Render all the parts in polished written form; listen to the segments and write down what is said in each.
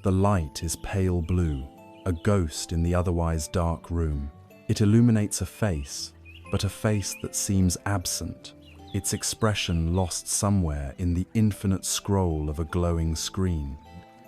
The light is pale blue, a ghost in the otherwise dark room. It illuminates a face, but a face that seems absent, its expression lost somewhere in the infinite scroll of a glowing screen.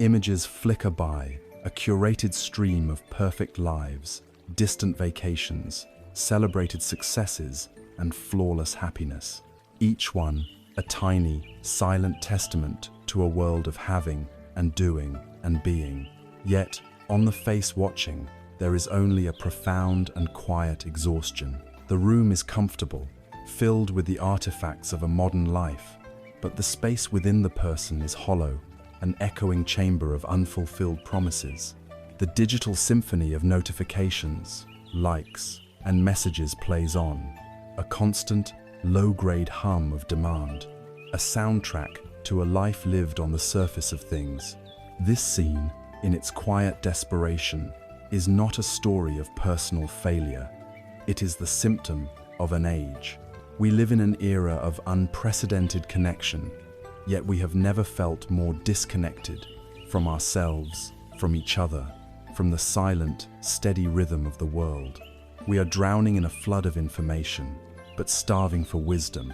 Images flicker by, a curated stream of perfect lives, distant vacations, celebrated successes, and flawless happiness. Each one a tiny, silent testament to a world of having and doing and being. Yet, on the face watching, there is only a profound and quiet exhaustion. The room is comfortable, filled with the artifacts of a modern life, but the space within the person is hollow, an echoing chamber of unfulfilled promises. The digital symphony of notifications, likes, and messages plays on, a constant, low-grade hum of demand, a soundtrack to a life lived on the surface of things. This scene, in its quiet desperation, is not a story of personal failure. It is the symptom of an age. We live in an era of unprecedented connection, yet we have never felt more disconnected from ourselves, from each other, from the silent, steady rhythm of the world. We are drowning in a flood of information, but starving for wisdom.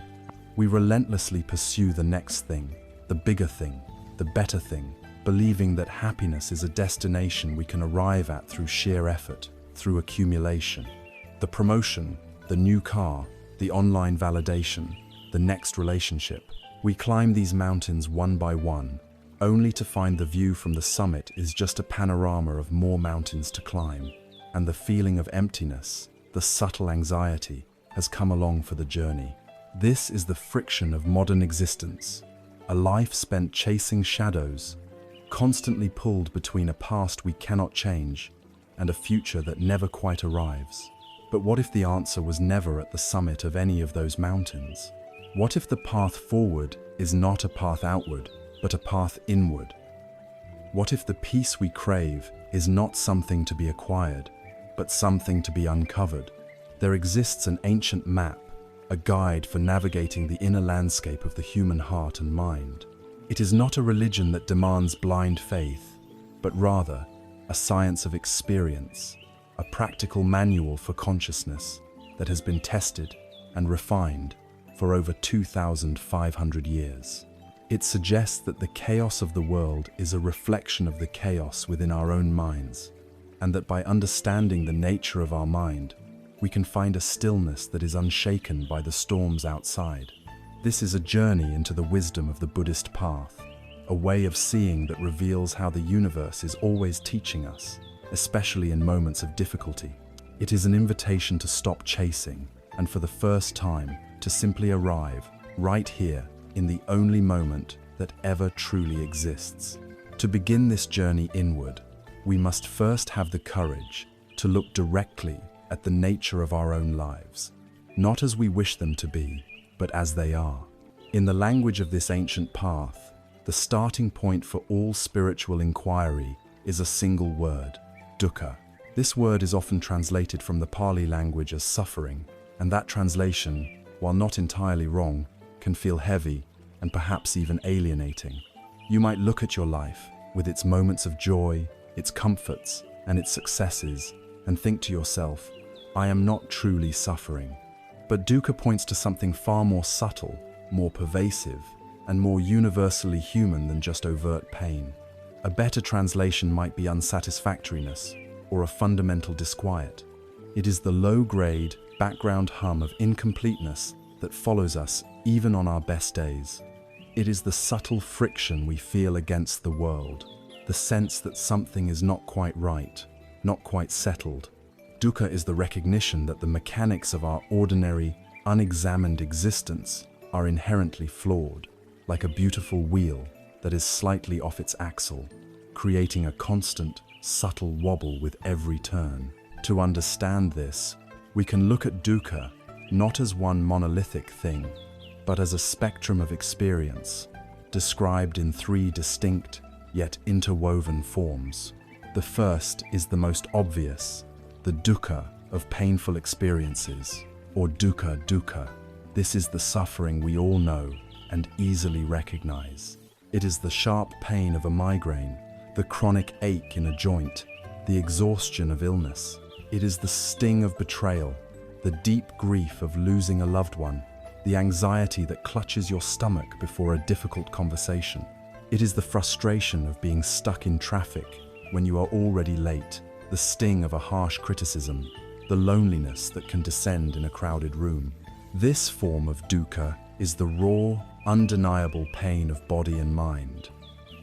We relentlessly pursue the next thing, the bigger thing, the better thing, believing that happiness is a destination we can arrive at through sheer effort, through accumulation. The promotion, the new car, the online validation, the next relationship. We climb these mountains one by one, only to find the view from the summit is just a panorama of more mountains to climb, and the feeling of emptiness, the subtle anxiety, has come along for the journey. This is the friction of modern existence, a life spent chasing shadows, constantly pulled between a past we cannot change and a future that never quite arrives. But what if the answer was never at the summit of any of those mountains? What if the path forward is not a path outward, but a path inward? What if the peace we crave is not something to be acquired, but something to be uncovered? There exists an ancient map, a guide for navigating the inner landscape of the human heart and mind. It is not a religion that demands blind faith, but rather a science of experience, a practical manual for consciousness that has been tested and refined for over 2,500 years. It suggests that the chaos of the world is a reflection of the chaos within our own minds, and that by understanding the nature of our mind, we can find a stillness that is unshaken by the storms outside. This is a journey into the wisdom of the Buddhist path, a way of seeing that reveals how the universe is always teaching us, especially in moments of difficulty. It is an invitation to stop chasing, and for the first time, to simply arrive right here in the only moment that ever truly exists. To begin this journey inward, we must first have the courage to look directly at the nature of our own lives, not as we wish them to be, but as they are. In the language of this ancient path, the starting point for all spiritual inquiry is a single word, dukkha. This word is often translated from the Pali language as suffering, and that translation, while not entirely wrong, can feel heavy and perhaps even alienating. You might look at your life with its moments of joy, its comforts, and its successes, and think to yourself, I am not truly suffering. But dukkha points to something far more subtle, more pervasive, and more universally human than just overt pain. A better translation might be unsatisfactoriness or a fundamental disquiet. It is the low-grade, background hum of incompleteness that follows us even on our best days. It is the subtle friction we feel against the world, the sense that something is not quite right, not quite settled. Dukkha is the recognition that the mechanics of our ordinary, unexamined existence are inherently flawed, like a beautiful wheel that is slightly off its axle, creating a constant, subtle wobble with every turn. To understand this, we can look at dukkha not as one monolithic thing, but as a spectrum of experience, described in three distinct yet interwoven forms. The first is the most obvious, the dukkha of painful experiences, or dukkha dukkha. This is the suffering we all know and easily recognize. It is the sharp pain of a migraine, the chronic ache in a joint, the exhaustion of illness. It is the sting of betrayal, the deep grief of losing a loved one, the anxiety that clutches your stomach before a difficult conversation. It is the frustration of being stuck in traffic when you are already late, the sting of a harsh criticism, the loneliness that can descend in a crowded room. This form of dukkha is the raw, undeniable pain of body and mind.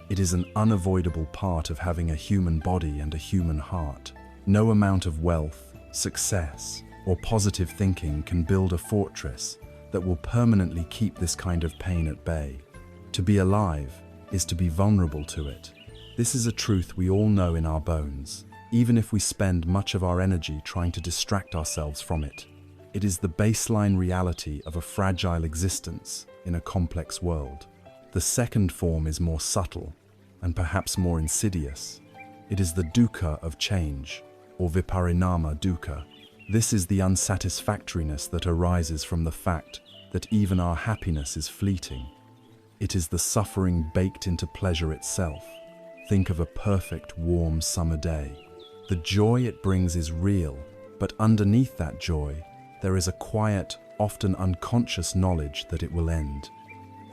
It is an unavoidable part of having a human body and a human heart. No amount of wealth, success, or positive thinking can build a fortress that will permanently keep this kind of pain at bay. To be alive is to be vulnerable to it. This is a truth we all know in our bones, even if we spend much of our energy trying to distract ourselves from it. It is the baseline reality of a fragile existence in a complex world. The second form is more subtle and perhaps more insidious. It is the dukkha of change, or viparinama dukkha. This is the unsatisfactoriness that arises from the fact that even our happiness is fleeting. It is the suffering baked into pleasure itself. Think of a perfect, warm summer day. The joy it brings is real, but underneath that joy, there is a quiet, often unconscious knowledge that it will end.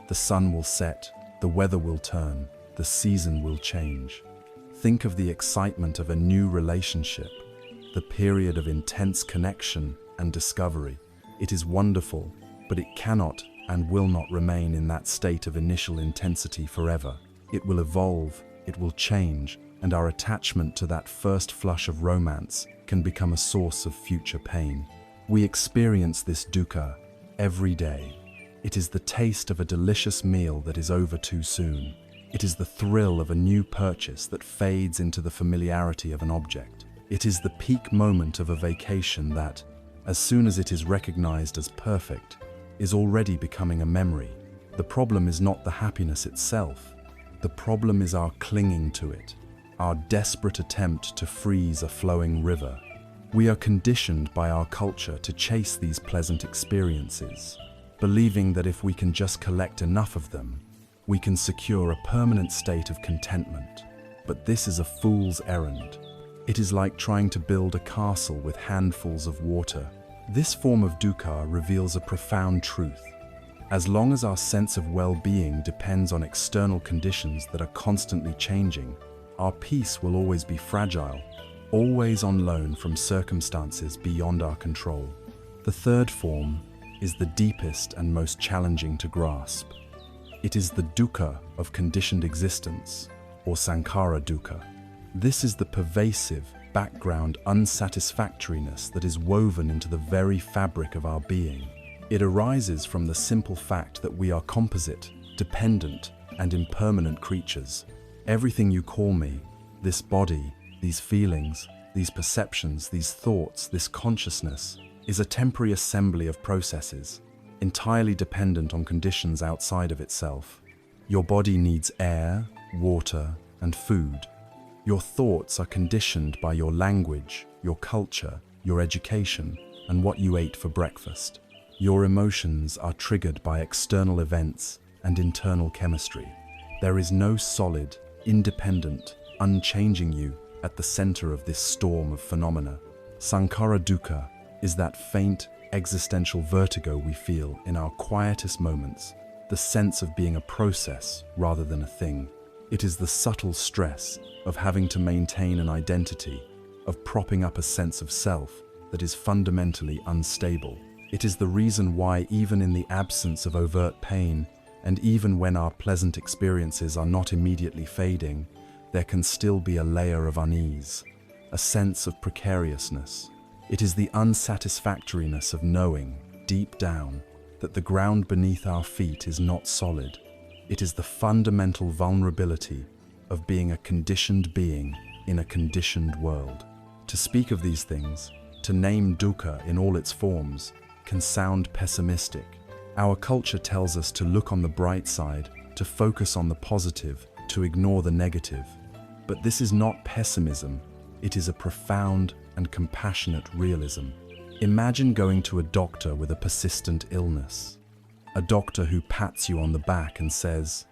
The sun will set, the weather will turn, the season will change. Think of the excitement of a new relationship, the period of intense connection and discovery. It is wonderful, but it cannot and will not remain in that state of initial intensity forever. It will evolve, it will change, and our attachment to that first flush of romance can become a source of future pain. We experience this dukkha every day. It is the taste of a delicious meal that is over too soon. It is the thrill of a new purchase that fades into the familiarity of an object. It is the peak moment of a vacation that, as soon as it is recognized as perfect, is already becoming a memory. The problem is not the happiness itself. The problem is our clinging to it, our desperate attempt to freeze a flowing river. We are conditioned by our culture to chase these pleasant experiences, believing that if we can just collect enough of them, we can secure a permanent state of contentment. But this is a fool's errand. It is like trying to build a castle with handfuls of water. This form of dukkha reveals a profound truth. As long as our sense of well-being depends on external conditions that are constantly changing, our peace will always be fragile, always on loan from circumstances beyond our control. The third form is the deepest and most challenging to grasp. It is the dukkha of conditioned existence, or sankhara dukkha. This is the pervasive, background unsatisfactoriness that is woven into the very fabric of our being. It arises from the simple fact that we are composite, dependent, and impermanent creatures. Everything you call me, this body, these feelings, these perceptions, these thoughts, this consciousness, is a temporary assembly of processes, entirely dependent on conditions outside of itself. Your body needs air, water, and food. Your thoughts are conditioned by your language, your culture, your education, and what you ate for breakfast. Your emotions are triggered by external events and internal chemistry. There is no solid, independent, unchanging you at the center of this storm of phenomena. Sankhara dukkha is that faint, existential vertigo we feel in our quietest moments, the sense of being a process rather than a thing. It is the subtle stress of having to maintain an identity, of propping up a sense of self that is fundamentally unstable. It is the reason why, even in the absence of overt pain, and even when our pleasant experiences are not immediately fading, there can still be a layer of unease, a sense of precariousness. It is the unsatisfactoriness of knowing, deep down, that the ground beneath our feet is not solid. It is the fundamental vulnerability of being a conditioned being in a conditioned world. To speak of these things, to name dukkha in all its forms, can sound pessimistic. Our culture tells us to look on the bright side, to focus on the positive, to ignore the negative. But this is not pessimism, it is a profound and compassionate realism. Imagine going to a doctor with a persistent illness. A doctor who pats you on the back and says,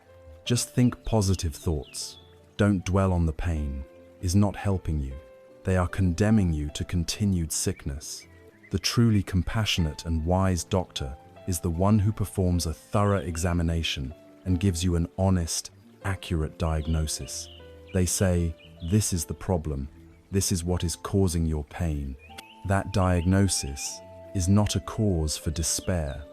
"Just think positive thoughts. "Don't dwell on the pain," is not helping you. They are condemning you to continued sickness. The truly compassionate and wise doctor is the one who performs a thorough examination and gives you an honest, accurate diagnosis. They say, "This is the problem. This is what is causing your pain." That diagnosis is not a cause for despair.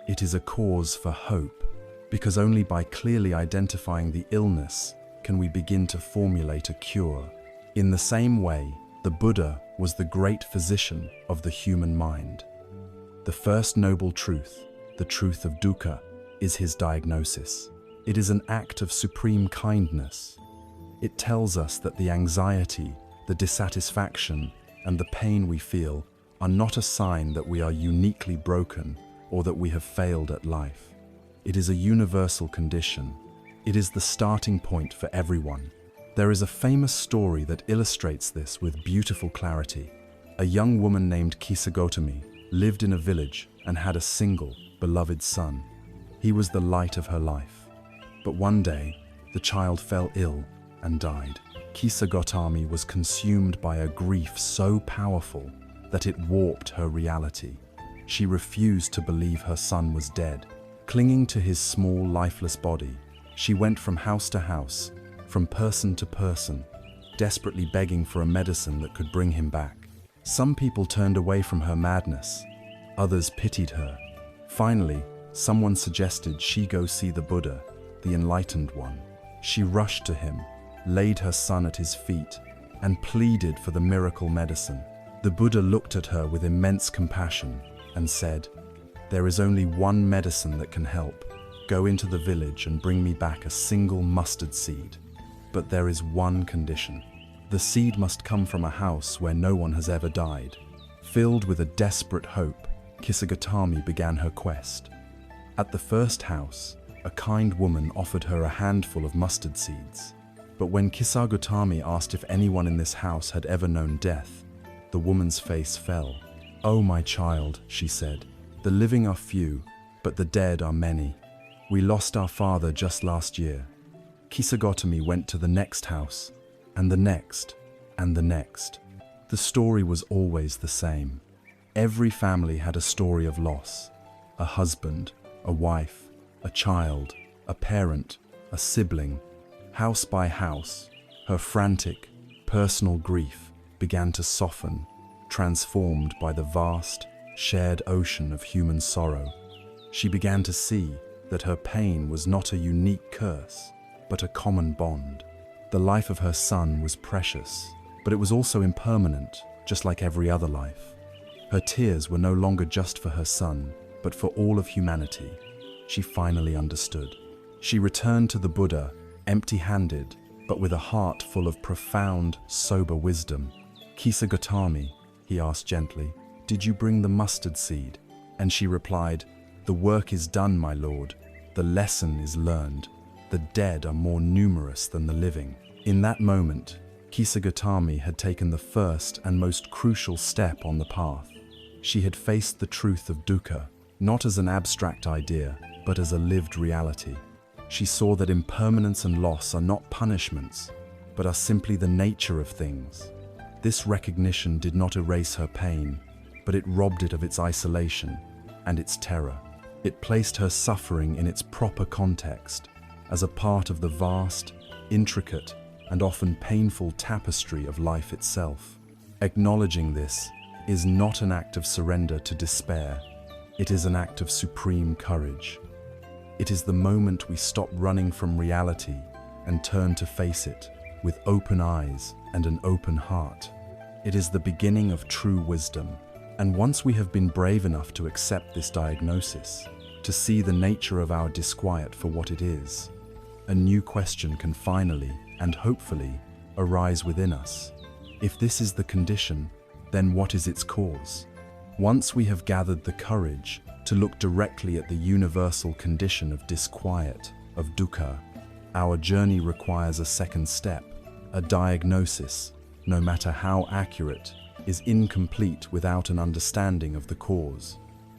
It is a cause for hope, because only by clearly identifying the illness can we begin to formulate a cure. In the same way, the Buddha was the great physician of the human mind. The first noble truth, the truth of dukkha, is his diagnosis. It is an act of supreme kindness. It tells us that the anxiety, the dissatisfaction, and the pain we feel are not a sign that we are uniquely broken or that we have failed at life. It is a universal condition. It is the starting point for everyone. There is a famous story that illustrates this with beautiful clarity. A young woman named Kisagotami lived in a village and had a single, beloved son. He was the light of her life. But one day, the child fell ill and died. Kisagotami was consumed by a grief so powerful that it warped her reality. She refused to believe her son was dead. Clinging to his small, lifeless body, she went from house to house, from person to person, desperately begging for a medicine that could bring him back. Some people turned away from her madness. Others pitied her. Finally, someone suggested she go see the Buddha, the enlightened one. She rushed to him, laid her son at his feet, and pleaded for the miracle medicine. The Buddha looked at her with immense compassion and said, "There is only one medicine that can help. Go into the village and bring me back a single mustard seed. But there is one condition. The seed must come from a house where no one has ever died." Filled with a desperate hope, Kisagotami began her quest. At the first house, a kind woman offered her a handful of mustard seeds. But when Kisagotami asked if anyone in this house had ever known death, the woman's face fell. "Oh, my child," she said, "the living are few, but the dead are many. We lost our father just last year." Kisagotami went to the next house, and the next, and the next. The story was always the same. Every family had a story of loss. A husband, a wife, a child, a parent, a sibling. House by house, her frantic, personal grief began to soften, transformed by the vast, shared ocean of human sorrow. She began to see that her pain was not a unique curse, but a common bond. The life of her son was precious, but it was also impermanent, just like every other life. Her tears were no longer just for her son, but for all of humanity. She finally understood. She returned to the Buddha, empty-handed, but with a heart full of profound, sober wisdom. "Kisagotami," he asked gently, "did you bring the mustard seed?" And she replied, "The work is done, my lord. The lesson is learned. The dead are more numerous than the living." In that moment, Kisagotami had taken the first and most crucial step on the path. She had faced the truth of dukkha, not as an abstract idea, but as a lived reality. She saw that impermanence and loss are not punishments, but are simply the nature of things. This recognition did not erase her pain, but it robbed it of its isolation and its terror. It placed her suffering in its proper context, as a part of the vast, intricate, and often painful tapestry of life itself. Acknowledging this is not an act of surrender to despair. It is an act of supreme courage. It is the moment we stop running from reality and turn to face it with open eyes and an open heart. It is the beginning of true wisdom. And once we have been brave enough to accept this diagnosis, to see the nature of our disquiet for what it is, a new question can finally, and hopefully, arise within us. If this is the condition, then what is its cause? Once we have gathered the courage to look directly at the universal condition of disquiet, of dukkha, our journey requires a second step. A diagnosis, no matter how accurate, is incomplete without an understanding of the cause.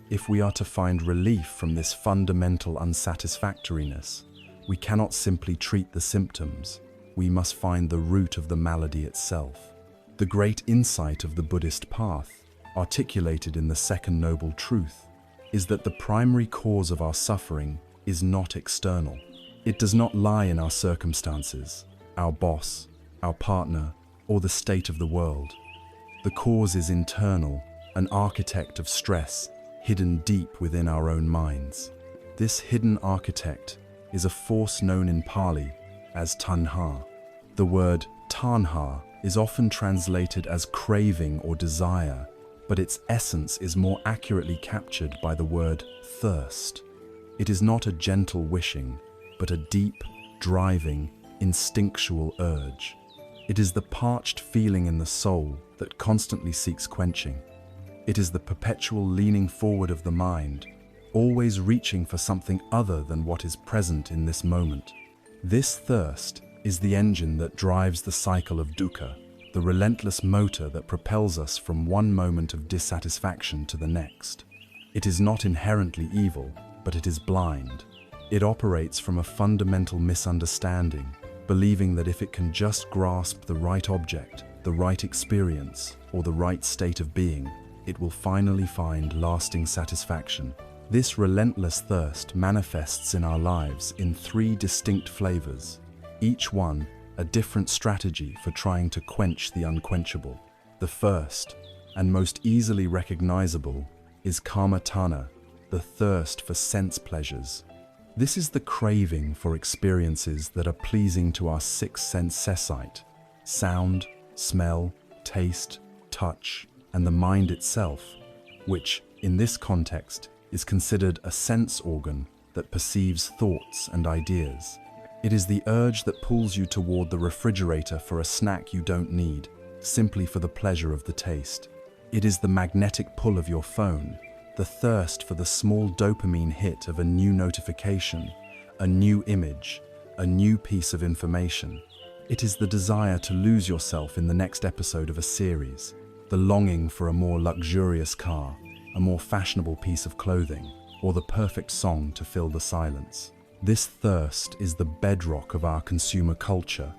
If we are to find relief from this fundamental unsatisfactoriness, we cannot simply treat the symptoms. we must find the root of the malady itself. The great insight of the Buddhist path, articulated in the second noble truth, is that the primary cause of our suffering is not external. It does not lie in our circumstances, our boss, our partner, or the state of the world. The cause is internal, an architect of stress hidden deep within our own minds. This hidden architect is a force known in Pali as tanha. The word tanha is often translated as craving or desire, but its essence is more accurately captured by the word thirst. It is not a gentle wishing, but a deep, driving, instinctual urge. It is the parched feeling in the soul that constantly seeks quenching. It is the perpetual leaning forward of the mind, always reaching for something other than what is present in this moment. This thirst is the engine that drives the cycle of dukkha, the relentless motor that propels us from one moment of dissatisfaction to the next. It is not inherently evil, but it is blind. It operates from a fundamental misunderstanding, believing that if it can just grasp the right object, the right experience, or the right state of being, it will finally find lasting satisfaction. This relentless thirst manifests in our lives in 3 distinct flavors, each one a different strategy for trying to quench the unquenchable. The first, and most easily recognizable, is kama tanha, the thirst for sense pleasures. This is the craving for experiences that are pleasing to our 6 sense sight: sound, smell, taste, touch, and the mind itself, which, in this context, is considered a sense organ that perceives thoughts and ideas. It is the urge that pulls you toward the refrigerator for a snack you don't need, simply for the pleasure of the taste. It is the magnetic pull of your phone, the thirst for the small dopamine hit of a new notification, a new image, a new piece of information. It is the desire to lose yourself in the next episode of a series, the longing for a more luxurious car, a more fashionable piece of clothing, or the perfect song to fill the silence. This thirst is the bedrock of our consumer culture,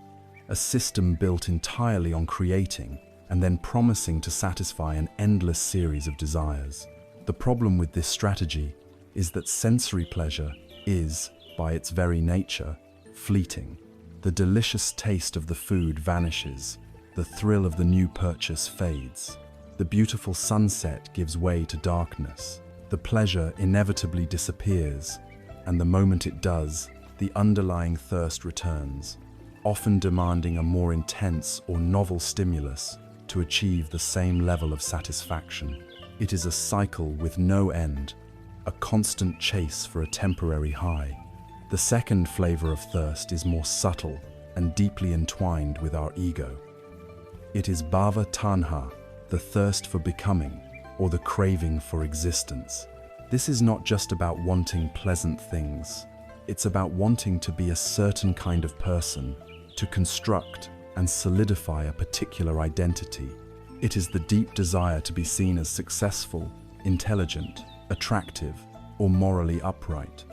a system built entirely on creating and then promising to satisfy an endless series of desires. The problem with this strategy is that sensory pleasure is, by its very nature, fleeting. The delicious taste of the food vanishes, the thrill of the new purchase fades. The beautiful sunset gives way to darkness. The pleasure inevitably disappears, and the moment it does, the underlying thirst returns, often demanding a more intense or novel stimulus to achieve the same level of satisfaction. It is a cycle with no end, a constant chase for a temporary high. The second flavor of thirst is more subtle and deeply entwined with our ego. It is bhava tanha, the thirst for becoming, or the craving for existence. This is not just about wanting pleasant things. It's about wanting to be a certain kind of person, to construct and solidify a particular identity. It is the deep desire to be seen as successful, intelligent, attractive, or morally upright.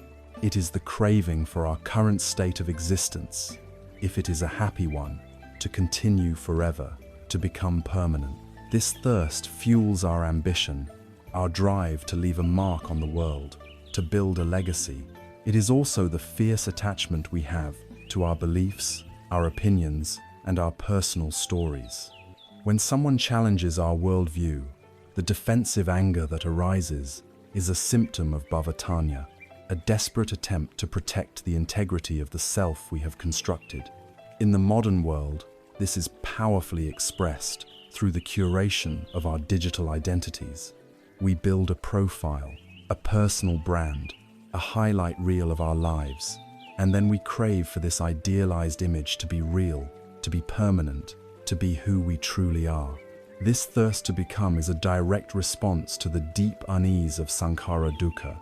It is the craving for our current state of existence, if it is a happy one, to continue forever, to become permanent. This thirst fuels our ambition, our drive to leave a mark on the world, to build a legacy. It is also the fierce attachment we have to our beliefs, our opinions, and our personal stories. When someone challenges our worldview, the defensive anger that arises is a symptom of bhava tanha, a desperate attempt to protect the integrity of the self we have constructed. In the modern world, this is powerfully expressed through the curation of our digital identities. We build a profile, a personal brand, a highlight reel of our lives, and then we crave for this idealized image to be real, to be permanent, to be who we truly are. This thirst to become is a direct response to the deep unease of sankhara dukkha,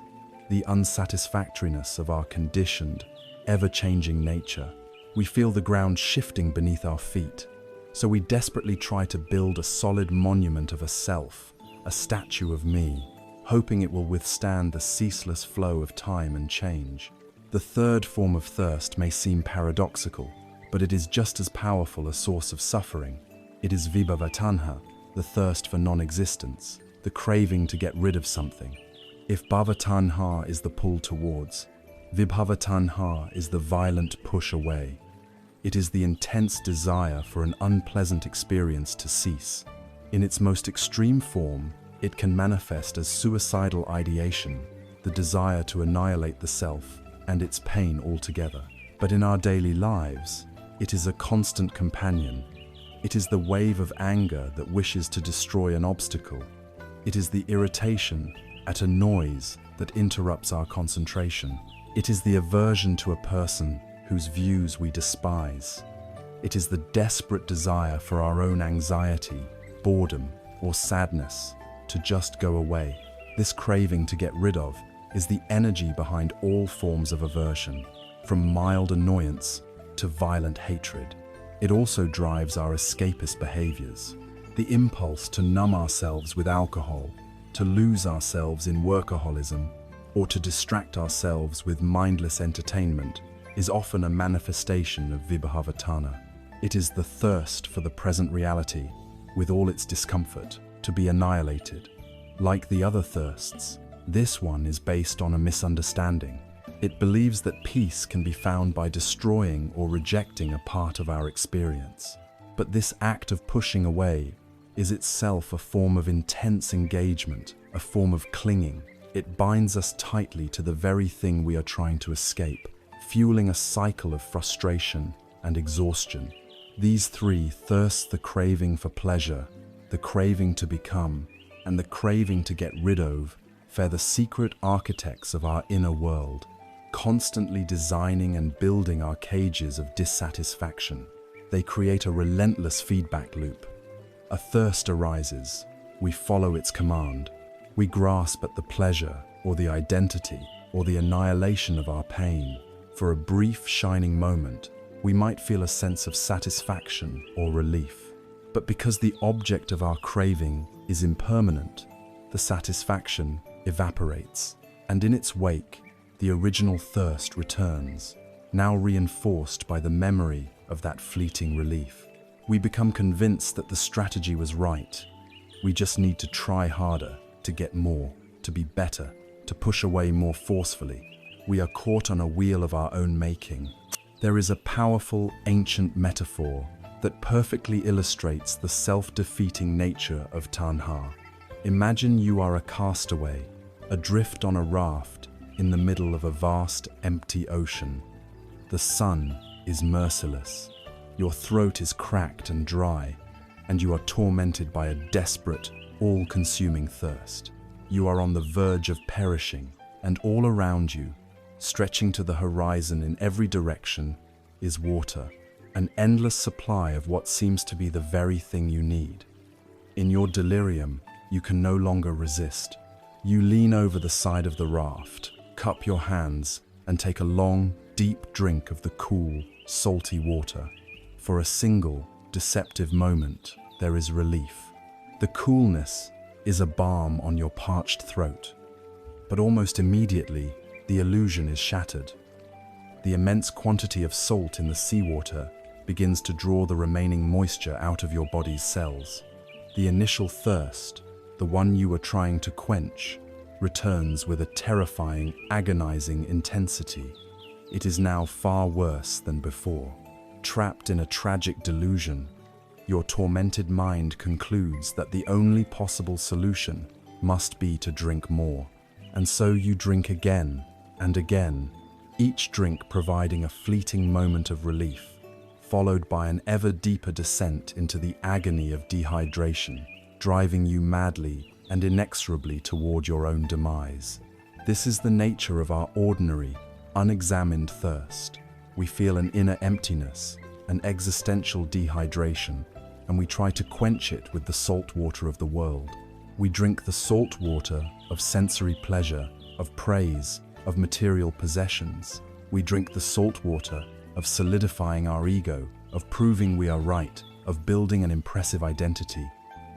the unsatisfactoriness of our conditioned, ever-changing nature. We feel the ground shifting beneath our feet, so we desperately try to build a solid monument of a self, a statue of me, hoping it will withstand the ceaseless flow of time and change. The third form of thirst may seem paradoxical, but it is just as powerful a source of suffering. It is vibhavatanha, the thirst for non-existence, the craving to get rid of something. If bhavatanha is the pull towards, vibhavatanha is the violent push away. It is the intense desire for an unpleasant experience to cease. In its most extreme form, it can manifest as suicidal ideation, the desire to annihilate the self and its pain altogether. But in our daily lives, it is a constant companion. It is the wave of anger that wishes to destroy an obstacle. It is the irritation at a noise that interrupts our concentration. It is the aversion to a person whose views we despise. It is the desperate desire for our own anxiety, boredom, or sadness to just go away. This craving to get rid of is the energy behind all forms of aversion, from mild annoyance to violent hatred. It also drives our escapist behaviors. The impulse to numb ourselves with alcohol, to lose ourselves in workaholism, or to distract ourselves with mindless entertainment is often a manifestation of vibhavatana. It is the thirst for the present reality, with all its discomfort, to be annihilated. Like the other thirsts, this one is based on a misunderstanding. It believes that peace can be found by destroying or rejecting a part of our experience. But this act of pushing away is itself a form of intense engagement, a form of clinging. It binds us tightly to the very thing we are trying to escape, fueling a cycle of frustration and exhaustion. These three thirsts, the craving for pleasure, the craving to become, and the craving to get rid of, fare the secret architects of our inner world, constantly designing and building our cages of dissatisfaction. They create a relentless feedback loop. A thirst arises, we follow its command. We grasp at the pleasure, or the identity, or the annihilation of our pain. For a brief, shining moment, we might feel a sense of satisfaction or relief. But because the object of our craving is impermanent, the satisfaction evaporates, and in its wake, the original thirst returns, now reinforced by the memory of that fleeting relief. We become convinced that the strategy was right. We just need to try harder, to get more, to be better, to push away more forcefully. We are caught on a wheel of our own making. There is a powerful, ancient metaphor that perfectly illustrates the self-defeating nature of tanha. Imagine you are a castaway, adrift on a raft in the middle of a vast, empty ocean. The sun is merciless. Your throat is cracked and dry, and you are tormented by a desperate, all-consuming thirst. You are on the verge of perishing, and all around you, stretching to the horizon in every direction, is water, an endless supply of what seems to be the very thing you need. In your delirium, you can no longer resist. You lean over the side of the raft, cup your hands, and take a long, deep drink of the cool, salty water. For a single, deceptive moment, there is relief. The coolness is a balm on your parched throat. But almost immediately, the illusion is shattered. The immense quantity of salt in the seawater begins to draw the remaining moisture out of your body's cells. The initial thirst, the one you were trying to quench, returns with a terrifying, agonizing intensity. It is now far worse than before. Trapped in a tragic delusion, your tormented mind concludes that the only possible solution must be to drink more. And so you drink again and again, each drink providing a fleeting moment of relief, followed by an ever deeper descent into the agony of dehydration, driving you madly and inexorably toward your own demise. This is the nature of our ordinary, unexamined thirst. We feel an inner emptiness, an existential dehydration, and we try to quench it with the salt water of the world. We drink the salt water of sensory pleasure, of praise, of material possessions. We drink the salt water of solidifying our ego, of proving we are right, of building an impressive identity.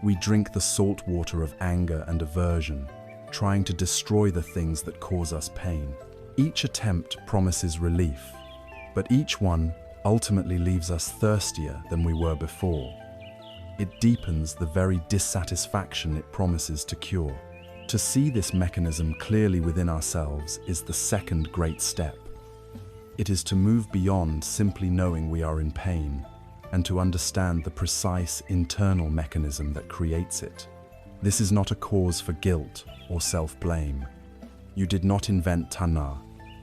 We drink the salt water of anger and aversion, trying to destroy the things that cause us pain. Each attempt promises relief, but each one ultimately leaves us thirstier than we were before. It deepens the very dissatisfaction it promises to cure. To see this mechanism clearly within ourselves is the second great step. It is to move beyond simply knowing we are in pain and to understand the precise internal mechanism that creates it. This is not a cause for guilt or self-blame. You did not invent tanha.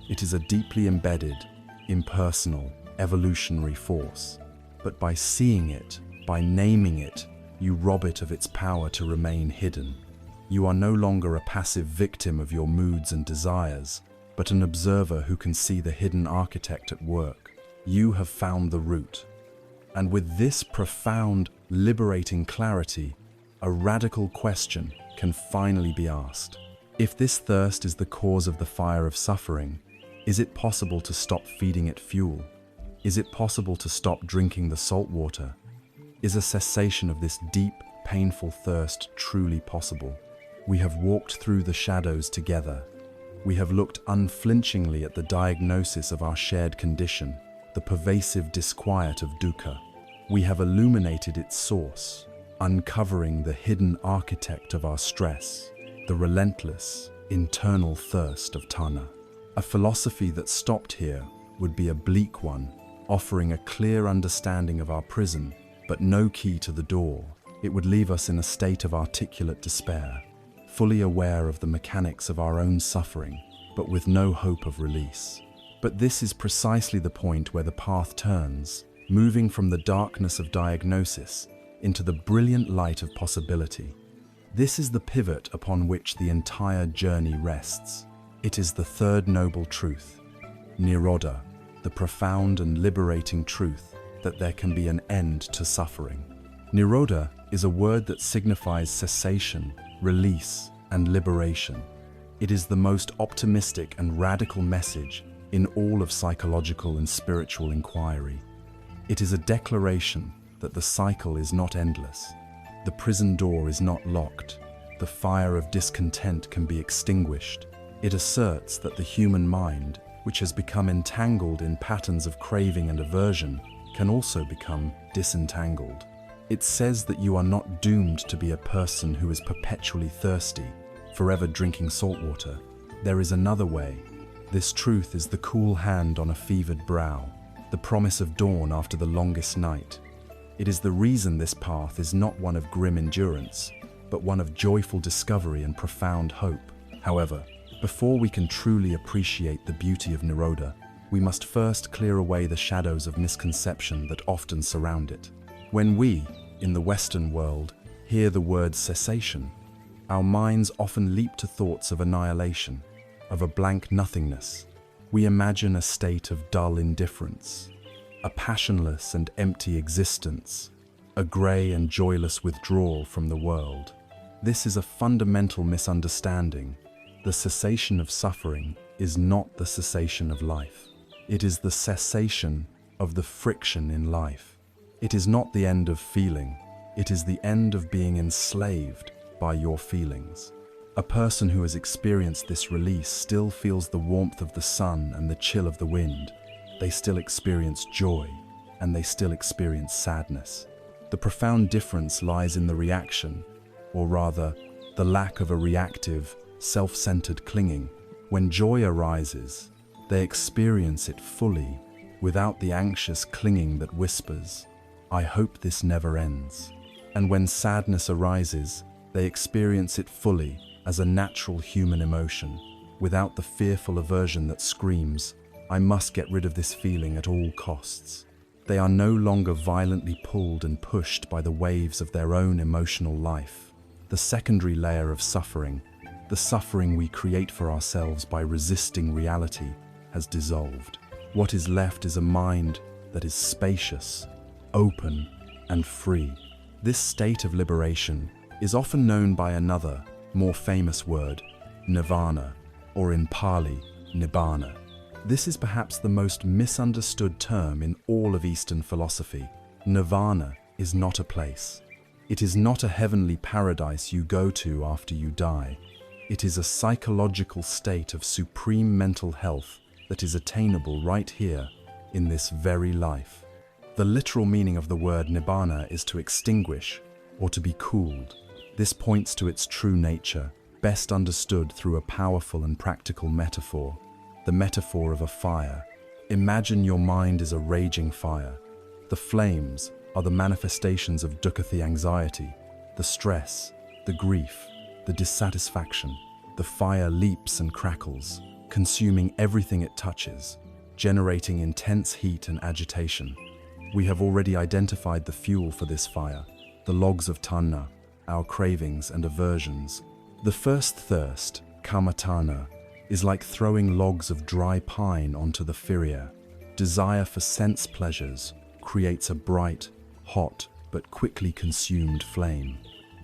It is a deeply embedded, impersonal, evolutionary force. But by seeing it, by naming it, you rob it of its power to remain hidden. You are no longer a passive victim of your moods and desires, but an observer who can see the hidden architect at work. You have found the root. And with this profound, liberating clarity, a radical question can finally be asked. If this thirst is the cause of the fire of suffering, is it possible to stop feeding it fuel? Is it possible to stop drinking the salt water? Is a cessation of this deep, painful thirst truly possible? We have walked through the shadows together. We have looked unflinchingly at the diagnosis of our shared condition, the pervasive disquiet of dukkha. We have illuminated its source, uncovering the hidden architect of our stress, the relentless, internal thirst of tanha. A philosophy that stopped here would be a bleak one, offering a clear understanding of our prison, but no key to the door. It would leave us in a state of articulate despair, fully aware of the mechanics of our own suffering, but with no hope of release. But this is precisely the point where the path turns, moving from the darkness of diagnosis into the brilliant light of possibility. This is the pivot upon which the entire journey rests. It is the third noble truth, nirodha, the profound and liberating truth that there can be an end to suffering. Nirodha is a word that signifies cessation, release, and liberation. It is the most optimistic and radical message in all of psychological and spiritual inquiry. It is a declaration that the cycle is not endless. The prison door is not locked. The fire of discontent can be extinguished. It asserts that the human mind, which has become entangled in patterns of craving and aversion, can also become disentangled. It says that you are not doomed to be a person who is perpetually thirsty, forever drinking salt water. There is another way. This truth is the cool hand on a fevered brow, the promise of dawn after the longest night. It is the reason this path is not one of grim endurance, but one of joyful discovery and profound hope. However, before we can truly appreciate the beauty of nirodha, we must first clear away the shadows of misconception that often surround it. When we, in the Western world, hear the word cessation, our minds often leap to thoughts of annihilation, of a blank nothingness. We imagine a state of dull indifference, a passionless and empty existence, a grey and joyless withdrawal from the world. This is a fundamental misunderstanding. The cessation of suffering is not the cessation of life. It is the cessation of the friction in life. It is not the end of feeling. It is the end of being enslaved by your feelings. A person who has experienced this release still feels the warmth of the sun and the chill of the wind. They still experience joy, and they still experience sadness. The profound difference lies in the reaction, or rather, the lack of a reactive, self-centered clinging. When joy arises, they experience it fully, without the anxious clinging that whispers, "I hope this never ends." And when sadness arises, they experience it fully as a natural human emotion, without the fearful aversion that screams, "I must get rid of this feeling at all costs." They are no longer violently pulled and pushed by the waves of their own emotional life. The secondary layer of suffering, the suffering we create for ourselves by resisting reality, has dissolved. What is left is a mind that is spacious, open, and free. This state of liberation is often known by another, more famous word, nirvana, or in Pali, nibbana. This is perhaps the most misunderstood term in all of Eastern philosophy. Nirvana is not a place. It is not a heavenly paradise you go to after you die. It is a psychological state of supreme mental health that is attainable right here, in this very life. The literal meaning of the word nibbana is to extinguish or to be cooled. This points to its true nature, best understood through a powerful and practical metaphor, the metaphor of a fire. Imagine your mind is a raging fire. The flames are the manifestations of dukkha, the anxiety, the stress, the grief, the dissatisfaction. The fire leaps and crackles, consuming everything it touches, generating intense heat and agitation. We have already identified the fuel for this fire, the logs of tanha, our cravings and aversions. The first thirst, kama tanha, is like throwing logs of dry pine onto the fire. Desire for sense pleasures creates a bright, hot, but quickly consumed flame.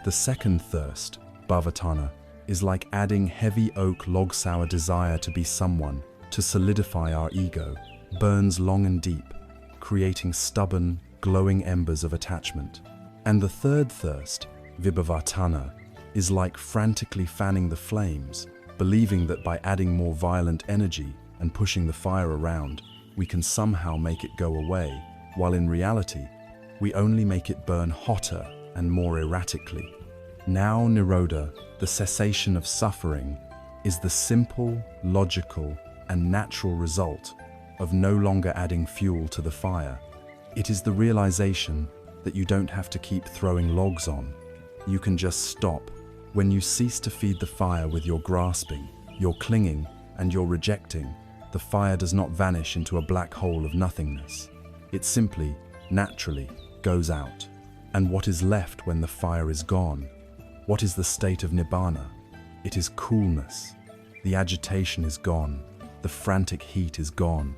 The second thirst, bhava tanha, is like adding heavy oak log sour desire to be someone, to solidify our ego, burns long and deep, creating stubborn, glowing embers of attachment. And the third thirst, vibhava tanha, is like frantically fanning the flames, believing that by adding more violent energy and pushing the fire around, we can somehow make it go away, while in reality, we only make it burn hotter and more erratically. Now nirodha, the cessation of suffering, is the simple, logical, and natural result of no longer adding fuel to the fire. It is the realization that you don't have to keep throwing logs on. You can just stop. When you cease to feed the fire with your grasping, your clinging, and your rejecting, the fire does not vanish into a black hole of nothingness. It simply, naturally, goes out. And what is left when the fire is gone? What is the state of nibbana? It is coolness. The agitation is gone. The frantic heat is gone.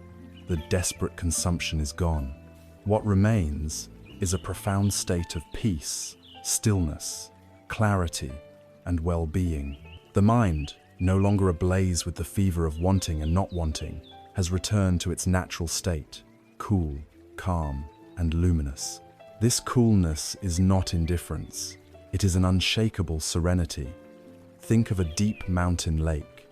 The desperate consumption is gone. What remains is a profound state of peace, stillness, clarity, and well-being. The mind, no longer ablaze with the fever of wanting and not wanting, has returned to its natural state, cool, calm, and luminous. This coolness is not indifference. It is an unshakable serenity. Think of a deep mountain lake.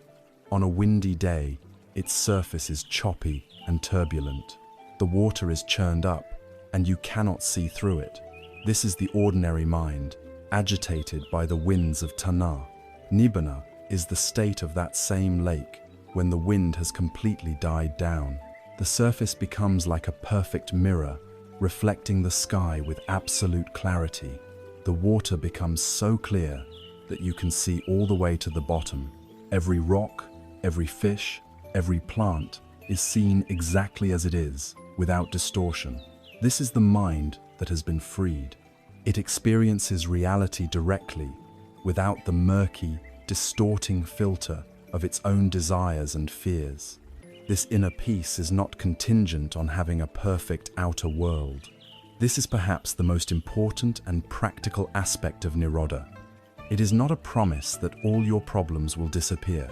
On a windy day, its surface is choppy and turbulent. The water is churned up, and you cannot see through it. This is the ordinary mind, agitated by the winds of tanha. Nibbana is the state of that same lake when the wind has completely died down. The surface becomes like a perfect mirror, reflecting the sky with absolute clarity. The water becomes so clear that you can see all the way to the bottom. Every rock, every fish, every plant is seen exactly as it is, without distortion. This is the mind that has been freed. It experiences reality directly, without the murky, distorting filter of its own desires and fears. This inner peace is not contingent on having a perfect outer world. This is perhaps the most important and practical aspect of nirodha. It is not a promise that all your problems will disappear.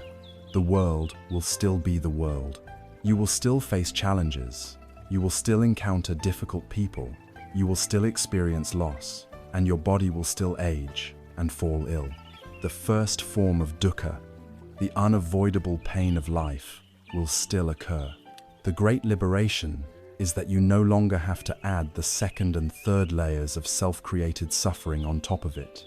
The world will still be the world. You will still face challenges. You will still encounter difficult people. You will still experience loss, and your body will still age and fall ill. The first form of dukkha, the unavoidable pain of life, will still occur. The great liberation is that you no longer have to add the second and third layers of self-created suffering on top of it.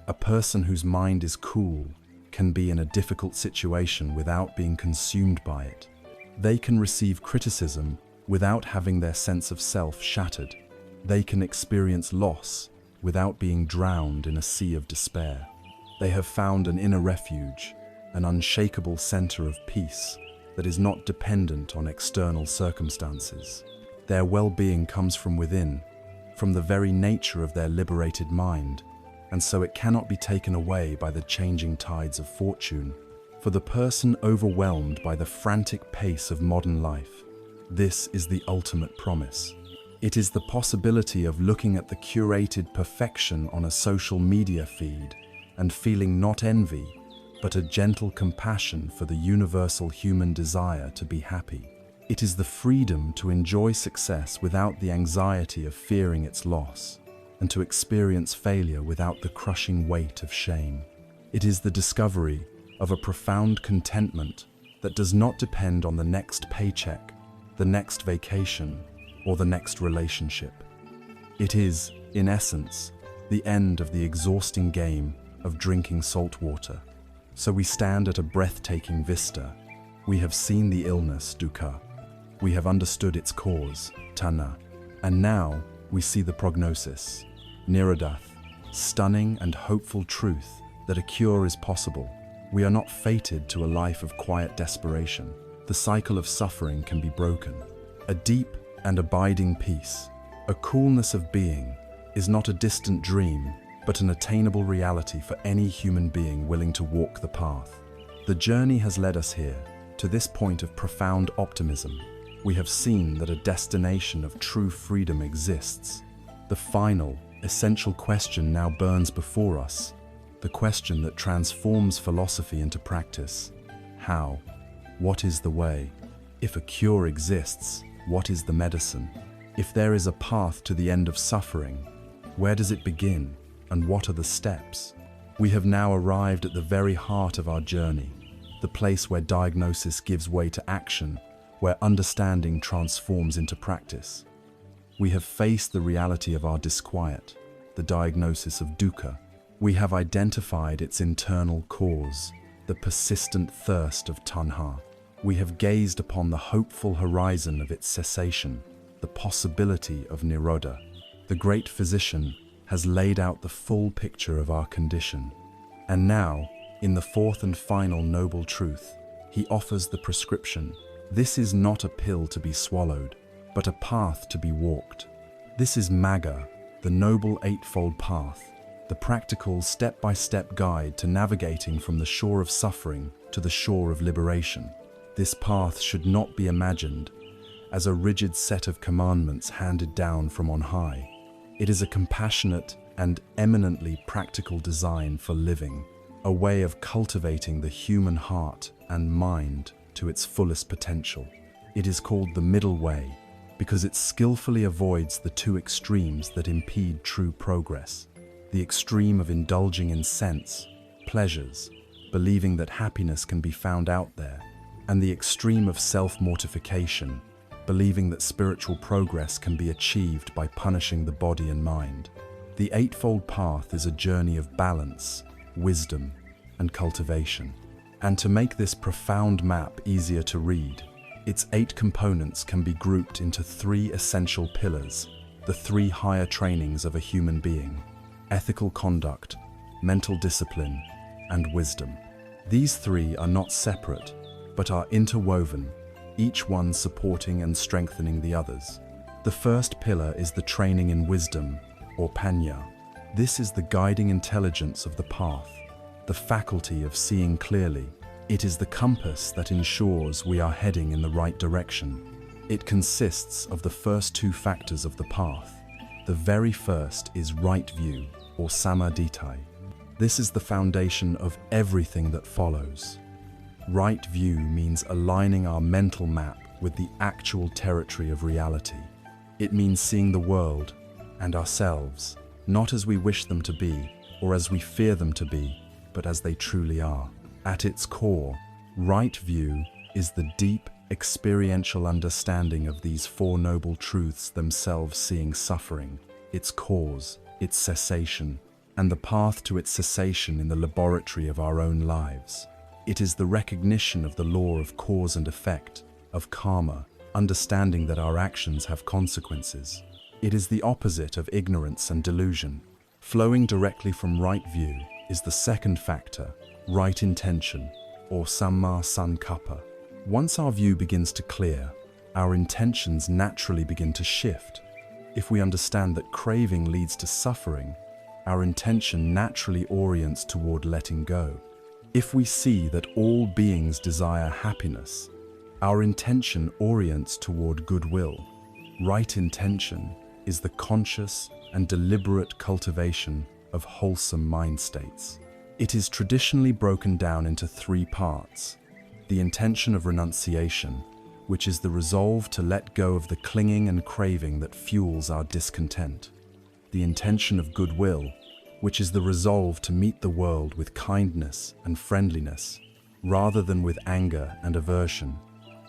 A person whose mind is cool can be in a difficult situation without being consumed by it. They can receive criticism without having their sense of self shattered. They can experience loss without being drowned in a sea of despair. They have found an inner refuge, an unshakable center of peace that is not dependent on external circumstances. Their well-being comes from within, from the very nature of their liberated mind, and so it cannot be taken away by the changing tides of fortune. For the person overwhelmed by the frantic pace of modern life, this is the ultimate promise. It is the possibility of looking at the curated perfection on a social media feed and feeling not envy, but a gentle compassion for the universal human desire to be happy. It is the freedom to enjoy success without the anxiety of fearing its loss, and to experience failure without the crushing weight of shame. It is the discovery of a profound contentment that does not depend on the next paycheck, the next vacation, or the next relationship. It is, in essence, the end of the exhausting game of drinking salt water. So we stand at a breathtaking vista. We have seen the illness, dukkha. We have understood its cause, tanha. And now we see the prognosis, nirodha, stunning and hopeful truth that a cure is possible. We are not fated to a life of quiet desperation. The cycle of suffering can be broken. A deep and abiding peace, a coolness of being, is not a distant dream, but an attainable reality for any human being willing to walk the path. The journey has led us here, to this point of profound optimism. We have seen that a destination of true freedom exists. The final, essential question now burns before us, the question that transforms philosophy into practice. How? What is the way? If a cure exists, what is the medicine? If there is a path to the end of suffering, where does it begin, and what are the steps? We have now arrived at the very heart of our journey, the place where diagnosis gives way to action, where understanding transforms into practice. We have faced the reality of our disquiet, the diagnosis of dukkha. We have identified its internal cause, the persistent thirst of tanha. We have gazed upon the hopeful horizon of its cessation, the possibility of nirodha. The great physician has laid out the full picture of our condition. And now, in the fourth and final noble truth, he offers the prescription. This is not a pill to be swallowed, but a path to be walked. This is Magga, the noble eightfold path, the practical step-by-step guide to navigating from the shore of suffering to the shore of liberation. This path should not be imagined as a rigid set of commandments handed down from on high. It is a compassionate and eminently practical design for living, a way of cultivating the human heart and mind to its fullest potential. It is called the middle way because it skillfully avoids the two extremes that impede true progress. The extreme of indulging in sense, pleasures, believing that happiness can be found out there, and the extreme of self-mortification, believing that spiritual progress can be achieved by punishing the body and mind. The Eightfold Path is a journey of balance, wisdom, and cultivation. And to make this profound map easier to read, its 8 components can be grouped into 3 essential pillars, the 3 higher trainings of a human being: ethical conduct, mental discipline, and wisdom. These 3 are not separate, but are interwoven, each one supporting and strengthening the others. The first pillar is the training in wisdom, or panya. This is the guiding intelligence of the path, the faculty of seeing clearly. It is the compass that ensures we are heading in the right direction. It consists of the first 2 factors of the path. The very first is right view, or samadittai. This is the foundation of everything that follows. Right view means aligning our mental map with the actual territory of reality. It means seeing the world and ourselves, not as we wish them to be or as we fear them to be, but as they truly are. At its core, right view is the deep, experiential understanding of these 4 noble truths themselves, seeing suffering, its cause, its cessation, and the path to its cessation in the laboratory of our own lives. It is the recognition of the law of cause and effect, of karma, understanding that our actions have consequences. It is the opposite of ignorance and delusion. Flowing directly from right view is the second factor, right intention, or samma sankappa. Once our view begins to clear, our intentions naturally begin to shift. If we understand that craving leads to suffering, our intention naturally orients toward letting go. If we see that all beings desire happiness, our intention orients toward goodwill. Right intention is the conscious and deliberate cultivation of wholesome mind states. It is traditionally broken down into 3 parts: the intention of renunciation, which is the resolve to let go of the clinging and craving that fuels our discontent; the intention of goodwill, which is the resolve to meet the world with kindness and friendliness, rather than with anger and aversion;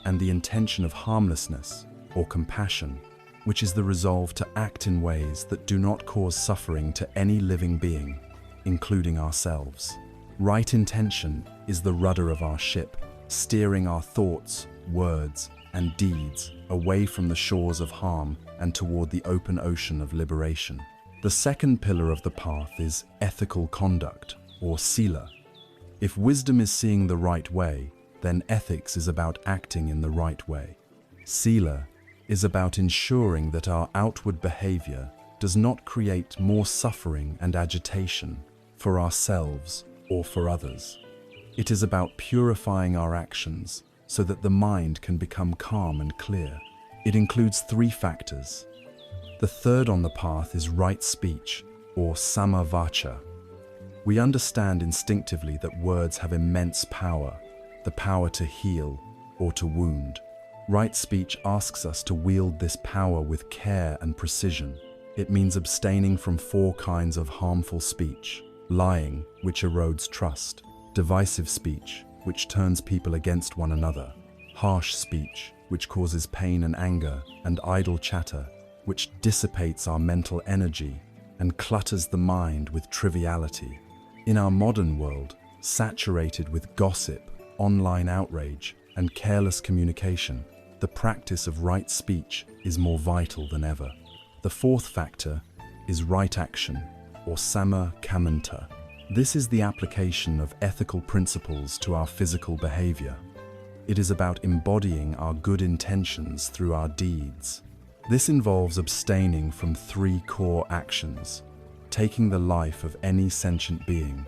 and the intention of harmlessness, or compassion, which is the resolve to act in ways that do not cause suffering to any living being, including ourselves. Right intention is the rudder of our ship, steering our thoughts, words, and deeds away from the shores of harm and toward the open ocean of liberation. The second pillar of the path is ethical conduct, or sila. If wisdom is seeing the right way, then ethics is about acting in the right way. Sila is about ensuring that our outward behavior does not create more suffering and agitation for ourselves or for others. It is about purifying our actions so that the mind can become calm and clear. It includes 3 factors. The third on the path is right speech, or samma vaca. We understand instinctively that words have immense power, the power to heal or to wound. Right speech asks us to wield this power with care and precision. It means abstaining from 4 kinds of harmful speech: lying, which erodes trust; divisive speech, which turns people against one another; harsh speech, which causes pain and anger; and idle chatter, which dissipates our mental energy and clutters the mind with triviality. In our modern world, saturated with gossip, online outrage, and careless communication, the practice of right speech is more vital than ever. The fourth factor is right action, or samma kammanta. This is the application of ethical principles to our physical behavior. It is about embodying our good intentions through our deeds. This involves abstaining from 3 core actions: taking the life of any sentient being,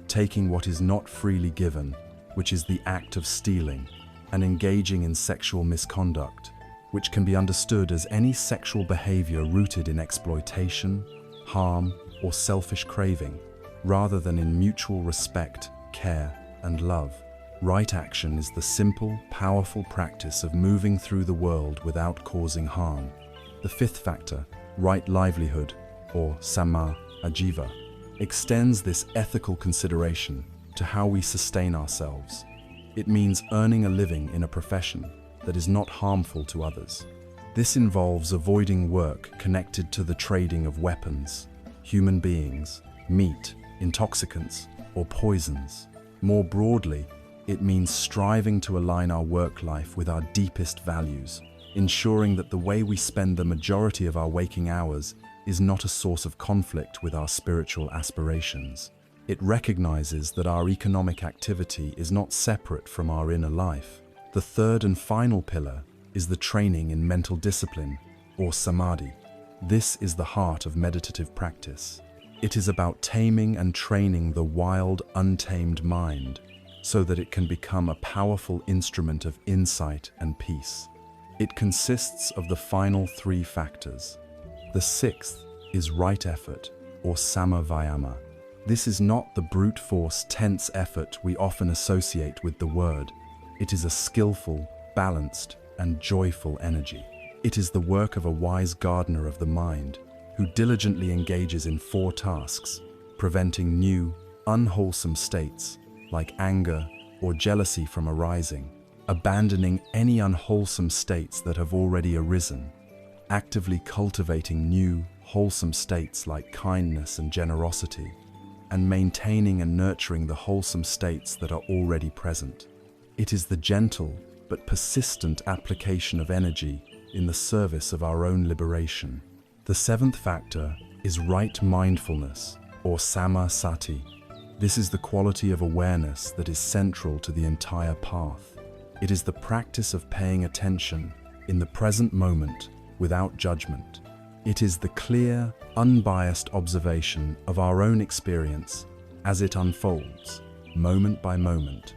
taking what is not freely given, which is the act of stealing, and engaging in sexual misconduct, which can be understood as any sexual behavior rooted in exploitation, harm, or selfish craving, rather than in mutual respect, care, and love. Right action is the simple, powerful practice of moving through the world without causing harm. The fifth factor, right livelihood, or samma ajiva, extends this ethical consideration to how we sustain ourselves. It means earning a living in a profession that is not harmful to others. This involves avoiding work connected to the trading of weapons, human beings, meat, intoxicants, or poisons. More broadly, it means striving to align our work life with our deepest values, ensuring that the way we spend the majority of our waking hours is not a source of conflict with our spiritual aspirations. It recognizes that our economic activity is not separate from our inner life. The third and final pillar is the training in mental discipline, or samadhi. This is the heart of meditative practice. It is about taming and training the wild, untamed mind so that it can become a powerful instrument of insight and peace. It consists of the final 3 factors. The 6th is right effort, or samma vayama. This is not the brute force, tense effort we often associate with the word. It is a skillful, balanced, and joyful energy. It is the work of a wise gardener of the mind who diligently engages in 4 tasks, preventing new, unwholesome states like anger or jealousy from arising, abandoning any unwholesome states that have already arisen, actively cultivating new, wholesome states like kindness and generosity, and maintaining and nurturing the wholesome states that are already present. It is the gentle but persistent application of energy in the service of our own liberation. The 7th factor is right mindfulness, or samma sati. This is the quality of awareness that is central to the entire path. It is the practice of paying attention in the present moment without judgment. It is the clear, unbiased observation of our own experience as it unfolds, moment by moment,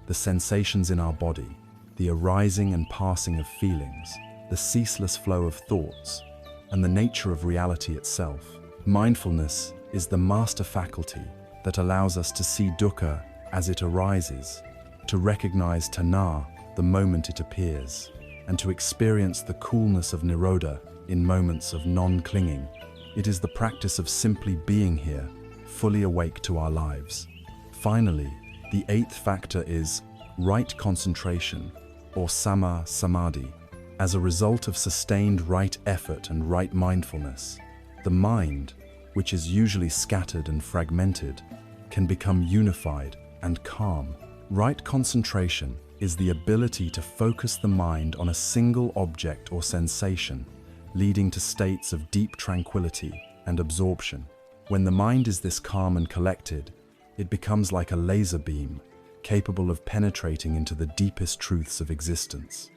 the sensations in our body, the arising and passing of feelings, the ceaseless flow of thoughts, and the nature of reality itself. Mindfulness is the master faculty that allows us to see dukkha as it arises, to recognize tanha the moment it appears, and to experience the coolness of nirodha in moments of non-clinging. It is the practice of simply being here, fully awake to our lives. Finally, the 8th factor is right concentration, or sama samadhi. As a result of sustained right effort and right mindfulness, the mind, which is usually scattered and fragmented, can become unified and calm. Right concentration is the ability to focus the mind on a single object or sensation, leading to states of deep tranquility and absorption. When the mind is this calm and collected, it becomes like a laser beam, capable of penetrating into the deepest truths of existence.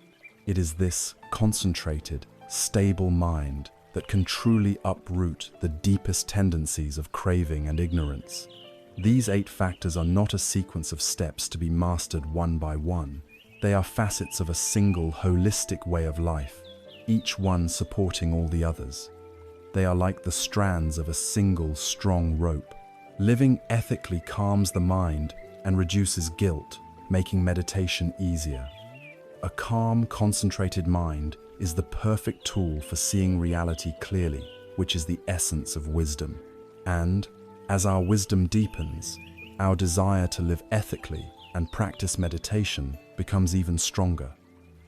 It is this concentrated, stable mind that can truly uproot the deepest tendencies of craving and ignorance. These 8 factors are not a sequence of steps to be mastered one by one. They are facets of a single, holistic way of life, each one supporting all the others. They are like the strands of a single, strong rope. Living ethically calms the mind and reduces guilt, making meditation easier. A calm, concentrated mind is the perfect tool for seeing reality clearly, which is the essence of wisdom. And, as our wisdom deepens, our desire to live ethically and practice meditation becomes even stronger.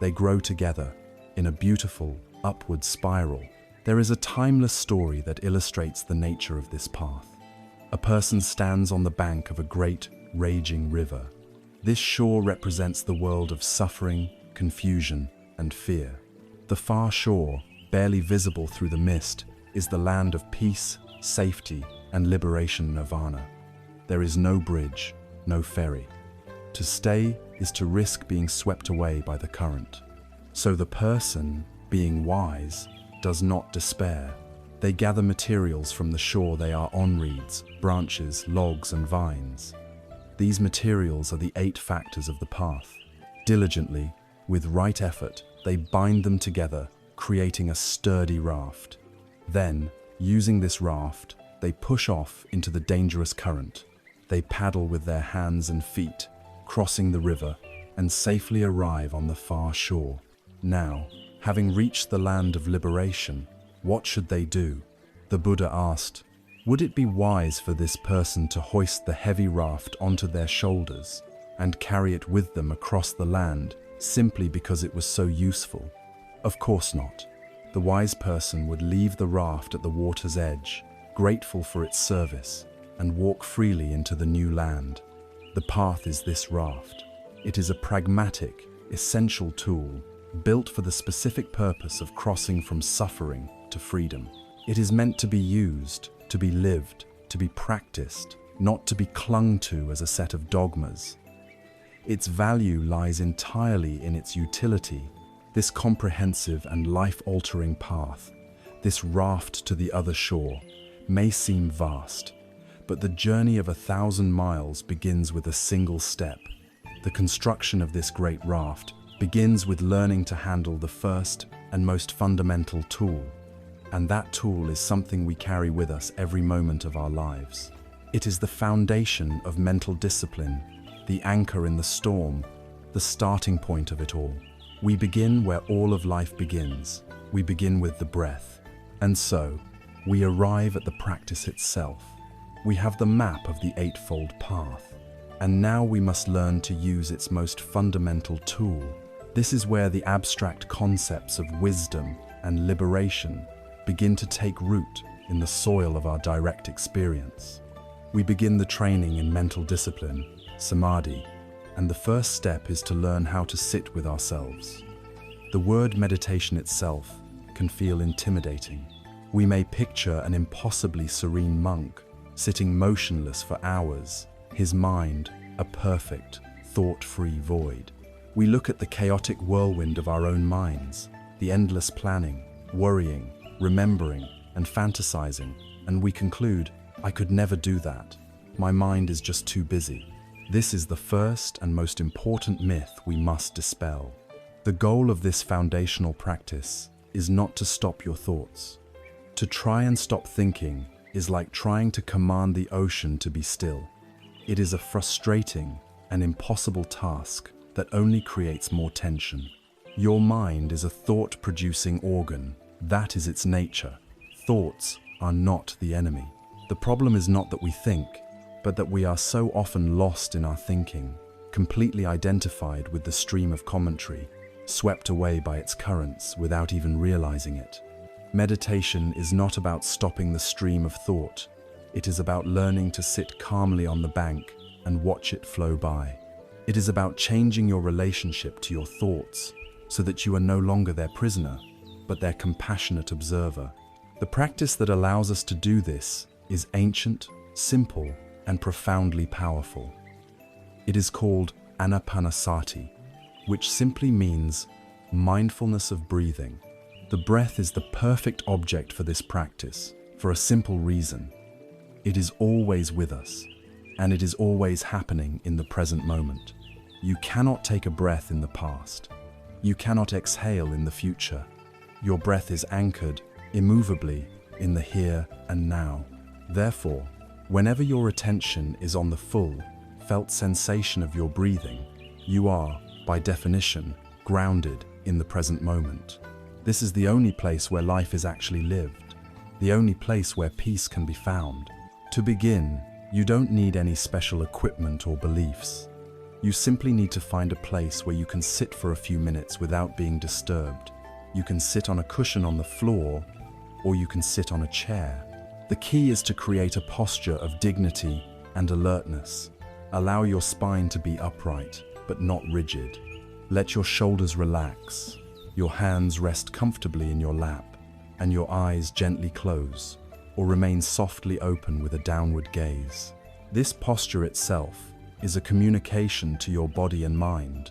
They grow together in a beautiful, upward spiral. There is a timeless story that illustrates the nature of this path. A person stands on the bank of a great, raging river. This shore represents the world of suffering, confusion, and fear. The far shore, barely visible through the mist, is the land of peace, safety, and liberation nirvana. There is no bridge, no ferry. To stay is to risk being swept away by the current. So the person, being wise, does not despair. They gather materials from the shore they are on: reeds, branches, logs, and vines. These materials are the 8 factors of the path. Diligently, with right effort, they bind them together, creating a sturdy raft. Then, using this raft, they push off into the dangerous current. They paddle with their hands and feet, crossing the river, and safely arrive on the far shore. Now, having reached the land of liberation, what should they do? The Buddha asked, would it be wise for this person to hoist the heavy raft onto their shoulders and carry it with them across the land, simply because it was so useful? Of course not. The wise person would leave the raft at the water's edge, grateful for its service, and walk freely into the new land. The path is this raft. It is a pragmatic, essential tool, built for the specific purpose of crossing from suffering to freedom. It is meant to be used, to be lived, to be practiced, not to be clung to as a set of dogmas. Its value lies entirely in its utility. This comprehensive and life-altering path, this raft to the other shore, may seem vast, but the journey of 1,000 miles begins with a single step. The construction of this great raft begins with learning to handle the first and most fundamental tool, and that tool is something we carry with us every moment of our lives. It is the foundation of mental discipline, the anchor in the storm, the starting point of it all. We begin where all of life begins. We begin with the breath. And so, we arrive at the practice itself. We have the map of the eightfold path. And now we must learn to use its most fundamental tool. This is where the abstract concepts of wisdom and liberation begin to take root in the soil of our direct experience. We begin the training in mental discipline, samadhi, and the first step is to learn how to sit with ourselves. The word meditation itself can feel intimidating. We may picture an impossibly serene monk sitting motionless for hours, his mind a perfect, thought-free void. We look at the chaotic whirlwind of our own minds, the endless planning, worrying, remembering, and fantasizing, and we conclude, I could never do that. My mind is just too busy. This is the first and most important myth we must dispel. The goal of this foundational practice is not to stop your thoughts. To try and stop thinking is like trying to command the ocean to be still. It is a frustrating and impossible task that only creates more tension. Your mind is a thought-producing organ. That is its nature. Thoughts are not the enemy. The problem is not that we think, but that we are so often lost in our thinking, completely identified with the stream of commentary, swept away by its currents without even realizing it. Meditation is not about stopping the stream of thought. It is about learning to sit calmly on the bank and watch it flow by. It is about changing your relationship to your thoughts so that you are no longer their prisoner, but their compassionate observer. The practice that allows us to do this is ancient, simple, and profoundly powerful. It is called anapanasati, which simply means mindfulness of breathing. The breath is the perfect object for this practice, for a simple reason. It is always with us, and it is always happening in the present moment. You cannot take a breath in the past. You cannot exhale in the future. Your breath is anchored, immovably, in the here and now. Therefore, whenever your attention is on the full, felt sensation of your breathing, you are, by definition, grounded in the present moment. This is the only place where life is actually lived, the only place where peace can be found. To begin, you don't need any special equipment or beliefs. You simply need to find a place where you can sit for a few minutes without being disturbed. You can sit on a cushion on the floor, or you can sit on a chair. The key is to create a posture of dignity and alertness. Allow your spine to be upright, but not rigid. Let your shoulders relax, your hands rest comfortably in your lap, and your eyes gently close, or remain softly open with a downward gaze. This posture itself is a communication to your body and mind.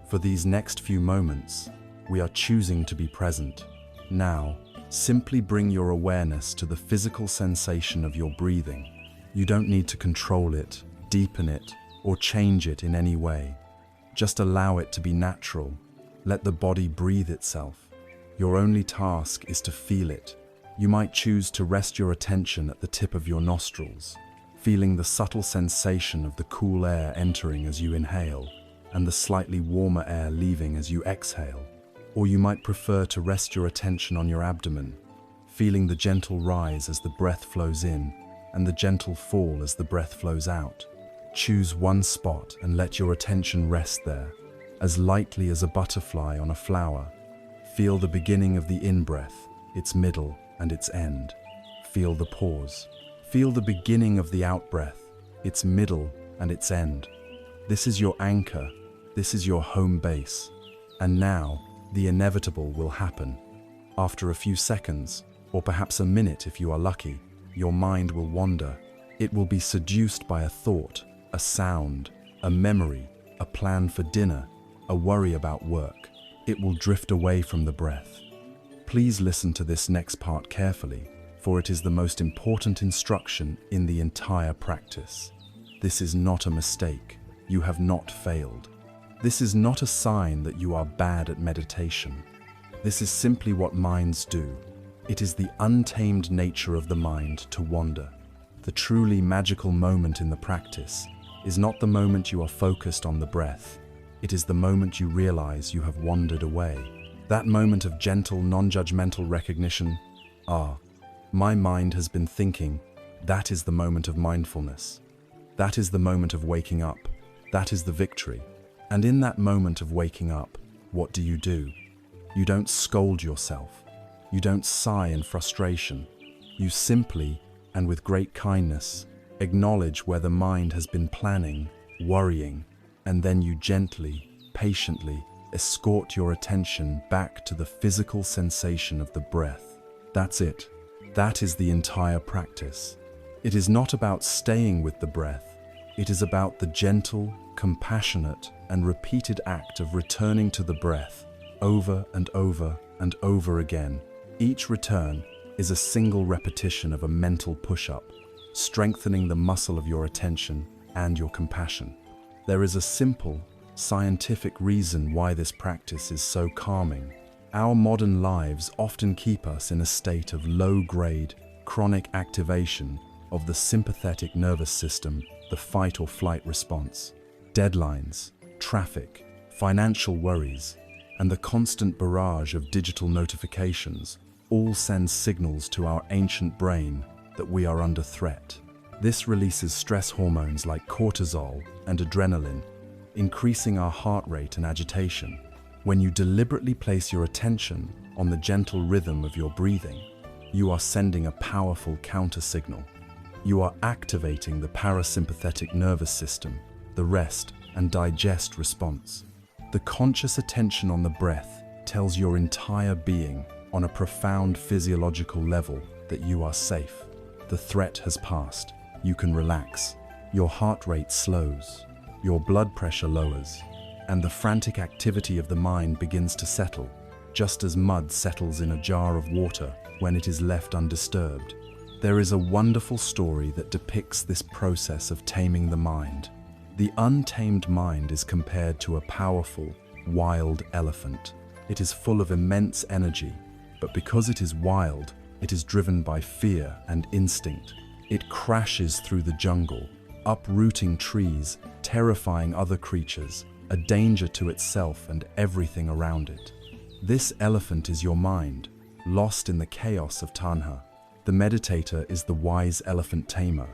For these next few moments, we are choosing to be present. Now, simply bring your awareness to the physical sensation of your breathing. You don't need to control it, deepen it, or change it in any way. Just allow it to be natural. Let the body breathe itself. Your only task is to feel it. You might choose to rest your attention at the tip of your nostrils, feeling the subtle sensation of the cool air entering as you inhale and the slightly warmer air leaving as you exhale. Or you might prefer to rest your attention on your abdomen, feeling the gentle rise as the breath flows in and the gentle fall as the breath flows out. Choose one spot and let your attention rest there, as lightly as a butterfly on a flower. Feel the beginning of the in-breath, its middle and its end. Feel the pause. Feel the beginning of the out-breath, its middle and its end. This is your anchor. This is your home base. And now, the inevitable will happen. After a few seconds, or perhaps a minute if you are lucky, your mind will wander. It will be seduced by a thought, a sound, a memory, a plan for dinner, a worry about work. It will drift away from the breath. Please listen to this next part carefully, for it is the most important instruction in the entire practice. This is not a mistake. You have not failed. This is not a sign that you are bad at meditation. This is simply what minds do. It is the untamed nature of the mind to wander. The truly magical moment in the practice is not the moment you are focused on the breath. It is the moment you realize you have wandered away. That moment of gentle, non-judgmental recognition, my mind has been thinking. That is the moment of mindfulness. That is the moment of waking up. That is the victory. And in that moment of waking up, what do? You don't scold yourself. You don't sigh in frustration. You simply, and with great kindness, acknowledge where the mind has been planning, worrying, and then you gently, patiently escort your attention back to the physical sensation of the breath. That's it. That is the entire practice. It is not about staying with the breath. It is about the gentle, compassionate, and repeated act of returning to the breath over and over and over again. Each return is a single repetition of a mental push-up, strengthening the muscle of your attention and your compassion. There is a simple, scientific reason why this practice is so calming. Our modern lives often keep us in a state of low-grade, chronic activation of the sympathetic nervous system, the fight or flight response. Deadlines, traffic, financial worries, and the constant barrage of digital notifications all send signals to our ancient brain that we are under threat. This releases stress hormones like cortisol and adrenaline, increasing our heart rate and agitation. When you deliberately place your attention on the gentle rhythm of your breathing, you are sending a powerful counter-signal. You are activating the parasympathetic nervous system, the rest and digest response. The conscious attention on the breath tells your entire being on a profound physiological level that you are safe. The threat has passed. You can relax. Your heart rate slows. Your blood pressure lowers. And the frantic activity of the mind begins to settle, just as mud settles in a jar of water when it is left undisturbed. There is a wonderful story that depicts this process of taming the mind. The untamed mind is compared to a powerful, wild elephant. It is full of immense energy, but because it is wild, it is driven by fear and instinct. It crashes through the jungle, uprooting trees, terrifying other creatures, a danger to itself and everything around it. This elephant is your mind, lost in the chaos of tanha. The meditator is the wise elephant tamer.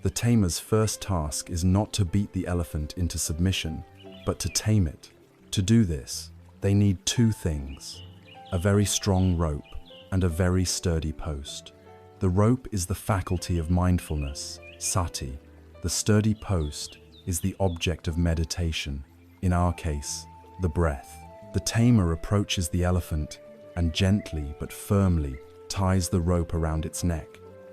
The tamer's first task is not to beat the elephant into submission, but to tame it. To do this, they need two things: a very strong rope and a very sturdy post. The rope is the faculty of mindfulness, sati. The sturdy post is the object of meditation, in our case, the breath. The tamer approaches the elephant and gently but firmly ties the rope around its neck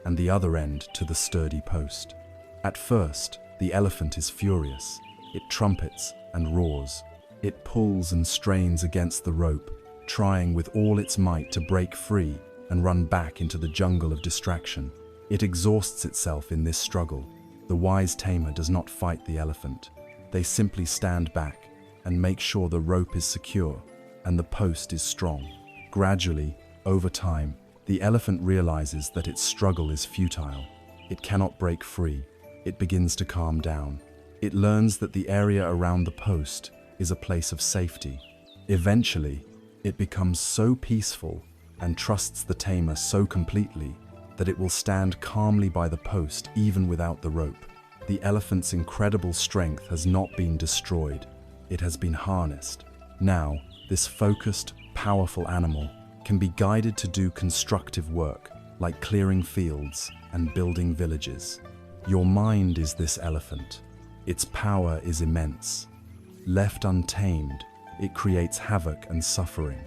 and the other end to the sturdy post. At first, the elephant is furious. It trumpets and roars. It pulls and strains against the rope, trying with all its might to break free and run back into the jungle of distraction. It exhausts itself in this struggle. The wise tamer does not fight the elephant. They simply stand back and make sure the rope is secure and the post is strong. Gradually, over time, the elephant realizes that its struggle is futile. It cannot break free. It begins to calm down. It learns that the area around the post is a place of safety. Eventually, it becomes so peaceful and trusts the tamer so completely that it will stand calmly by the post even without the rope. The elephant's incredible strength has not been destroyed. It has been harnessed. Now, this focused, powerful animal can be guided to do constructive work, like clearing fields and building villages. Your mind is this elephant. Its power is immense. Left untamed, it creates havoc and suffering.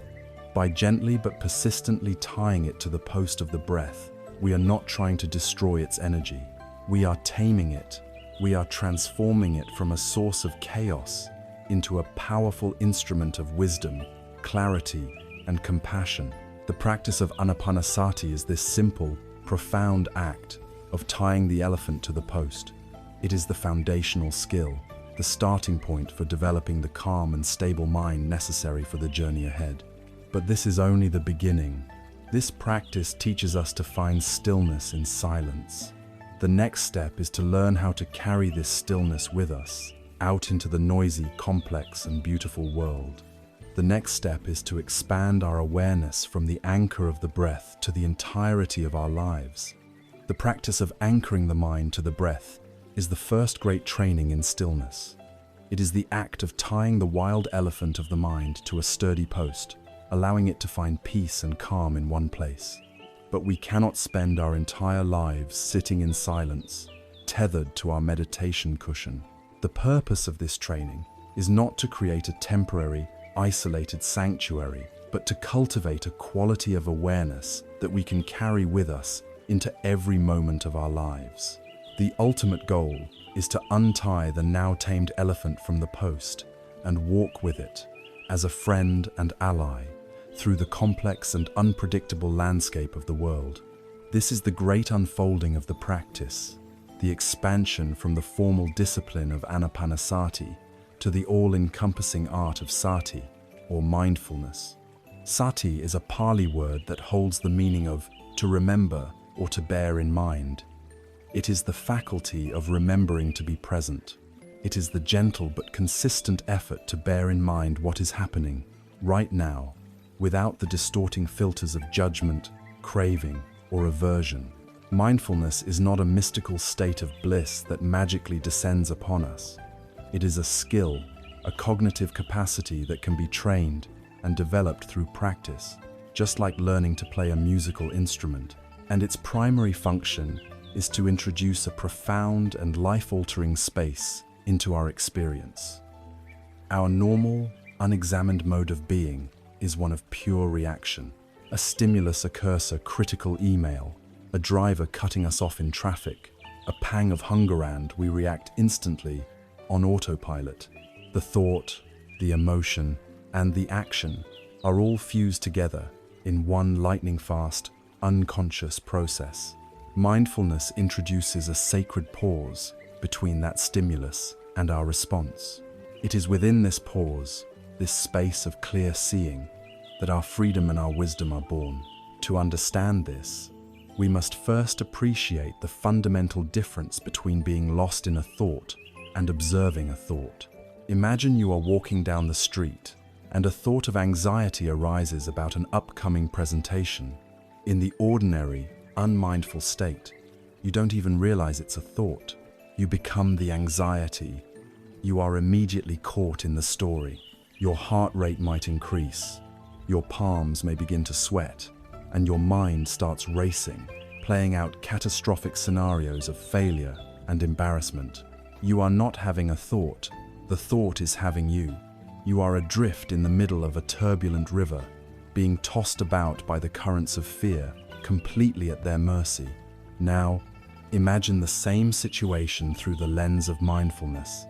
By gently but persistently tying it to the post of the breath, we are not trying to destroy its energy. We are taming it. We are transforming it from a source of chaos into a powerful instrument of wisdom, clarity, and compassion. The practice of anapanasati is this simple, profound act of tying the elephant to the post. It is the foundational skill, the starting point for developing the calm and stable mind necessary for the journey ahead. But this is only the beginning. This practice teaches us to find stillness in silence. The next step is to learn how to carry this stillness with us out into the noisy, complex, and beautiful world. The next step is to expand our awareness from the anchor of the breath to the entirety of our lives. The practice of anchoring the mind to the breath is the first great training in stillness. It is the act of tying the wild elephant of the mind to a sturdy post, allowing it to find peace and calm in one place. But we cannot spend our entire lives sitting in silence, tethered to our meditation cushion. The purpose of this training is not to create a temporary, isolated sanctuary, but to cultivate a quality of awareness that we can carry with us into every moment of our lives. The ultimate goal is to untie the now tamed elephant from the post and walk with it as a friend and ally through the complex and unpredictable landscape of the world. This is the great unfolding of the practice, the expansion from the formal discipline of anapanasati to the all-encompassing art of sati, or mindfulness. Sati is a Pali word that holds the meaning of to remember or to bear in mind. It is the faculty of remembering to be present. It is the gentle but consistent effort to bear in mind what is happening right now, without the distorting filters of judgment, craving, or aversion. Mindfulness is not a mystical state of bliss that magically descends upon us. It is a skill, a cognitive capacity that can be trained and developed through practice, just like learning to play a musical instrument. And its primary function is to introduce a profound and life-altering space into our experience. Our normal, unexamined mode of being is one of pure reaction. A stimulus occurs, a critical email, a driver cutting us off in traffic, a pang of hunger, and we react instantly on autopilot. The thought, the emotion, and the action are all fused together in one lightning-fast, unconscious process. Mindfulness introduces a sacred pause between that stimulus and our response. It is within this pause, this space of clear seeing, that our freedom and our wisdom are born. To understand this, we must first appreciate the fundamental difference between being lost in a thought and observing a thought. Imagine you are walking down the street and a thought of anxiety arises about an upcoming presentation. In the ordinary, unmindful state, you don't even realize it's a thought. You become the anxiety. You are immediately caught in the story. Your heart rate might increase. Your palms may begin to sweat, and your mind starts racing, playing out catastrophic scenarios of failure and embarrassment. You are not having a thought. The thought is having you. You are adrift in the middle of a turbulent river, being tossed about by the currents of fear, completely at their mercy. Now, imagine the same situation through the lens of mindfulness.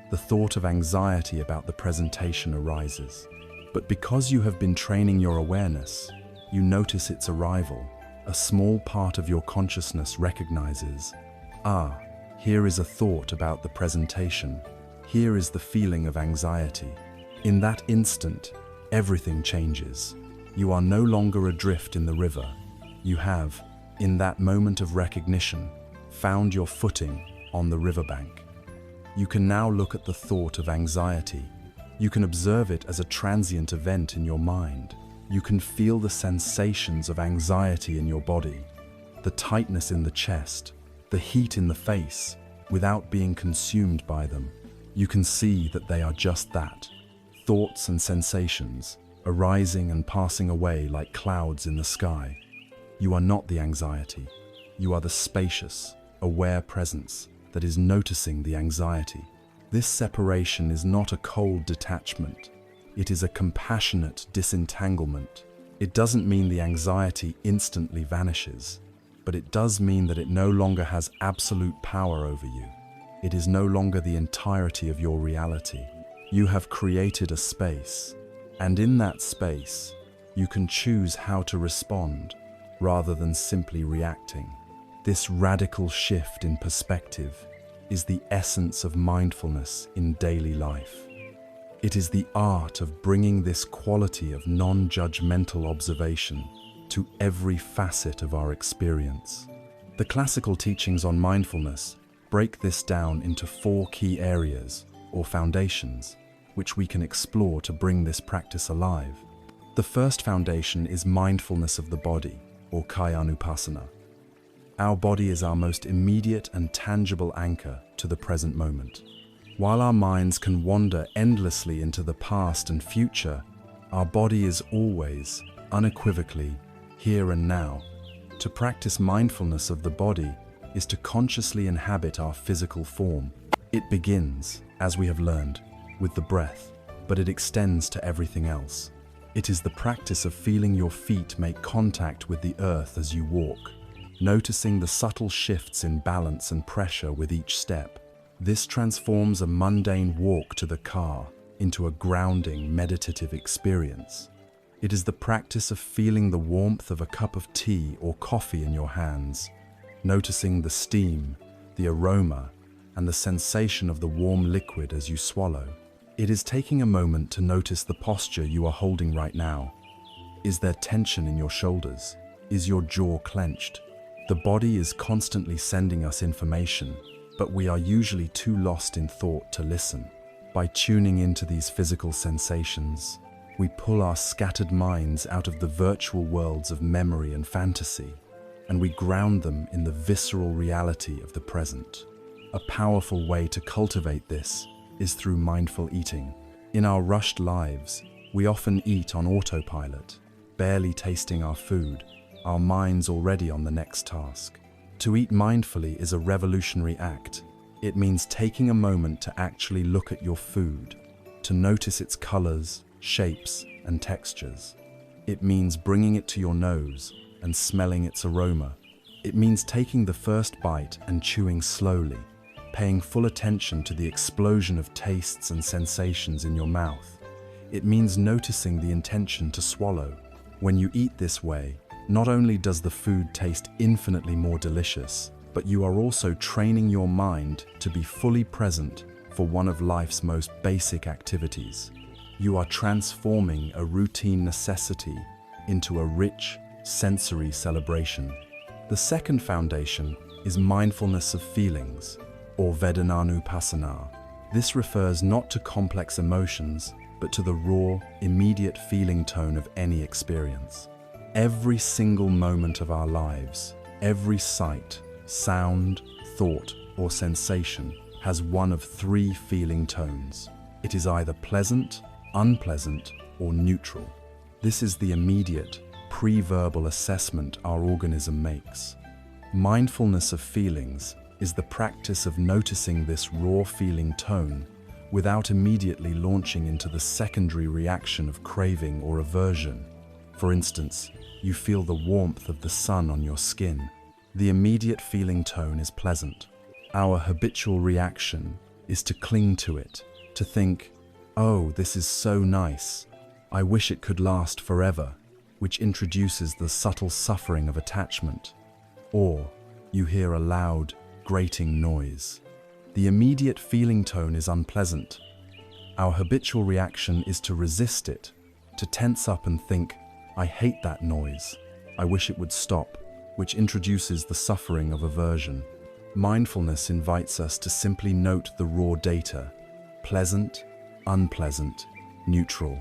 The thought of anxiety about the presentation arises. But because you have been training your awareness, you notice its arrival. A small part of your consciousness recognizes, here is a thought about the presentation. Here is the feeling of anxiety. In that instant, everything changes. You are no longer adrift in the river. You have, in that moment of recognition, found your footing on the riverbank. You can now look at the thought of anxiety. You can observe it as a transient event in your mind. You can feel the sensations of anxiety in your body, the tightness in the chest, the heat in the face, without being consumed by them. You can see that they are just that, thoughts and sensations, arising and passing away like clouds in the sky. You are not the anxiety. You are the spacious, aware presence that is noticing the anxiety. This separation is not a cold detachment. It is a compassionate disentanglement. It doesn't mean the anxiety instantly vanishes, but it does mean that it no longer has absolute power over you. It is no longer the entirety of your reality. You have created a space, and in that space, you can choose how to respond rather than simply reacting. This radical shift in perspective is the essence of mindfulness in daily life. It is the art of bringing this quality of non-judgmental observation to every facet of our experience. The classical teachings on mindfulness break this down into 4 key areas, or foundations, which we can explore to bring this practice alive. The first foundation is mindfulness of the body, or kayanupassana. Our body is our most immediate and tangible anchor to the present moment. While our minds can wander endlessly into the past and future, our body is always, unequivocally, here and now. To practice mindfulness of the body is to consciously inhabit our physical form. It begins, as we have learned, with the breath, but it extends to everything else. It is the practice of feeling your feet make contact with the earth as you walk, noticing the subtle shifts in balance and pressure with each step. This transforms a mundane walk to the car into a grounding, meditative experience. It is the practice of feeling the warmth of a cup of tea or coffee in your hands, noticing the steam, the aroma, and the sensation of the warm liquid as you swallow. It is taking a moment to notice the posture you are holding right now. Is there tension in your shoulders? Is your jaw clenched? The body is constantly sending us information, but we are usually too lost in thought to listen. By tuning into these physical sensations, we pull our scattered minds out of the virtual worlds of memory and fantasy, and we ground them in the visceral reality of the present. A powerful way to cultivate this is through mindful eating. In our rushed lives, we often eat on autopilot, barely tasting our food, our minds already on the next task. To eat mindfully is a revolutionary act. It means taking a moment to actually look at your food, to notice its colors, shapes, and textures. It means bringing it to your nose and smelling its aroma. It means taking the first bite and chewing slowly, paying full attention to the explosion of tastes and sensations in your mouth. It means noticing the intention to swallow. When you eat this way, not only does the food taste infinitely more delicious, but you are also training your mind to be fully present for one of life's most basic activities. You are transforming a routine necessity into a rich, sensory celebration. The second foundation is mindfulness of feelings, or Vedanānupassana. This refers not to complex emotions, but to the raw, immediate feeling tone of any experience. Every single moment of our lives, every sight, sound, thought, or sensation has one of three feeling tones. It is either pleasant, unpleasant, or neutral. This is the immediate, pre-verbal assessment our organism makes. Mindfulness of feelings is the practice of noticing this raw feeling tone without immediately launching into the secondary reaction of craving or aversion. For instance, you feel the warmth of the sun on your skin. The immediate feeling tone is pleasant. Our habitual reaction is to cling to it, to think, "Oh, this is so nice. I wish it could last forever," which introduces the subtle suffering of attachment. Or you hear a loud, grating noise. The immediate feeling tone is unpleasant. Our habitual reaction is to resist it, to tense up and think, "I hate that noise. I wish it would stop," which introduces the suffering of aversion. Mindfulness invites us to simply note the raw data, pleasant, unpleasant, neutral.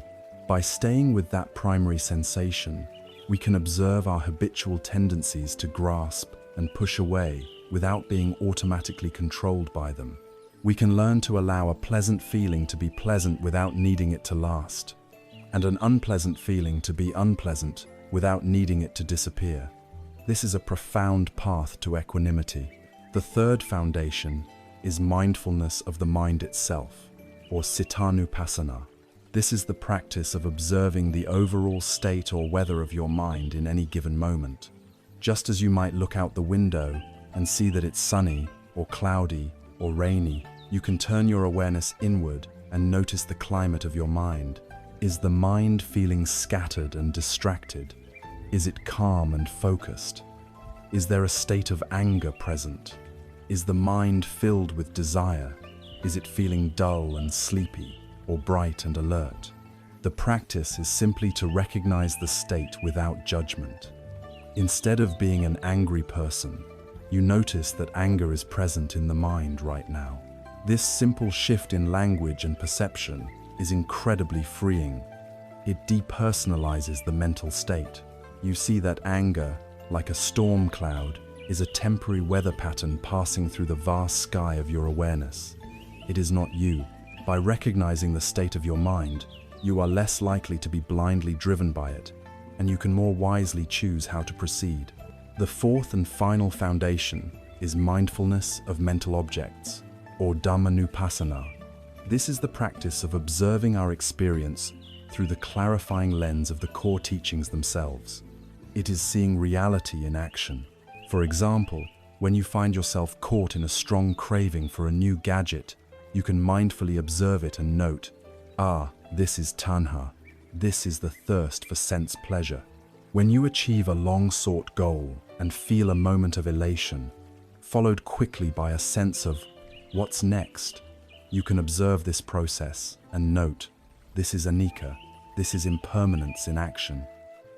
By staying with that primary sensation, we can observe our habitual tendencies to grasp and push away without being automatically controlled by them. We can learn to allow a pleasant feeling to be pleasant without needing it to last, and an unpleasant feeling to be unpleasant without needing it to disappear. This is a profound path to equanimity. The third foundation is mindfulness of the mind itself, or Cittanupassana. This is the practice of observing the overall state or weather of your mind in any given moment. Just as you might look out the window and see that it's sunny, or cloudy, or rainy, you can turn your awareness inward and notice the climate of your mind. Is the mind feeling scattered and distracted? Is it calm and focused? Is there a state of anger present? Is the mind filled with desire? Is it feeling dull and sleepy, or bright and alert? The practice is simply to recognize the state without judgment. Instead of being an angry person, you notice that anger is present in the mind right now. This simple shift in language and perception is incredibly freeing. It depersonalizes the mental state. You see that anger, like a storm cloud, is a temporary weather pattern passing through the vast sky of your awareness. It is not you. By recognizing the state of your mind, you are less likely to be blindly driven by it, and you can more wisely choose how to proceed. The fourth and final foundation is mindfulness of mental objects, or Dhammanupassana. This is the practice of observing our experience through the clarifying lens of the core teachings themselves. It is seeing reality in action. For example, when you find yourself caught in a strong craving for a new gadget, you can mindfully observe it and note, this is tanha. This is the thirst for sense pleasure. When you achieve a long-sought goal and feel a moment of elation, followed quickly by a sense of, what's next? You can observe this process and note, this is anicca, this is impermanence in action.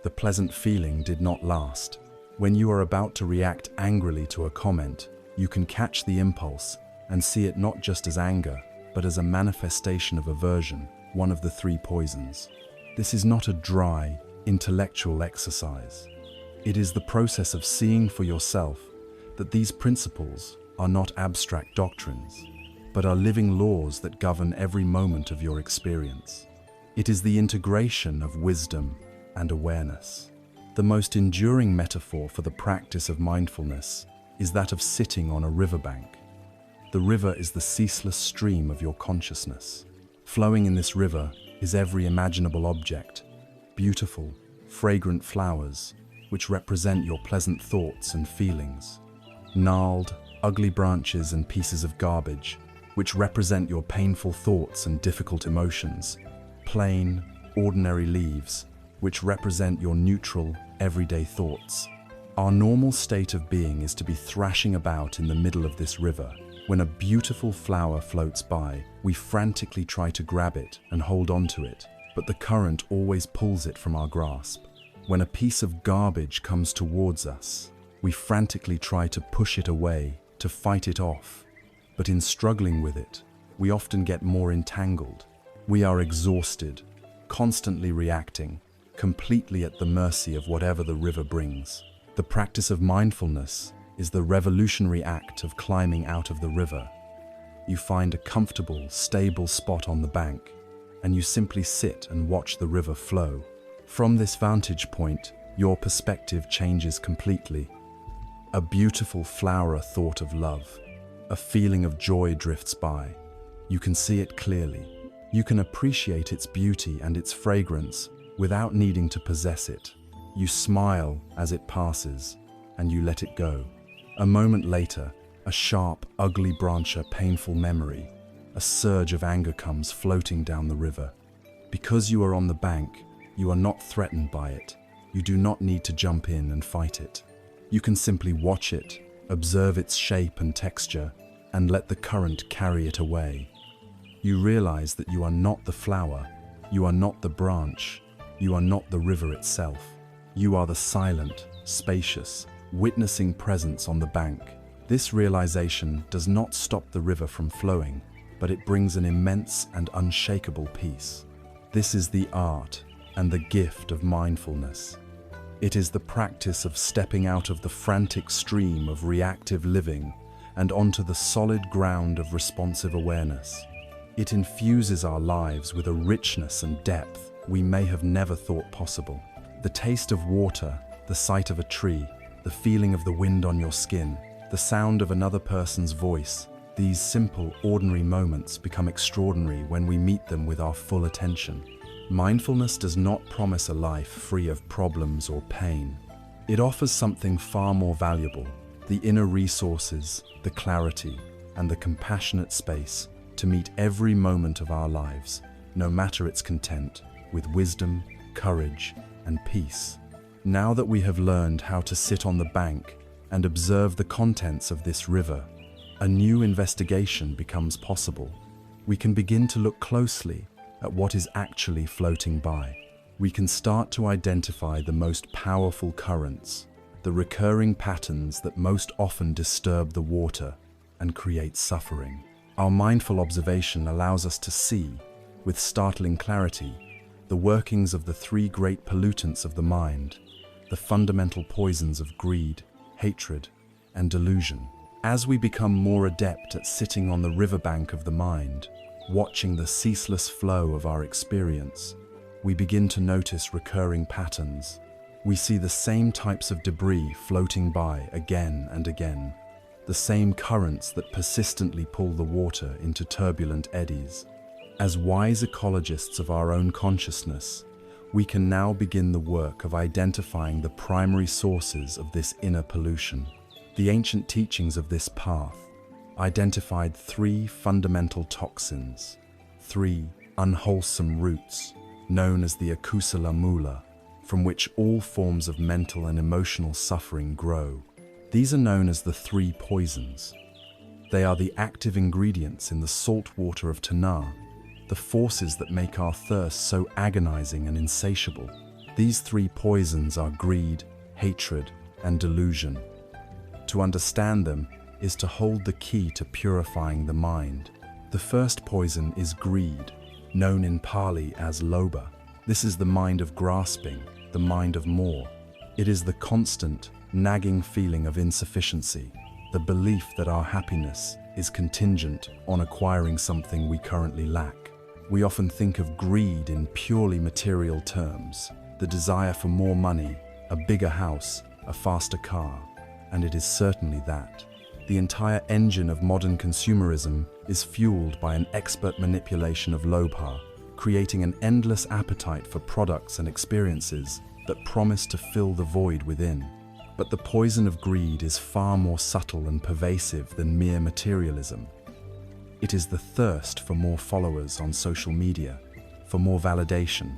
The pleasant feeling did not last. When you are about to react angrily to a comment, you can catch the impulse and see it not just as anger, but as a manifestation of aversion, one of the three poisons. This is not a dry, intellectual exercise. It is the process of seeing for yourself that these principles are not abstract doctrines. but are living laws that govern every moment of your experience. It is the integration of wisdom and awareness. The most enduring metaphor for the practice of mindfulness is that of sitting on a riverbank. The river is the ceaseless stream of your consciousness. Flowing in this river is every imaginable object, beautiful, fragrant flowers, which represent your pleasant thoughts and feelings, gnarled, ugly branches and pieces of garbage, which represent your painful thoughts and difficult emotions, plain, ordinary leaves, which represent your neutral, everyday thoughts. Our normal state of being is to be thrashing about in the middle of this river. When a beautiful flower floats by, we frantically try to grab it and hold on to it, but the current always pulls it from our grasp. When a piece of garbage comes towards us, we frantically try to push it away, to fight it off. But in struggling with it, we often get more entangled. We are exhausted, constantly reacting, completely at the mercy of whatever the river brings. The practice of mindfulness is the revolutionary act of climbing out of the river. You find a comfortable, stable spot on the bank, and you simply sit and watch the river flow. From this vantage point, your perspective changes completely. A beautiful flower thought of love, a feeling of joy drifts by. You can see it clearly. You can appreciate its beauty and its fragrance without needing to possess it. You smile as it passes, and you let it go. A moment later, a sharp, ugly branch, a painful memory, a surge of anger comes floating down the river. Because you are on the bank, you are not threatened by it. You do not need to jump in and fight it. You can simply watch it, observe its shape and texture, and let the current carry it away. You realize that you are not the flower, you are not the branch, you are not the river itself. You are the silent, spacious, witnessing presence on the bank. This realization does not stop the river from flowing, but it brings an immense and unshakable peace. This is the art and the gift of mindfulness. It is the practice of stepping out of the frantic stream of reactive living and onto the solid ground of responsive awareness. It infuses our lives with a richness and depth we may have never thought possible. The taste of water, the sight of a tree, the feeling of the wind on your skin, the sound of another person's voice, these simple, ordinary moments become extraordinary when we meet them with our full attention. Mindfulness does not promise a life free of problems or pain. It offers something far more valuable, the inner resources, the clarity, and the compassionate space to meet every moment of our lives, no matter its content, with wisdom, courage, and peace. Now that we have learned how to sit on the bank and observe the contents of this river, a new investigation becomes possible. We can begin to look closely at what is actually floating by. We can start to identify the most powerful currents, the recurring patterns that most often disturb the water and create suffering. Our mindful observation allows us to see, with startling clarity, the workings of the three great pollutants of the mind, the fundamental poisons of greed, hatred, and delusion. As we become more adept at sitting on the riverbank of the mind, watching the ceaseless flow of our experience, we begin to notice recurring patterns. We see the same types of debris floating by again and again, the same currents that persistently pull the water into turbulent eddies. As wise ecologists of our own consciousness, we can now begin the work of identifying the primary sources of this inner pollution. The ancient teachings of this path identified three fundamental toxins, three unwholesome roots, known as the akusala mula, from which all forms of mental and emotional suffering grow. These are known as the three poisons. They are the active ingredients in the salt water of Tanna, the forces that make our thirst so agonizing and insatiable. These three poisons are greed, hatred, and delusion. To understand them is to hold the key to purifying the mind. The first poison is greed, known in Pali as lobha. This is the mind of grasping, the mind of more. It is the constant, nagging feeling of insufficiency, the belief that our happiness is contingent on acquiring something we currently lack. We often think of greed in purely material terms, the desire for more money, a bigger house, a faster car, and it is certainly that. The entire engine of modern consumerism is fueled by an expert manipulation of lobha, creating an endless appetite for products and experiences that promise to fill the void within. But the poison of greed is far more subtle and pervasive than mere materialism. It is the thirst for more followers on social media, for more validation,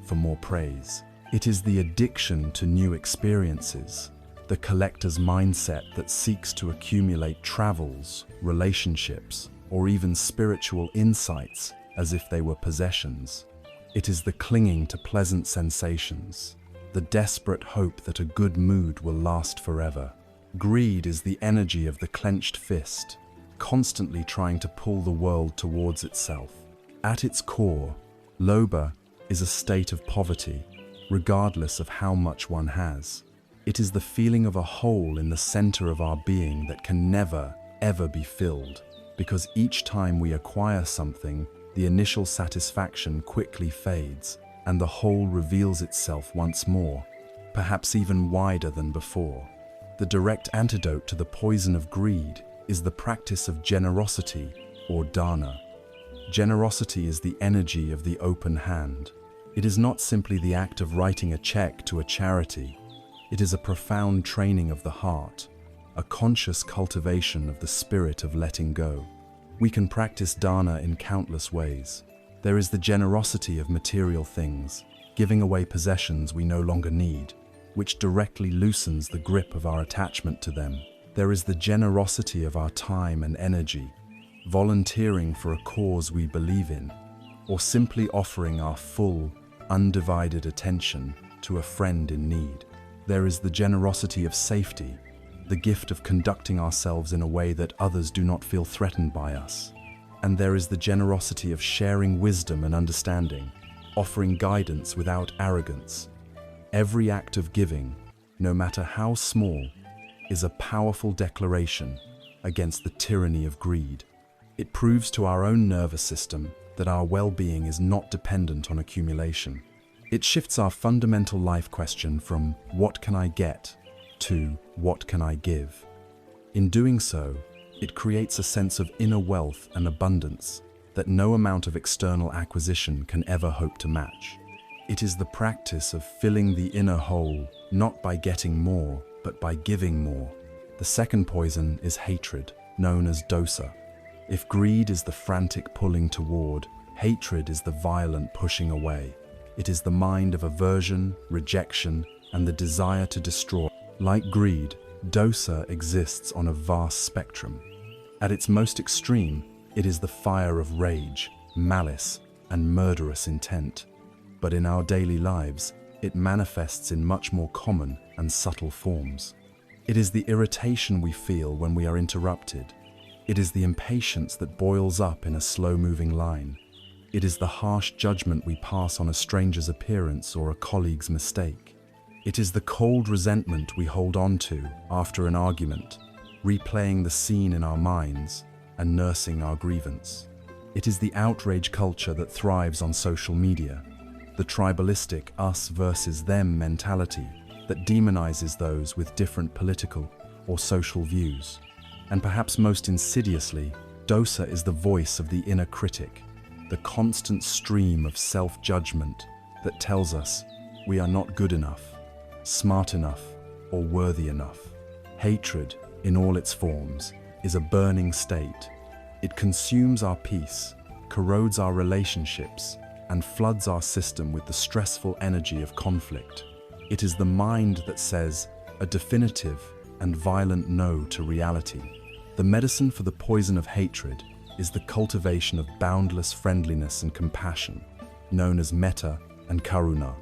for more praise. It is the addiction to new experiences, the collector's mindset that seeks to accumulate travels, relationships, or even spiritual insights as if they were possessions. It is the clinging to pleasant sensations, the desperate hope that a good mood will last forever. Greed is the energy of the clenched fist, constantly trying to pull the world towards itself. At its core, lobha is a state of poverty, regardless of how much one has. It is the feeling of a hole in the center of our being that can never, ever be filled, because each time we acquire something, the initial satisfaction quickly fades, and the hole reveals itself once more, perhaps even wider than before. The direct antidote to the poison of greed is the practice of generosity, or dana. Generosity is the energy of the open hand. It is not simply the act of writing a check to a charity. It is a profound training of the heart, a conscious cultivation of the spirit of letting go. We can practice dana in countless ways. There is the generosity of material things, giving away possessions we no longer need, which directly loosens the grip of our attachment to them. There is the generosity of our time and energy, volunteering for a cause we believe in, or simply offering our full, undivided attention to a friend in need. There is the generosity of safety, the gift of conducting ourselves in a way that others do not feel threatened by us. And there is the generosity of sharing wisdom and understanding, offering guidance without arrogance. Every act of giving, no matter how small, is a powerful declaration against the tyranny of greed. It proves to our own nervous system that our well-being is not dependent on accumulation. It shifts our fundamental life question from "what can I get?" to "what can I give?" In doing so, it creates a sense of inner wealth and abundance that no amount of external acquisition can ever hope to match. It is the practice of filling the inner hole, not by getting more, but by giving more. The second poison is hatred, known as dosa. If greed is the frantic pulling toward, hatred is the violent pushing away. It is the mind of aversion, rejection, and the desire to destroy. Like greed, dosa exists on a vast spectrum. At its most extreme, it is the fire of rage, malice, and murderous intent. But in our daily lives, it manifests in much more common and subtle forms. It is the irritation we feel when we are interrupted. It is the impatience that boils up in a slow-moving line. It is the harsh judgment we pass on a stranger's appearance or a colleague's mistake. It is the cold resentment we hold on to after an argument, replaying the scene in our minds and nursing our grievance. It is the outrage culture that thrives on social media, the tribalistic us versus them mentality that demonizes those with different political or social views. And perhaps most insidiously, dosa is the voice of the inner critic, the constant stream of self-judgment that tells us we are not good enough, smart enough, or worthy enough. Hatred, in all its forms, is a burning state. It consumes our peace, corrodes our relationships, and floods our system with the stressful energy of conflict. It is the mind that says a definitive and violent no to reality. The medicine for the poison of hatred is the cultivation of boundless friendliness and compassion, known as metta and karuna.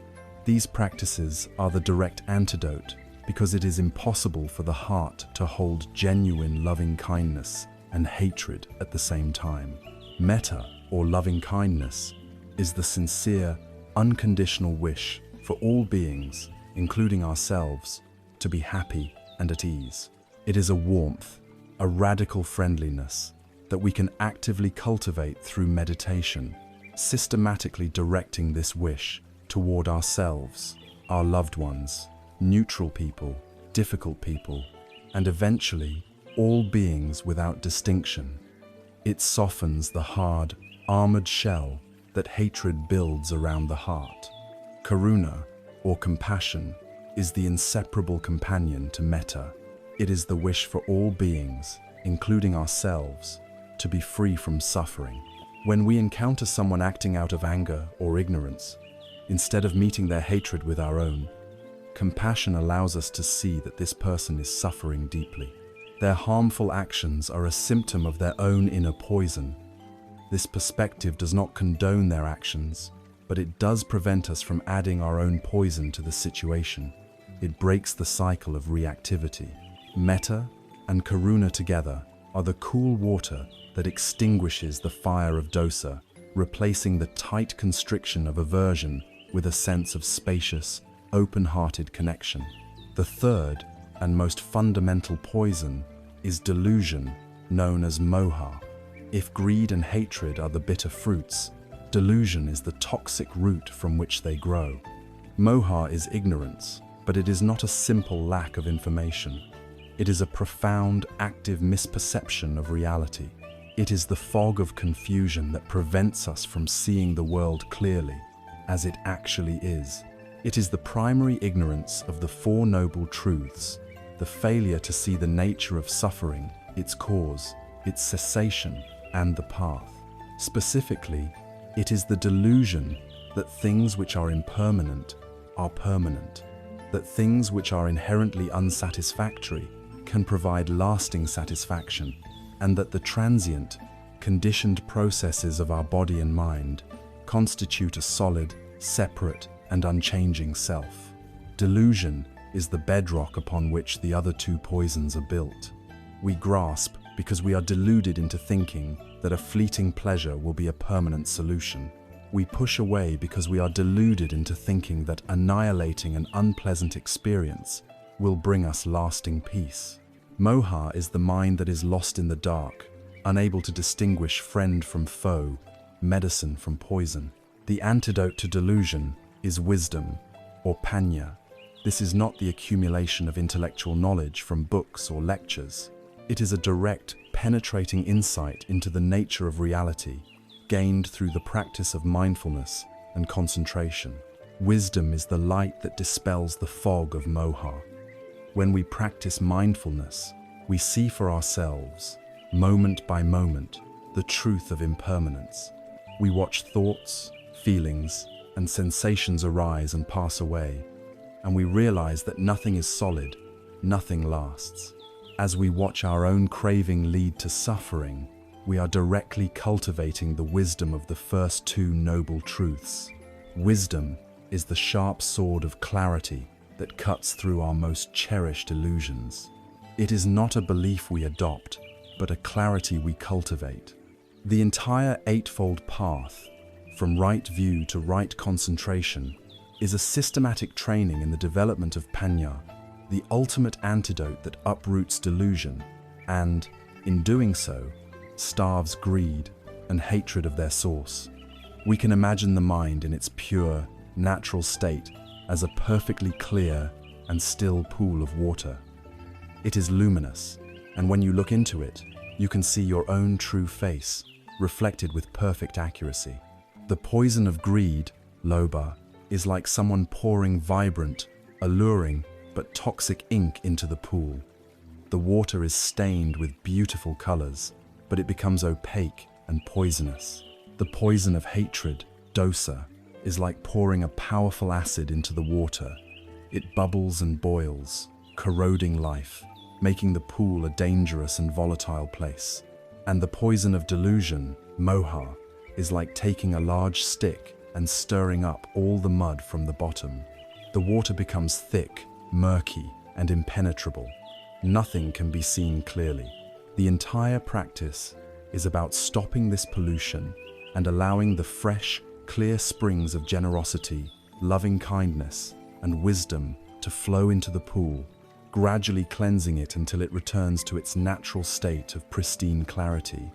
These practices are the direct antidote because it is impossible for the heart to hold genuine loving kindness and hatred at the same time. Metta, or loving kindness, is the sincere, unconditional wish for all beings, including ourselves, to be happy and at ease. It is a warmth, a radical friendliness that we can actively cultivate through meditation, systematically directing this wish toward ourselves, our loved ones, neutral people, difficult people, and eventually all beings without distinction. It softens the hard, armored shell that hatred builds around the heart. Karuna, or compassion, is the inseparable companion to metta. It is the wish for all beings, including ourselves, to be free from suffering. When we encounter someone acting out of anger or ignorance, instead of meeting their hatred with our own, compassion allows us to see that this person is suffering deeply. Their harmful actions are a symptom of their own inner poison. This perspective does not condone their actions, but it does prevent us from adding our own poison to the situation. It breaks the cycle of reactivity. Metta and karuna together are the cool water that extinguishes the fire of dosa, replacing the tight constriction of aversion with a sense of spacious, open-hearted connection. The third and most fundamental poison is delusion, known as moha. If greed and hatred are the bitter fruits, delusion is the toxic root from which they grow. Moha is ignorance, but it is not a simple lack of information. It is a profound, active misperception of reality. It is the fog of confusion that prevents us from seeing the world clearly, as it actually is. It is the primary ignorance of the Four Noble Truths, the failure to see the nature of suffering, its cause, its cessation, and the path. Specifically, it is the delusion that things which are impermanent are permanent, that things which are inherently unsatisfactory can provide lasting satisfaction, and that the transient, conditioned processes of our body and mind constitute a solid, separate, and unchanging self. Delusion is the bedrock upon which the other two poisons are built. We grasp because we are deluded into thinking that a fleeting pleasure will be a permanent solution. We push away because we are deluded into thinking that annihilating an unpleasant experience will bring us lasting peace. Moha is the mind that is lost in the dark, unable to distinguish friend from foe, medicine from poison. The antidote to delusion is wisdom, or panya. This is not the accumulation of intellectual knowledge from books or lectures. It is a direct, penetrating insight into the nature of reality, gained through the practice of mindfulness and concentration. Wisdom is the light that dispels the fog of moha. When we practice mindfulness, we see for ourselves, moment by moment, the truth of impermanence. We watch thoughts, feelings, and sensations arise and pass away, and we realize that nothing is solid, nothing lasts. As we watch our own craving lead to suffering, we are directly cultivating the wisdom of the first two noble truths. Wisdom is the sharp sword of clarity that cuts through our most cherished illusions. It is not a belief we adopt, but a clarity we cultivate. The entire Eightfold Path, from right view to right concentration, is a systematic training in the development of panya, the ultimate antidote that uproots delusion and, in doing so, starves greed and hatred of their source. We can imagine the mind in its pure, natural state as a perfectly clear and still pool of water. It is luminous, and when you look into it, you can see your own true face, reflected with perfect accuracy. The poison of greed, lobha, is like someone pouring vibrant, alluring, but toxic ink into the pool. The water is stained with beautiful colors, but it becomes opaque and poisonous. The poison of hatred, dosa, is like pouring a powerful acid into the water. It bubbles and boils, corroding life, making the pool a dangerous and volatile place. And the poison of delusion, moha, is like taking a large stick and stirring up all the mud from the bottom. The water becomes thick, murky, and impenetrable. Nothing can be seen clearly. The entire practice is about stopping this pollution and allowing the fresh, clear springs of generosity, loving kindness, and wisdom to flow into the pool, gradually cleansing it until it returns to its natural state of pristine clarity.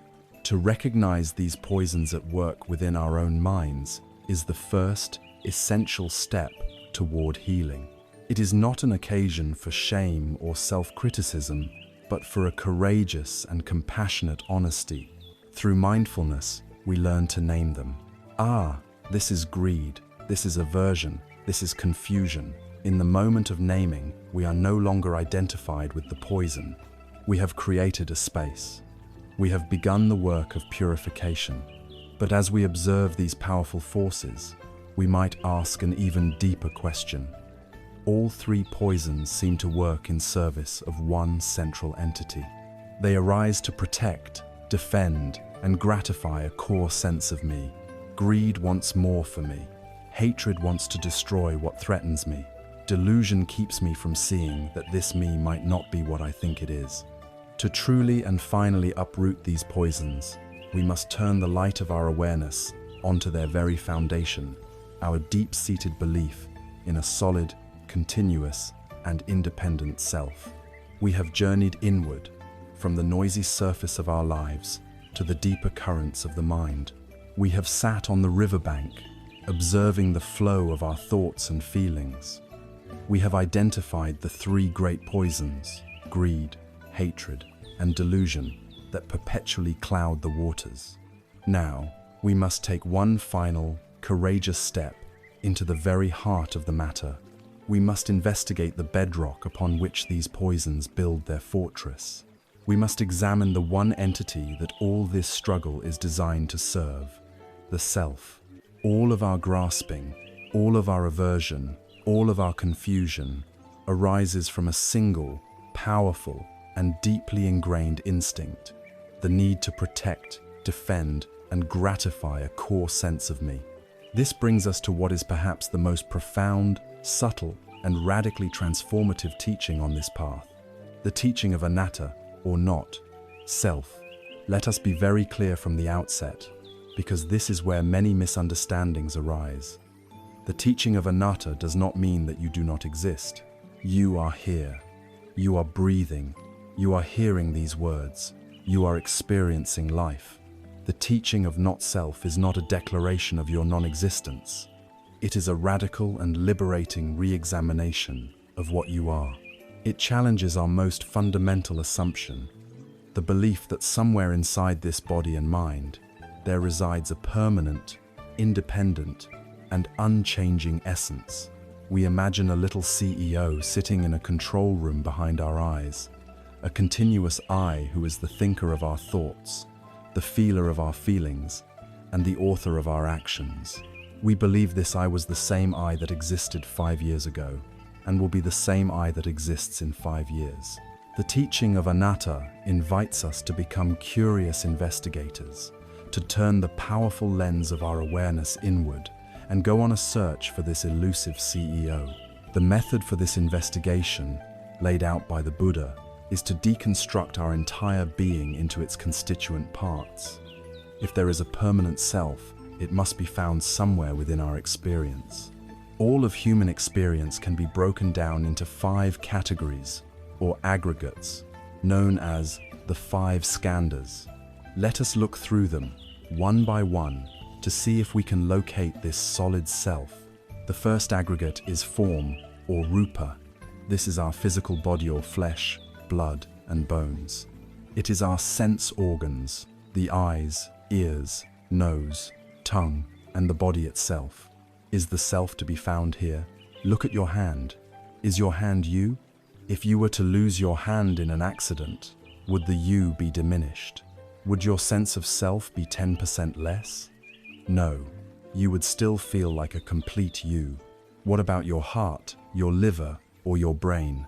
To recognize these poisons at work within our own minds is the first essential step toward healing. It is not an occasion for shame or self-criticism, but for a courageous and compassionate honesty. Through mindfulness, we learn to name them. This is greed, this is aversion, this is confusion. In the moment of naming, we are no longer identified with the poison. We have created a space. We have begun the work of purification. But as we observe these powerful forces, we might ask an even deeper question. All three poisons seem to work in service of one central entity. They arise to protect, defend, and gratify a core sense of me. Greed wants more for me. Hatred wants to destroy what threatens me. Delusion keeps me from seeing that this me might not be what I think it is. To truly and finally uproot these poisons, we must turn the light of our awareness onto their very foundation, our deep-seated belief in a solid, continuous, and independent self. We have journeyed inward, from the noisy surface of our lives to the deeper currents of the mind. We have sat on the riverbank, observing the flow of our thoughts and feelings. We have identified the three great poisons, greed, hatred, and delusion, that perpetually cloud the waters. Now, we must take one final, courageous step into the very heart of the matter. We must investigate the bedrock upon which these poisons build their fortress. We must examine the one entity that all this struggle is designed to serve, the self. All of our grasping, all of our aversion, all of our confusion arises from a single, powerful, and deeply ingrained instinct, the need to protect, defend, and gratify a core sense of me. This brings us to what is perhaps the most profound, subtle, and radically transformative teaching on this path, the teaching of anatta, or not, self. Let us be very clear from the outset, because this is where many misunderstandings arise. The teaching of anatta does not mean that you do not exist. You are here. You are breathing. You are hearing these words. You are experiencing life. The teaching of not self is not a declaration of your non-existence. It is a radical and liberating re-examination of what you are. It challenges our most fundamental assumption, the belief that somewhere inside this body and mind, there resides a permanent, independent, and unchanging essence. We imagine a little CEO sitting in a control room behind our eyes, a continuous I who is the thinker of our thoughts, the feeler of our feelings, and the author of our actions. We believe this I was the same I that existed 5 years ago, and will be the same I that exists in 5 years. The teaching of anatta invites us to become curious investigators, to turn the powerful lens of our awareness inward and go on a search for this elusive CEO. The method for this investigation, laid out by the Buddha, is to deconstruct our entire being into its constituent parts. If there is a permanent self, it must be found somewhere within our experience. All of human experience can be broken down into 5 categories, or aggregates, known as the 5 skandhas. Let us look through them, one by one, to see if we can locate this solid self. The first aggregate is form, or rupa. This is our physical body or flesh, blood, and bones. It is our sense organs, the eyes, ears, nose, tongue, and the body itself. Is the self to be found here? Look at your hand. Is your hand you? If you were to lose your hand in an accident, would the you be diminished? Would your sense of self be 10% less? No, you would still feel like a complete you. What about your heart, your liver, or your brain?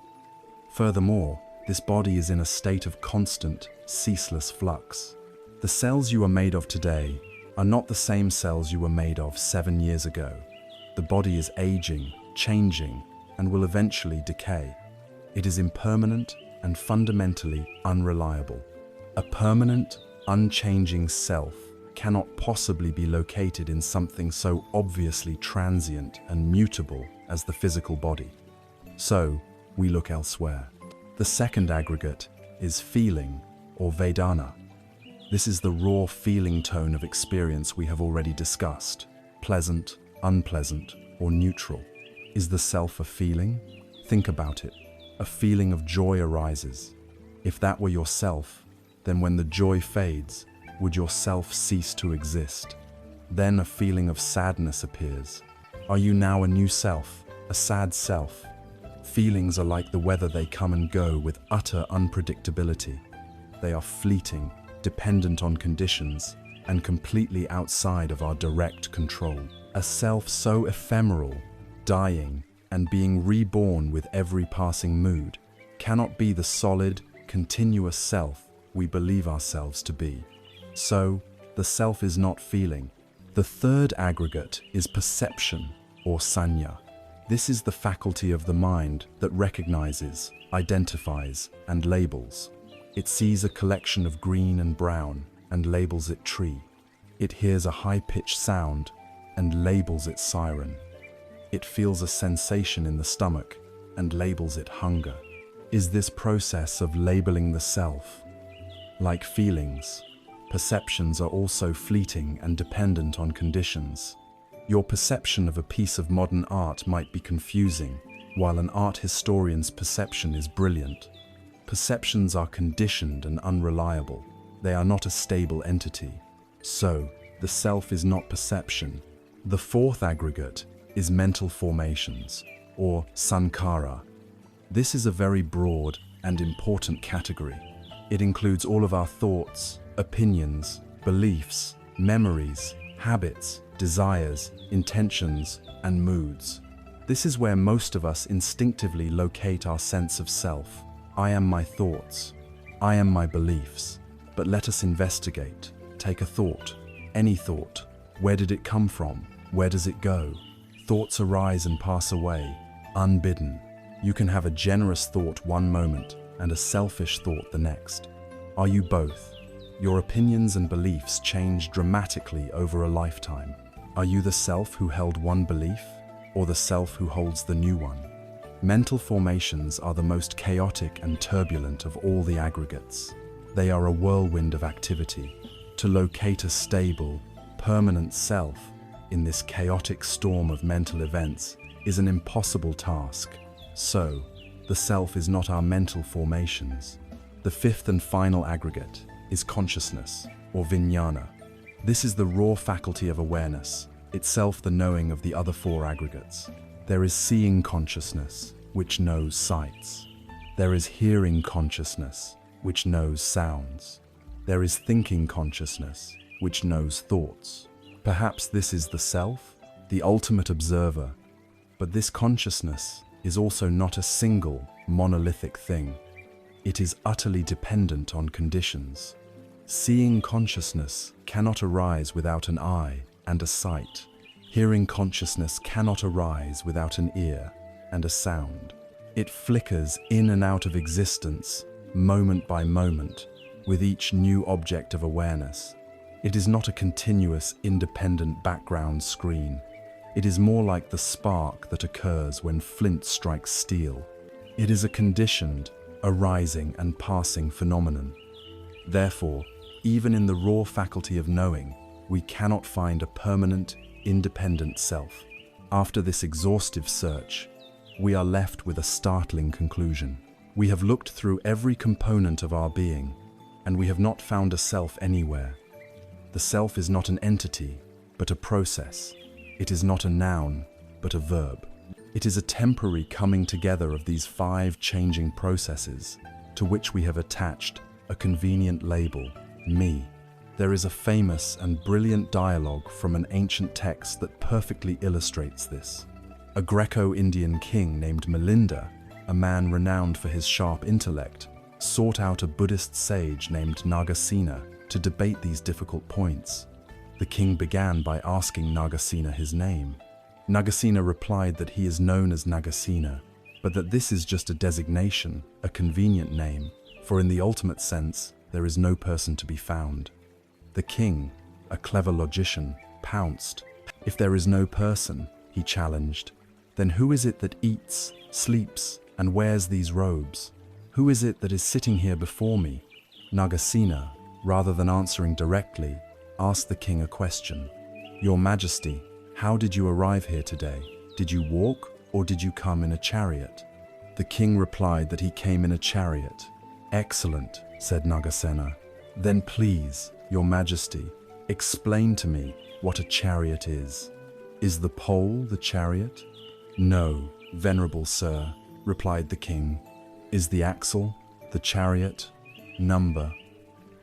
Furthermore, this body is in a state of constant, ceaseless flux. The cells you are made of today are not the same cells you were made of 7 years ago. The body is aging, changing, and will eventually decay. It is impermanent and fundamentally unreliable. A permanent, unchanging self cannot possibly be located in something so obviously transient and mutable as the physical body. So, we look elsewhere. The second aggregate is feeling, or Vedana. This is the raw feeling tone of experience we have already discussed. Pleasant, unpleasant, or neutral. Is the self a feeling? Think about it. A feeling of joy arises. If that were yourself, then when the joy fades, would your self cease to exist? Then a feeling of sadness appears. Are you now a new self, a sad self? Feelings are like the weather, they come and go with utter unpredictability. They are fleeting, dependent on conditions, and completely outside of our direct control. A self so ephemeral, dying, and being reborn with every passing mood, cannot be the solid, continuous self we believe ourselves to be. So, the self is not feeling. The third aggregate is perception, or sanya. This is the faculty of the mind that recognizes, identifies, and labels. It sees a collection of green and brown and labels it tree. It hears a high-pitched sound and labels it siren. It feels a sensation in the stomach and labels it hunger. Is this process of labeling the self? Like feelings, perceptions are also fleeting and dependent on conditions. Your perception of a piece of modern art might be confusing, while an art historian's perception is brilliant. Perceptions are conditioned and unreliable. They are not a stable entity. So, the self is not perception. The fourth aggregate is mental formations, or sankhara. This is a very broad and important category. It includes all of our thoughts, opinions, beliefs, memories, habits, desires, intentions, and moods. This is where most of us instinctively locate our sense of self. I am my thoughts. I am my beliefs. But let us investigate. Take a thought. Any thought. Where did it come from? Where does it go? Thoughts arise and pass away, unbidden. You can have a generous thought one moment and a selfish thought the next. Are you both? Your opinions and beliefs change dramatically over a lifetime. Are you the self who held one belief, or the self who holds the new one? Mental formations are the most chaotic and turbulent of all the aggregates. They are a whirlwind of activity. To locate a stable, permanent self in this chaotic storm of mental events is an impossible task. So, the self is not our mental formations. The fifth and final aggregate is consciousness, or vijnana. This is the raw faculty of awareness, itself the knowing of the other four aggregates. There is seeing consciousness, which knows sights. There is hearing consciousness, which knows sounds. There is thinking consciousness, which knows thoughts. Perhaps this is the self, the ultimate observer. But this consciousness is also not a single, monolithic thing. It is utterly dependent on conditions. Seeing consciousness cannot arise without an eye and a sight. Hearing consciousness cannot arise without an ear and a sound. It flickers in and out of existence, moment by moment, with each new object of awareness. It is not a continuous, independent background screen. It is more like the spark that occurs when flint strikes steel. It is a conditioned, arising and passing phenomenon. Therefore, even in the raw faculty of knowing, we cannot find a permanent, independent self. After this exhaustive search, we are left with a startling conclusion. We have looked through every component of our being, and we have not found a self anywhere. The self is not an entity, but a process. It is not a noun, but a verb. It is a temporary coming together of these five changing processes, to which we have attached a convenient label, me. There is a famous and brilliant dialogue from an ancient text that perfectly illustrates this. A Greco-Indian king named Milinda, a man renowned for his sharp intellect, sought out a Buddhist sage named Nagasena to debate these difficult points. The king began by asking Nagasena his name. Nagasena replied that he is known as Nagasena, but that this is just a designation, a convenient name, for in the ultimate sense, there is no person to be found. The king, a clever logician, pounced. If there is no person, he challenged, then who is it that eats, sleeps, and wears these robes? Who is it that is sitting here before me? Nagasena, rather than answering directly, asked the king a question. "Your Majesty, how did you arrive here today? Did you walk or did you come in a chariot?" The king replied that he came in a chariot. "Excellent," said Nagasena. "Then please, Your Majesty, explain to me what a chariot is. Is the pole the chariot?" "No, venerable sir," replied the king. "Is the axle the chariot? Number?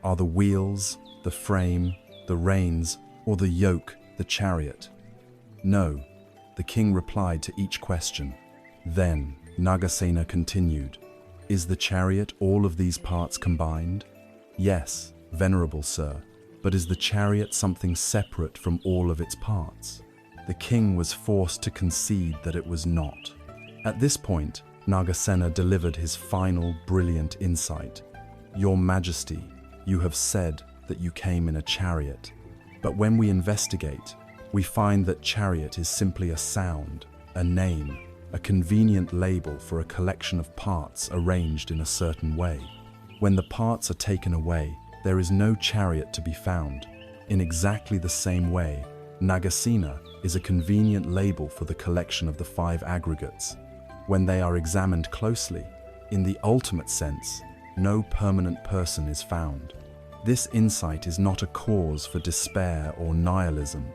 Are the wheels, the frame, the reins, or the yoke the chariot?" "No," the king replied to each question. Then Nagasena continued, "Is the chariot all of these parts combined?" "Yes, venerable sir, but is the chariot something separate from all of its parts?" The king was forced to concede that it was not. At this point, Nagasena delivered his final brilliant insight. "Your Majesty, you have said that you came in a chariot, but when we investigate, we find that chariot is simply a sound, a name, a convenient label for a collection of parts arranged in a certain way. When the parts are taken away, there is no chariot to be found. In exactly the same way, Nagasena is a convenient label for the collection of the 5 aggregates. When they are examined closely, in the ultimate sense, no permanent person is found. This insight is not a cause for despair or nihilism.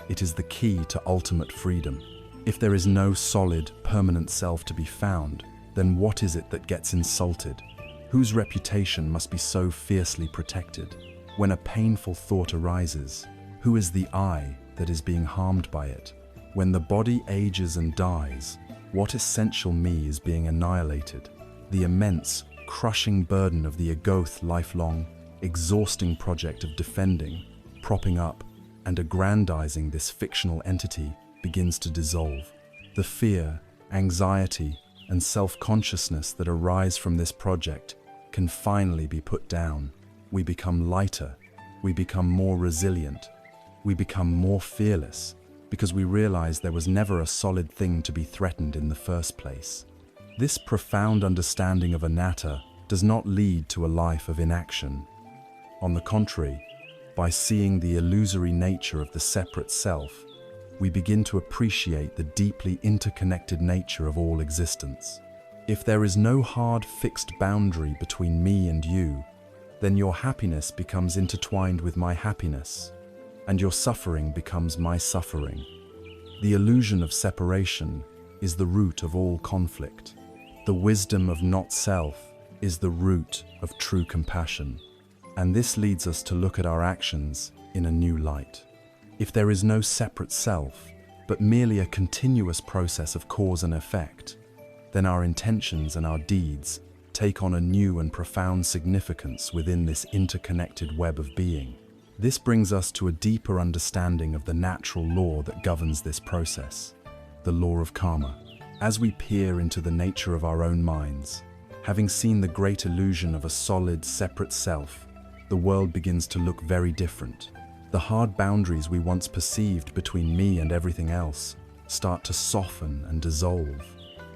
It is the key to ultimate freedom. If there is no solid, permanent self to be found, then what is it that gets insulted? Whose reputation must be so fiercely protected? When a painful thought arises, who is the I that is being harmed by it? When the body ages and dies, what essential me is being annihilated? The immense, crushing burden of the egoth lifelong, exhausting project of defending, propping up, and aggrandizing this fictional entity begins to dissolve. The fear, anxiety, and self-consciousness that arise from this project can finally be put down. We become lighter, we become more resilient, we become more fearless, because we realize there was never a solid thing to be threatened in the first place. This profound understanding of anatta does not lead to a life of inaction. On the contrary, by seeing the illusory nature of the separate self, we begin to appreciate the deeply interconnected nature of all existence. If there is no hard fixed boundary between me and you, then your happiness becomes intertwined with my happiness, and your suffering becomes my suffering. The illusion of separation is the root of all conflict. The wisdom of not self is the root of true compassion, and this leads us to look at our actions in a new light. If there is no separate self, but merely a continuous process of cause and effect, then our intentions and our deeds take on a new and profound significance within this interconnected web of being. This brings us to a deeper understanding of the natural law that governs this process, the law of karma. As we peer into the nature of our own minds, having seen the great illusion of a solid, separate self, the world begins to look very different. The hard boundaries we once perceived between me and everything else start to soften and dissolve.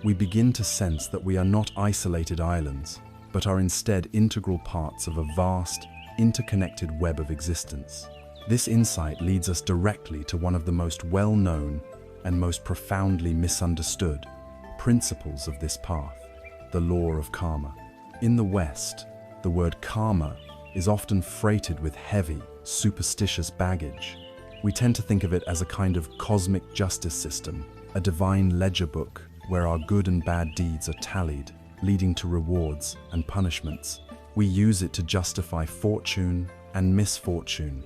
We begin to sense that we are not isolated islands, but are instead integral parts of a vast, interconnected web of existence. This insight leads us directly to one of the most well-known and most profoundly misunderstood principles of this path, the law of karma. In the West, the word karma is often freighted with heavy, superstitious baggage. We tend to think of it as a kind of cosmic justice system, a divine ledger book where our good and bad deeds are tallied, leading to rewards and punishments. We use it to justify fortune and misfortune,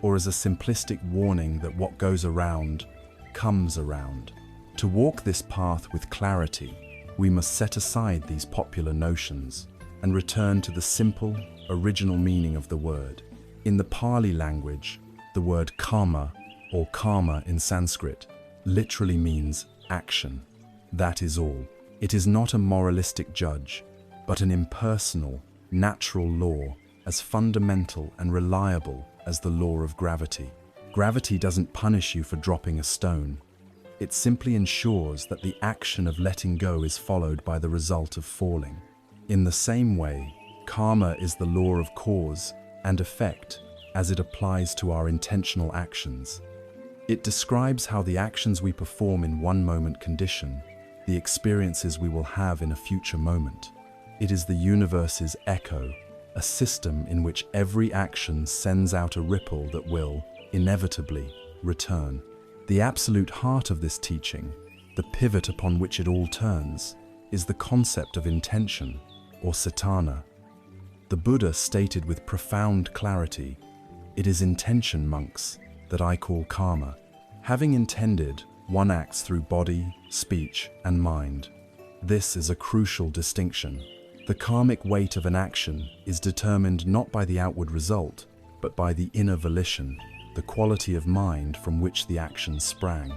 or as a simplistic warning that what goes around comes around. To walk this path with clarity, we must set aside these popular notions and return to the simple, original meaning of the word. In the Pali language, the word karma, or karma in Sanskrit, literally means action. That is all. It is not a moralistic judge, but an impersonal, natural law, as fundamental and reliable as the law of gravity. Gravity doesn't punish you for dropping a stone. It simply ensures that the action of letting go is followed by the result of falling. In the same way, karma is the law of cause and effect as it applies to our intentional actions. It describes how the actions we perform in one moment condition the experiences we will have in a future moment. It is the universe's echo, a system in which every action sends out a ripple that will, inevitably, return. The absolute heart of this teaching, the pivot upon which it all turns, is the concept of intention, or cetana. The Buddha stated with profound clarity, "It is intention, monks, that I call karma." Having intended, one acts through body, speech, and mind. This is a crucial distinction. The karmic weight of an action is determined not by the outward result, but by the inner volition, the quality of mind from which the action sprang.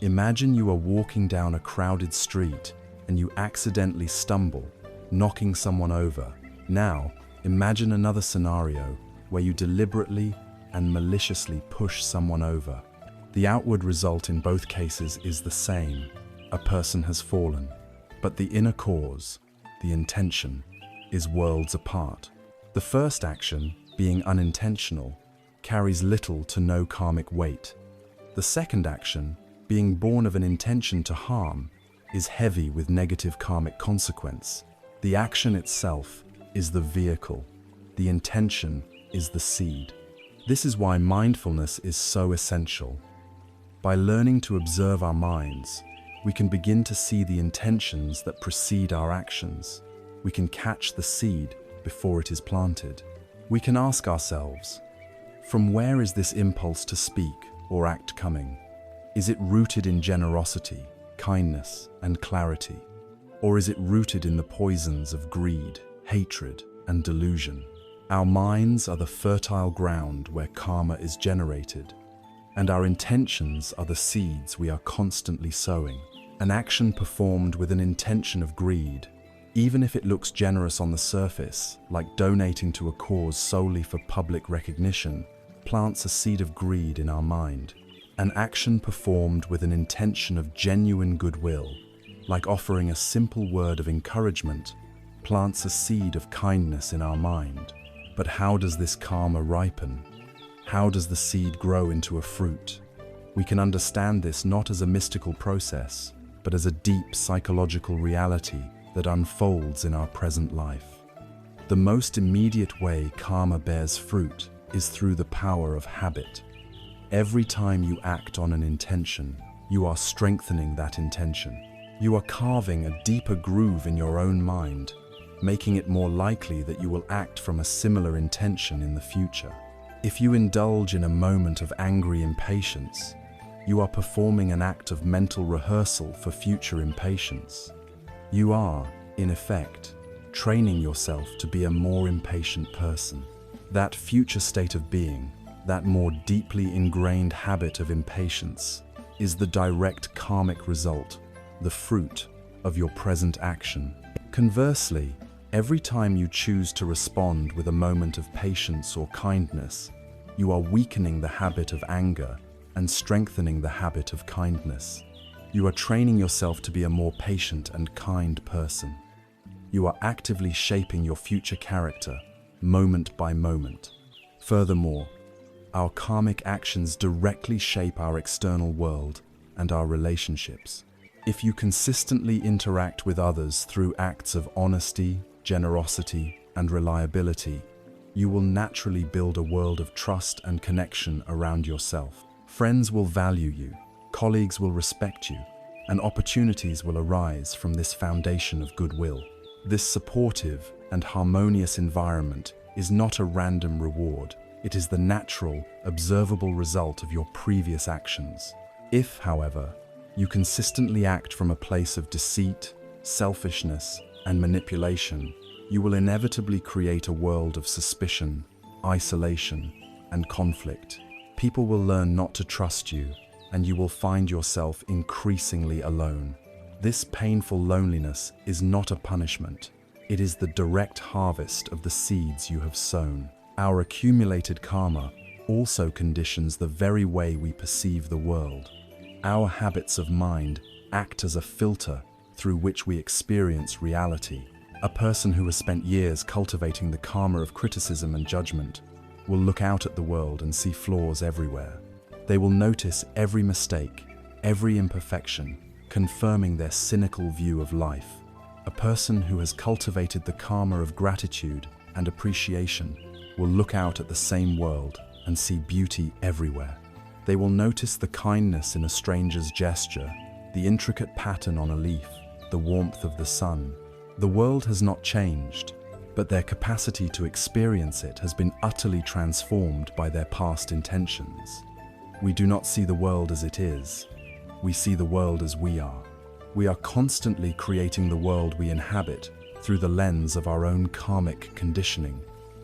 Imagine you are walking down a crowded street and you accidentally stumble, knocking someone over. Now, imagine another scenario where you deliberately and maliciously push someone over. The outward result in both cases is the same. A person has fallen. But the inner cause, the intention, is worlds apart. The first action, being unintentional, carries little to no karmic weight. The second action, being born of an intention to harm, is heavy with negative karmic consequence. The action itself is the vehicle. The intention is the seed. This is why mindfulness is so essential. By learning to observe our minds, we can begin to see the intentions that precede our actions. We can catch the seed before it is planted. We can ask ourselves, from where is this impulse to speak or act coming? Is it rooted in generosity, kindness, and clarity? Or is it rooted in the poisons of greed, hatred, and delusion? Our minds are the fertile ground where karma is generated, and our intentions are the seeds we are constantly sowing. An action performed with an intention of greed, even if it looks generous on the surface, like donating to a cause solely for public recognition, plants a seed of greed in our mind. An action performed with an intention of genuine goodwill, like offering a simple word of encouragement, plants a seed of kindness in our mind. But how does this karma ripen? How does the seed grow into a fruit? We can understand this not as a mystical process, but as a deep psychological reality that unfolds in our present life. The most immediate way karma bears fruit is through the power of habit. Every time you act on an intention, you are strengthening that intention. You are carving a deeper groove in your own mind, making it more likely that you will act from a similar intention in the future. If you indulge in a moment of angry impatience, you are performing an act of mental rehearsal for future impatience. You are, in effect, training yourself to be a more impatient person. That future state of being, that more deeply ingrained habit of impatience, is the direct karmic result, the fruit of your present action. Conversely, every time you choose to respond with a moment of patience or kindness, you are weakening the habit of anger and strengthening the habit of kindness. You are training yourself to be a more patient and kind person. You are actively shaping your future character, moment by moment. Furthermore, our karmic actions directly shape our external world and our relationships. If you consistently interact with others through acts of honesty, generosity, and reliability, you will naturally build a world of trust and connection around yourself. Friends will value you, colleagues will respect you, and opportunities will arise from this foundation of goodwill. This supportive and harmonious environment is not a random reward. It is the natural, observable result of your previous actions. If, however, you consistently act from a place of deceit, selfishness, and manipulation, you will inevitably create a world of suspicion, isolation, and conflict. People will learn not to trust you, and you will find yourself increasingly alone. This painful loneliness is not a punishment. It is the direct harvest of the seeds you have sown. Our accumulated karma also conditions the very way we perceive the world. Our habits of mind act as a filter through which we experience reality. A person who has spent years cultivating the karma of criticism and judgment will look out at the world and see flaws everywhere. They will notice every mistake, every imperfection, confirming their cynical view of life. A person who has cultivated the karma of gratitude and appreciation will look out at the same world and see beauty everywhere. They will notice the kindness in a stranger's gesture, the intricate pattern on a leaf, the warmth of the sun. The world has not changed, but their capacity to experience it has been utterly transformed by their past intentions. We do not see the world as it is. We see the world as we are. We are constantly creating the world we inhabit through the lens of our own karmic conditioning.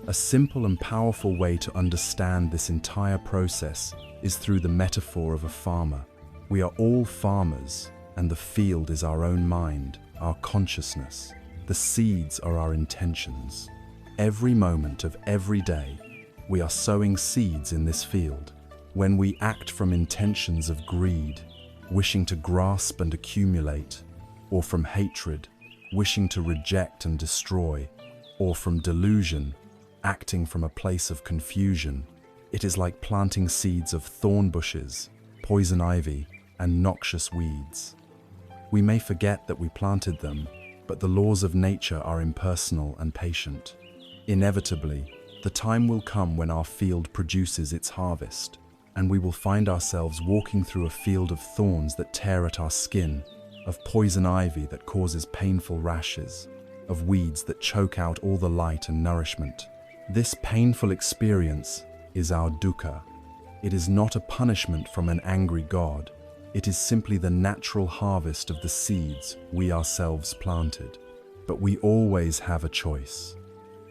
A simple and powerful way to understand this entire process is through the metaphor of a farmer. We are all farmers, and the field is our own mind, our consciousness. The seeds are our intentions. Every moment of every day, we are sowing seeds in this field. When we act from intentions of greed, wishing to grasp and accumulate, or from hatred, wishing to reject and destroy, or from delusion, acting from a place of confusion, it is like planting seeds of thorn bushes, poison ivy, and noxious weeds. We may forget that we planted them, but the laws of nature are impersonal and patient. Inevitably, the time will come when our field produces its harvest, and we will find ourselves walking through a field of thorns that tear at our skin, of poison ivy that causes painful rashes, of weeds that choke out all the light and nourishment. This painful experience is our dukkha. It is not a punishment from an angry God. It is simply the natural harvest of the seeds we ourselves planted. But we always have a choice.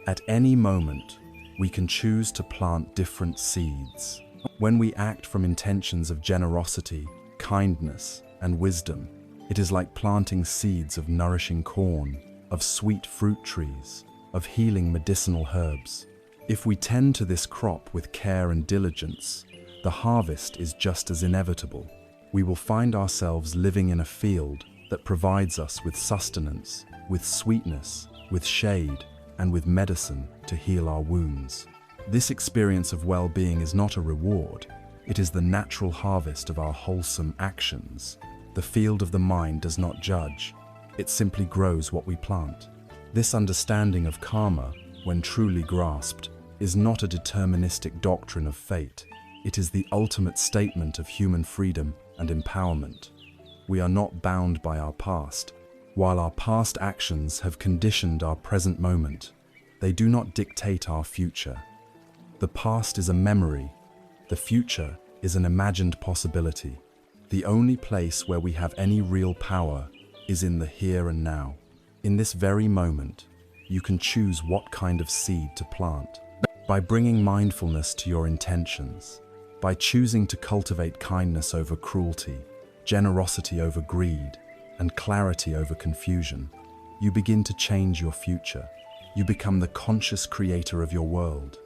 At any moment, we can choose to plant different seeds. When we act from intentions of generosity, kindness, and wisdom, it is like planting seeds of nourishing corn, of sweet fruit trees, of healing medicinal herbs. If we tend to this crop with care and diligence, the harvest is just as inevitable. We will find ourselves living in a field that provides us with sustenance, with sweetness, with shade, and with medicine to heal our wounds. This experience of well-being is not a reward. It is the natural harvest of our wholesome actions. The field of the mind does not judge. It simply grows what we plant. This understanding of karma, when truly grasped, is not a deterministic doctrine of fate. It is the ultimate statement of human freedom and empowerment. We are not bound by our past. While our past actions have conditioned our present moment, they do not dictate our future. The past is a memory. The future is an imagined possibility. The only place where we have any real power is in the here and now. In this very moment, you can choose what kind of seed to plant. By bringing mindfulness to your intentions, by choosing to cultivate kindness over cruelty, generosity over greed, and clarity over confusion, you begin to change your future. You become the conscious creator of your world.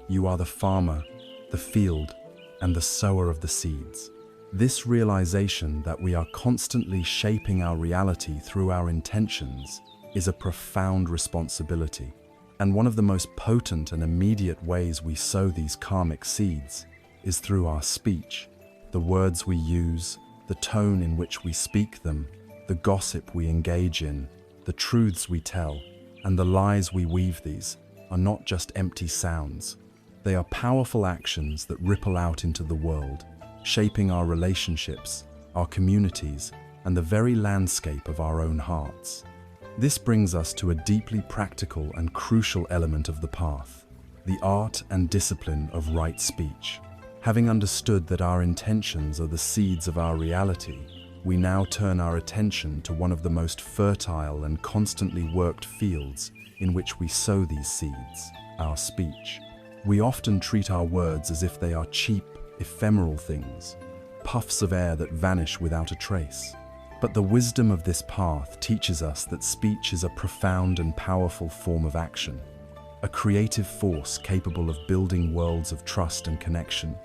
You are the farmer, the field, and the sower of the seeds. This realization that we are constantly shaping our reality through our intentions is a profound responsibility. And one of the most potent and immediate ways we sow these karmic seeds is through our speech. The words we use, the tone in which we speak them, the gossip we engage in, the truths we tell, and the lies we weave, these are not just empty sounds. They are powerful actions that ripple out into the world, shaping our relationships, our communities, and the very landscape of our own hearts. This brings us to a deeply practical and crucial element of the path, the art and discipline of right speech. Having understood that our intentions are the seeds of our reality, we now turn our attention to one of the most fertile and constantly worked fields in which we sow these seeds, our speech. We often treat our words as if they are cheap, ephemeral things, puffs of air that vanish without a trace. But the wisdom of this path teaches us that speech is a profound and powerful form of action, a creative force capable of building worlds of trust and connection,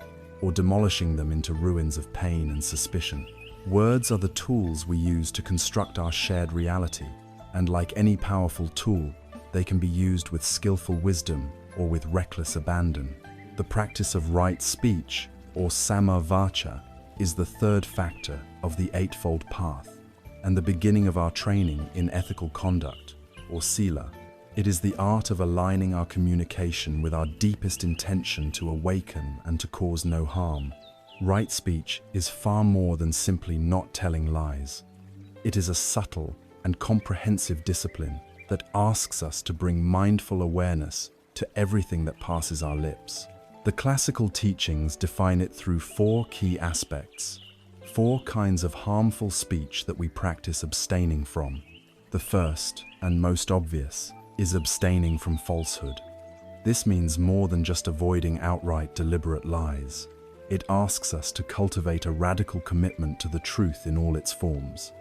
or demolishing them into ruins of pain and suspicion. Words are the tools we use to construct our shared reality, and like any powerful tool, they can be used with skillful wisdom or with reckless abandon. The practice of right speech, or samma vaca, is the third factor of the Eightfold Path and the beginning of our training in ethical conduct, or sila. It is the art of aligning our communication with our deepest intention to awaken and to cause no harm. Right speech is far more than simply not telling lies. It is a subtle and comprehensive discipline that asks us to bring mindful awareness to everything that passes our lips. The classical teachings define it through four key aspects, four kinds of harmful speech that we practice abstaining from. The first, and most obvious, is abstaining from falsehood. This means more than just avoiding outright deliberate lies. It asks us to cultivate a radical commitment to the truth in all its forms.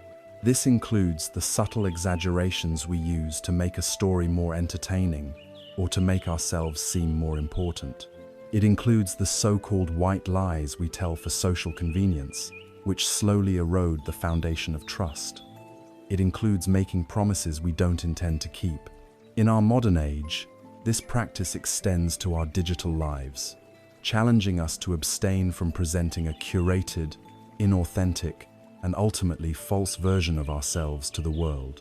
This includes the subtle exaggerations we use to make a story more entertaining or to make ourselves seem more important. It includes the so-called white lies we tell for social convenience, which slowly erode the foundation of trust. It includes making promises we don't intend to keep. In our modern age, this practice extends to our digital lives, challenging us to abstain from presenting a curated, inauthentic, and ultimately false version of ourselves to the world.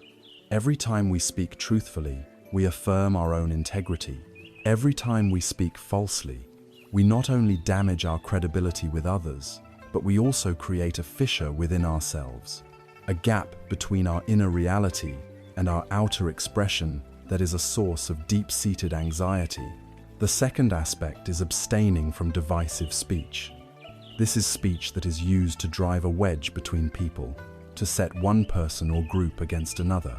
Every time we speak truthfully, we affirm our own integrity. Every time we speak falsely, we not only damage our credibility with others, but we also create a fissure within ourselves, a gap between our inner reality and our outer expression that is a source of deep-seated anxiety. The second aspect is abstaining from divisive speech. This is speech that is used to drive a wedge between people, to set one person or group against another.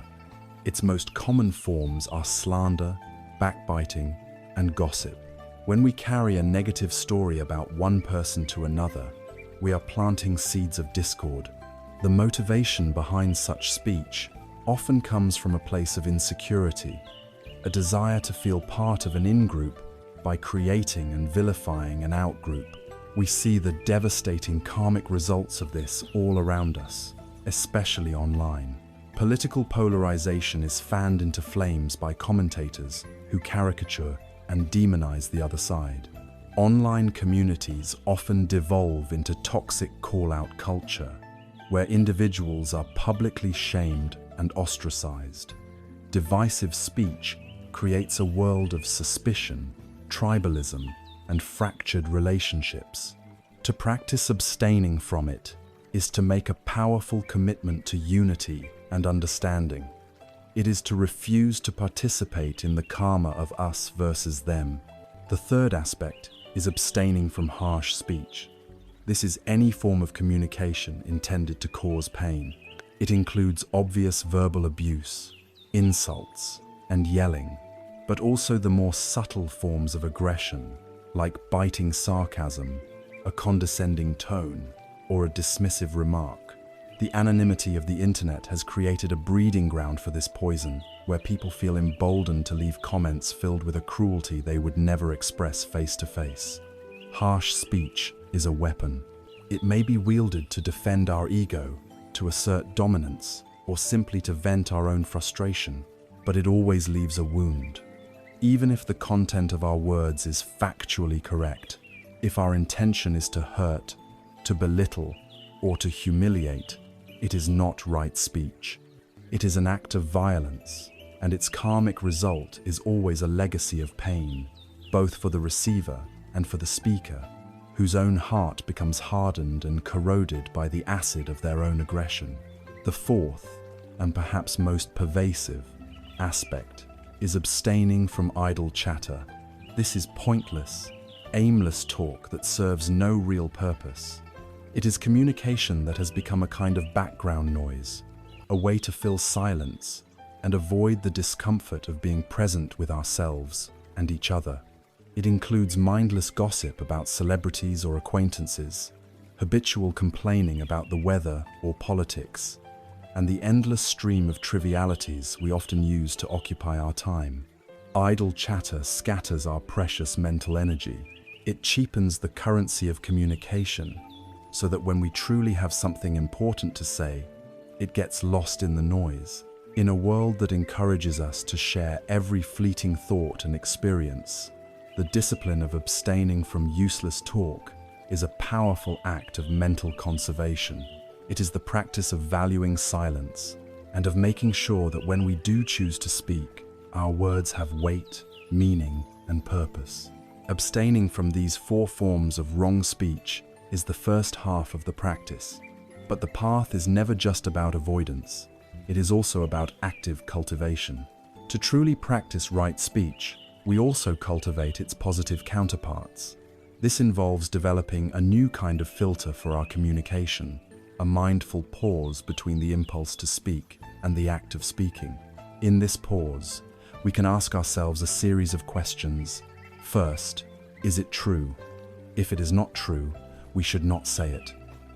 Its most common forms are slander, backbiting, and gossip. When we carry a negative story about one person to another, we are planting seeds of discord. The motivation behind such speech often comes from a place of insecurity, a desire to feel part of an in-group by creating and vilifying an out-group. We see the devastating karmic results of this all around us, especially online. Political polarization is fanned into flames by commentators who caricature and demonize the other side. Online communities often devolve into toxic call-out culture, where individuals are publicly shamed and ostracized. Divisive speech creates a world of suspicion, tribalism, and fractured relationships. To practice abstaining from it is to make a powerful commitment to unity and understanding. It is to refuse to participate in the karma of us versus them. The third aspect is abstaining from harsh speech. This is any form of communication intended to cause pain. It includes obvious verbal abuse, insults, and yelling, but also the more subtle forms of aggression, like biting sarcasm, a condescending tone, or a dismissive remark. The anonymity of the internet has created a breeding ground for this poison, where people feel emboldened to leave comments filled with a cruelty they would never express face to face. Harsh speech is a weapon. It may be wielded to defend our ego, to assert dominance, or simply to vent our own frustration, but it always leaves a wound. Even if the content of our words is factually correct, if our intention is to hurt, to belittle, or to humiliate, it is not right speech. It is an act of violence, and its karmic result is always a legacy of pain, both for the receiver and for the speaker, whose own heart becomes hardened and corroded by the acid of their own aggression. The fourth, and perhaps most pervasive, aspect is abstaining from idle chatter. This is pointless, aimless talk that serves no real purpose. It is communication that has become a kind of background noise, a way to fill silence and avoid the discomfort of being present with ourselves and each other. It includes mindless gossip about celebrities or acquaintances, habitual complaining about the weather or politics, and the endless stream of trivialities we often use to occupy our time. Idle chatter scatters our precious mental energy. It cheapens the currency of communication, so that when we truly have something important to say, it gets lost in the noise. In a world that encourages us to share every fleeting thought and experience, the discipline of abstaining from useless talk is a powerful act of mental conservation. It is the practice of valuing silence and of making sure that when we do choose to speak, our words have weight, meaning, and purpose. Abstaining from these 4 forms of wrong speech is the first half of the practice. But the path is never just about avoidance. It is also about active cultivation. To truly practice right speech, we also cultivate its positive counterparts. This involves developing a new kind of filter for our communication, a mindful pause between the impulse to speak and the act of speaking. In this pause, we can ask ourselves a series of questions. First, is it true? If it is not true, we should not say it.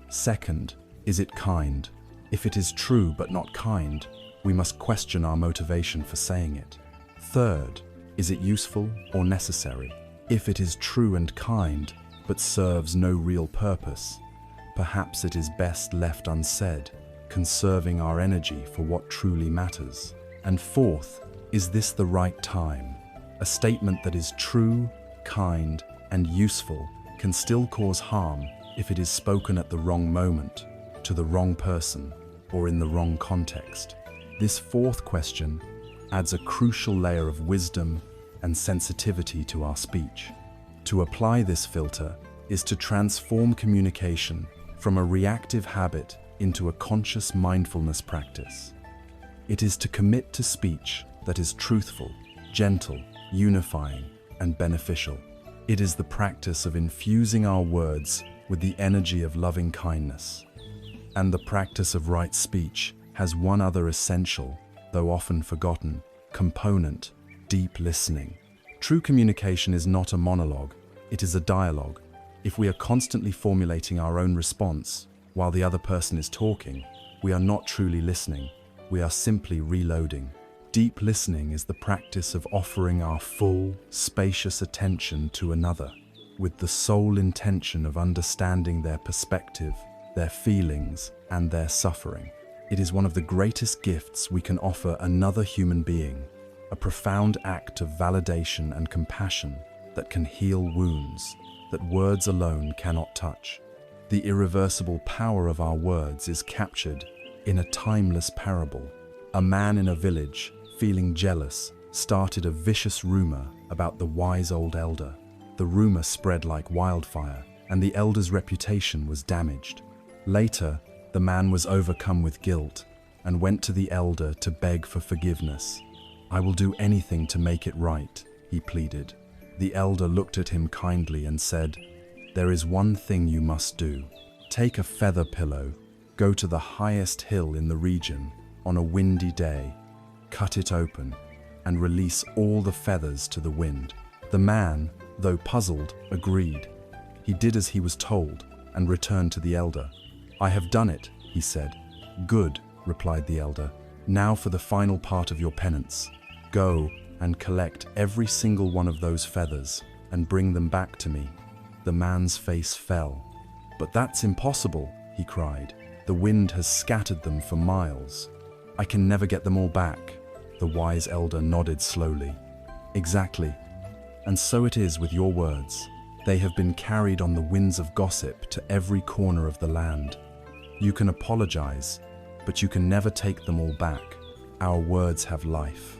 Second, is it kind? If it is true but not kind, we must question our motivation for saying it. Third, is it useful or necessary? If it is true and kind but serves no real purpose, perhaps it is best left unsaid, conserving our energy for what truly matters. And fourth, is this the right time? A statement that is true, kind, and useful can still cause harm if it is spoken at the wrong moment, to the wrong person, or in the wrong context. This fourth question adds a crucial layer of wisdom and sensitivity to our speech. To apply this filter is to transform communication from a reactive habit into a conscious mindfulness practice. It is to commit to speech that is truthful, gentle, unifying, and beneficial. It is the practice of infusing our words with the energy of loving kindness. And the practice of right speech has one other essential, though often forgotten, component: deep listening. True communication is not a monologue, it is a dialogue. If we are constantly formulating our own response while the other person is talking, we are not truly listening, we are simply reloading. Deep listening is the practice of offering our full, spacious attention to another, with the sole intention of understanding their perspective, their feelings, and their suffering. It is one of the greatest gifts we can offer another human being, a profound act of validation and compassion that can heal wounds that words alone cannot touch. The irreversible power of our words is captured in a timeless parable. A man in a village, feeling jealous, started a vicious rumor about the wise old elder. The rumor spread like wildfire, and the elder's reputation was damaged. Later, the man was overcome with guilt and went to the elder to beg for forgiveness. "I will do anything to make it right," he pleaded. The elder looked at him kindly and said, "There is one thing you must do. Take a feather pillow, go to the highest hill in the region on a windy day, cut it open, and release all the feathers to the wind." The man, though puzzled, agreed. He did as he was told and returned to the elder. "I have done it," he said. "Good," replied the elder. "Now for the final part of your penance. Go and collect every single one of those feathers and bring them back to me." The man's face fell. "But that's impossible," he cried. "The wind has scattered them for miles. I can never get them all back." The wise elder nodded slowly. "Exactly. And so it is with your words. They have been carried on the winds of gossip to every corner of the land. You can apologize, but you can never take them all back. Our words have life.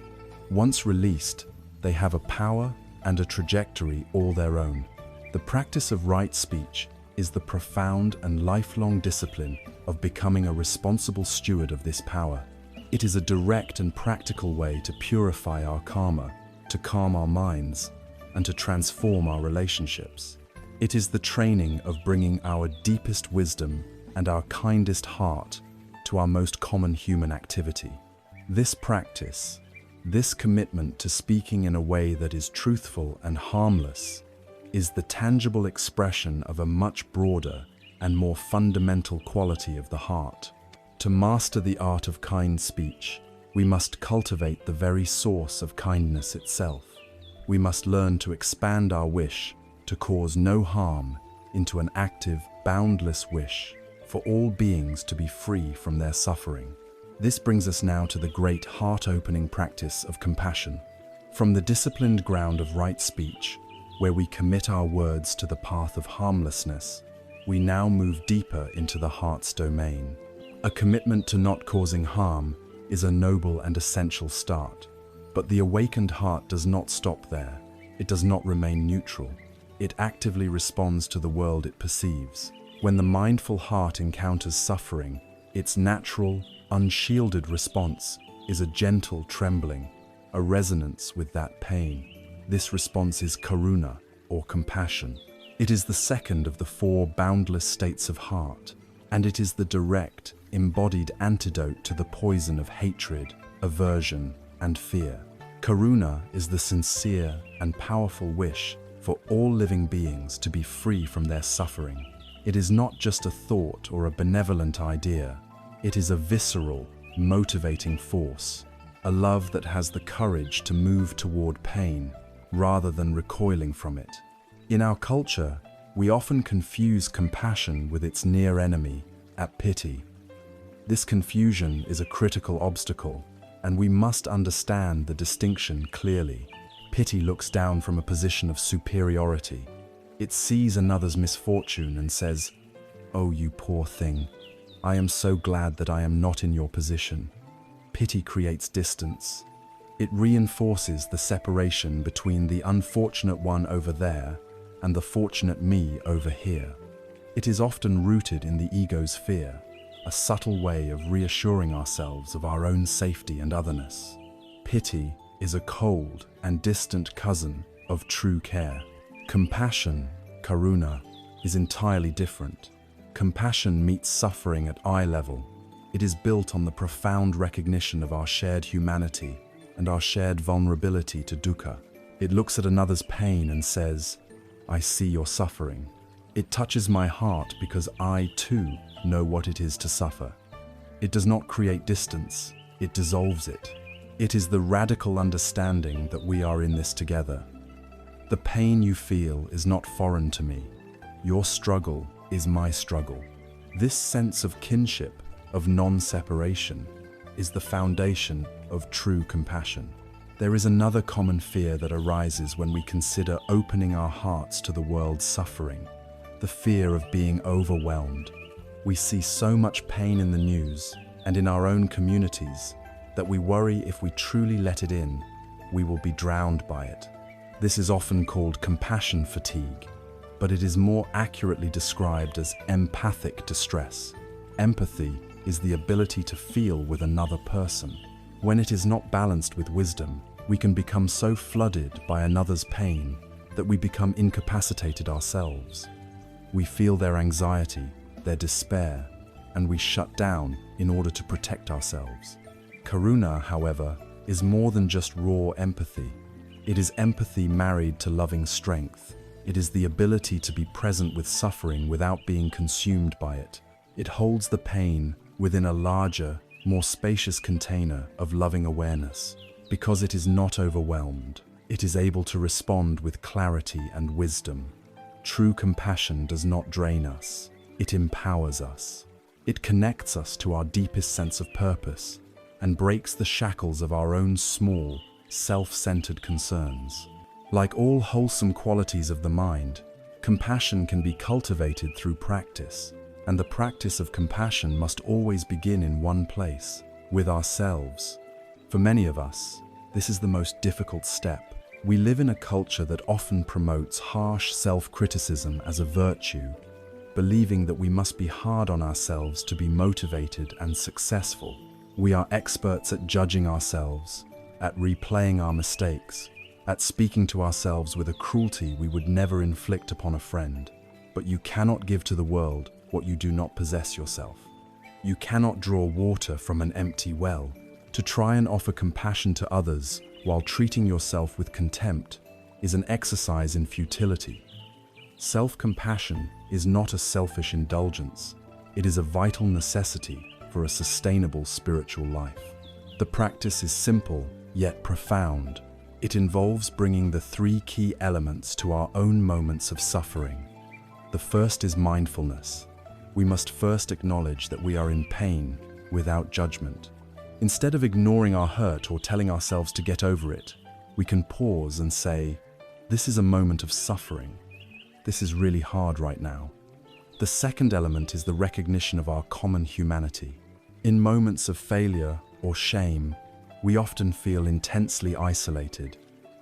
Once released, they have a power and a trajectory all their own. The practice of right speech is the profound and lifelong discipline of becoming a responsible steward of this power. It is a direct and practical way to purify our karma, to calm our minds, and to transform our relationships. It is the training of bringing our deepest wisdom and our kindest heart to our most common human activity. This practice, this commitment to speaking in a way that is truthful and harmless, is the tangible expression of a much broader and more fundamental quality of the heart. To master the art of kind speech, we must cultivate the very source of kindness itself. We must learn to expand our wish to cause no harm into an active, boundless wish for all beings to be free from their suffering. This brings us now to the great heart-opening practice of compassion. From the disciplined ground of right speech, where we commit our words to the path of harmlessness, we now move deeper into the heart's domain. A commitment to not causing harm is a noble and essential start. But the awakened heart does not stop there. It does not remain neutral. It actively responds to the world it perceives. When the mindful heart encounters suffering, its natural, unshielded response is a gentle trembling, a resonance with that pain. This response is karuna, or compassion. It is the second of the four boundless states of heart, and it is the direct, embodied antidote to the poison of hatred, aversion, and fear. Karuna is the sincere and powerful wish for all living beings to be free from their suffering. It is not just a thought or a benevolent idea. It is a visceral, motivating force, a love that has the courage to move toward pain rather than recoiling from it. In our culture, we often confuse compassion with its near enemy, pity. This confusion is a critical obstacle, and we must understand the distinction clearly. Pity looks down from a position of superiority. It sees another's misfortune and says, "Oh, you poor thing, I am so glad that I am not in your position." Pity creates distance. It reinforces the separation between the unfortunate one over there and the fortunate me over here. It is often rooted in the ego's fear, a subtle way of reassuring ourselves of our own safety and otherness. Pity is a cold and distant cousin of true care. Compassion, karuna, is entirely different. Compassion meets suffering at eye level. It is built on the profound recognition of our shared humanity and our shared vulnerability to dukkha. It looks at another's pain and says, "I see your suffering." It touches my heart because I, too, know what it is to suffer. It does not create distance, it dissolves it. It is the radical understanding that we are in this together. The pain you feel is not foreign to me. Your struggle is my struggle. This sense of kinship, of non-separation, is the foundation of true compassion. There is another common fear that arises when we consider opening our hearts to the world's suffering, the fear of being overwhelmed. We see so much pain in the news and in our own communities that we worry if we truly let it in, we will be drowned by it. This is often called compassion fatigue, but it is more accurately described as empathic distress. Empathy is the ability to feel with another person. When it is not balanced with wisdom, we can become so flooded by another's pain that we become incapacitated ourselves. We feel their anxiety, their despair, and we shut down in order to protect ourselves. Karuna, however, is more than just raw empathy. It is empathy married to loving strength. It is the ability to be present with suffering without being consumed by it. It holds the pain within a larger, more spacious container of loving awareness. Because it is not overwhelmed, it is able to respond with clarity and wisdom. True compassion does not drain us, it empowers us. It connects us to our deepest sense of purpose and breaks the shackles of our own small, self-centered concerns. Like all wholesome qualities of the mind, compassion can be cultivated through practice, and the practice of compassion must always begin in one place, with ourselves. For many of us, this is the most difficult step. We live in a culture that often promotes harsh self-criticism as a virtue, believing that we must be hard on ourselves to be motivated and successful. We are experts at judging ourselves, at replaying our mistakes, at speaking to ourselves with a cruelty we would never inflict upon a friend. But you cannot give to the world what you do not possess yourself. You cannot draw water from an empty well. To try and offer compassion to others while treating yourself with contempt is an exercise in futility. Self-compassion is not a selfish indulgence. It is a vital necessity for a sustainable spiritual life. The practice is simple, yet profound. It involves bringing the three key elements to our own moments of suffering. The first is mindfulness. We must first acknowledge that we are in pain without judgment. Instead of ignoring our hurt or telling ourselves to get over it, we can pause and say, This is a moment of suffering. This is really hard right now. The second element is the recognition of our common humanity. In moments of failure or shame, we often feel intensely isolated,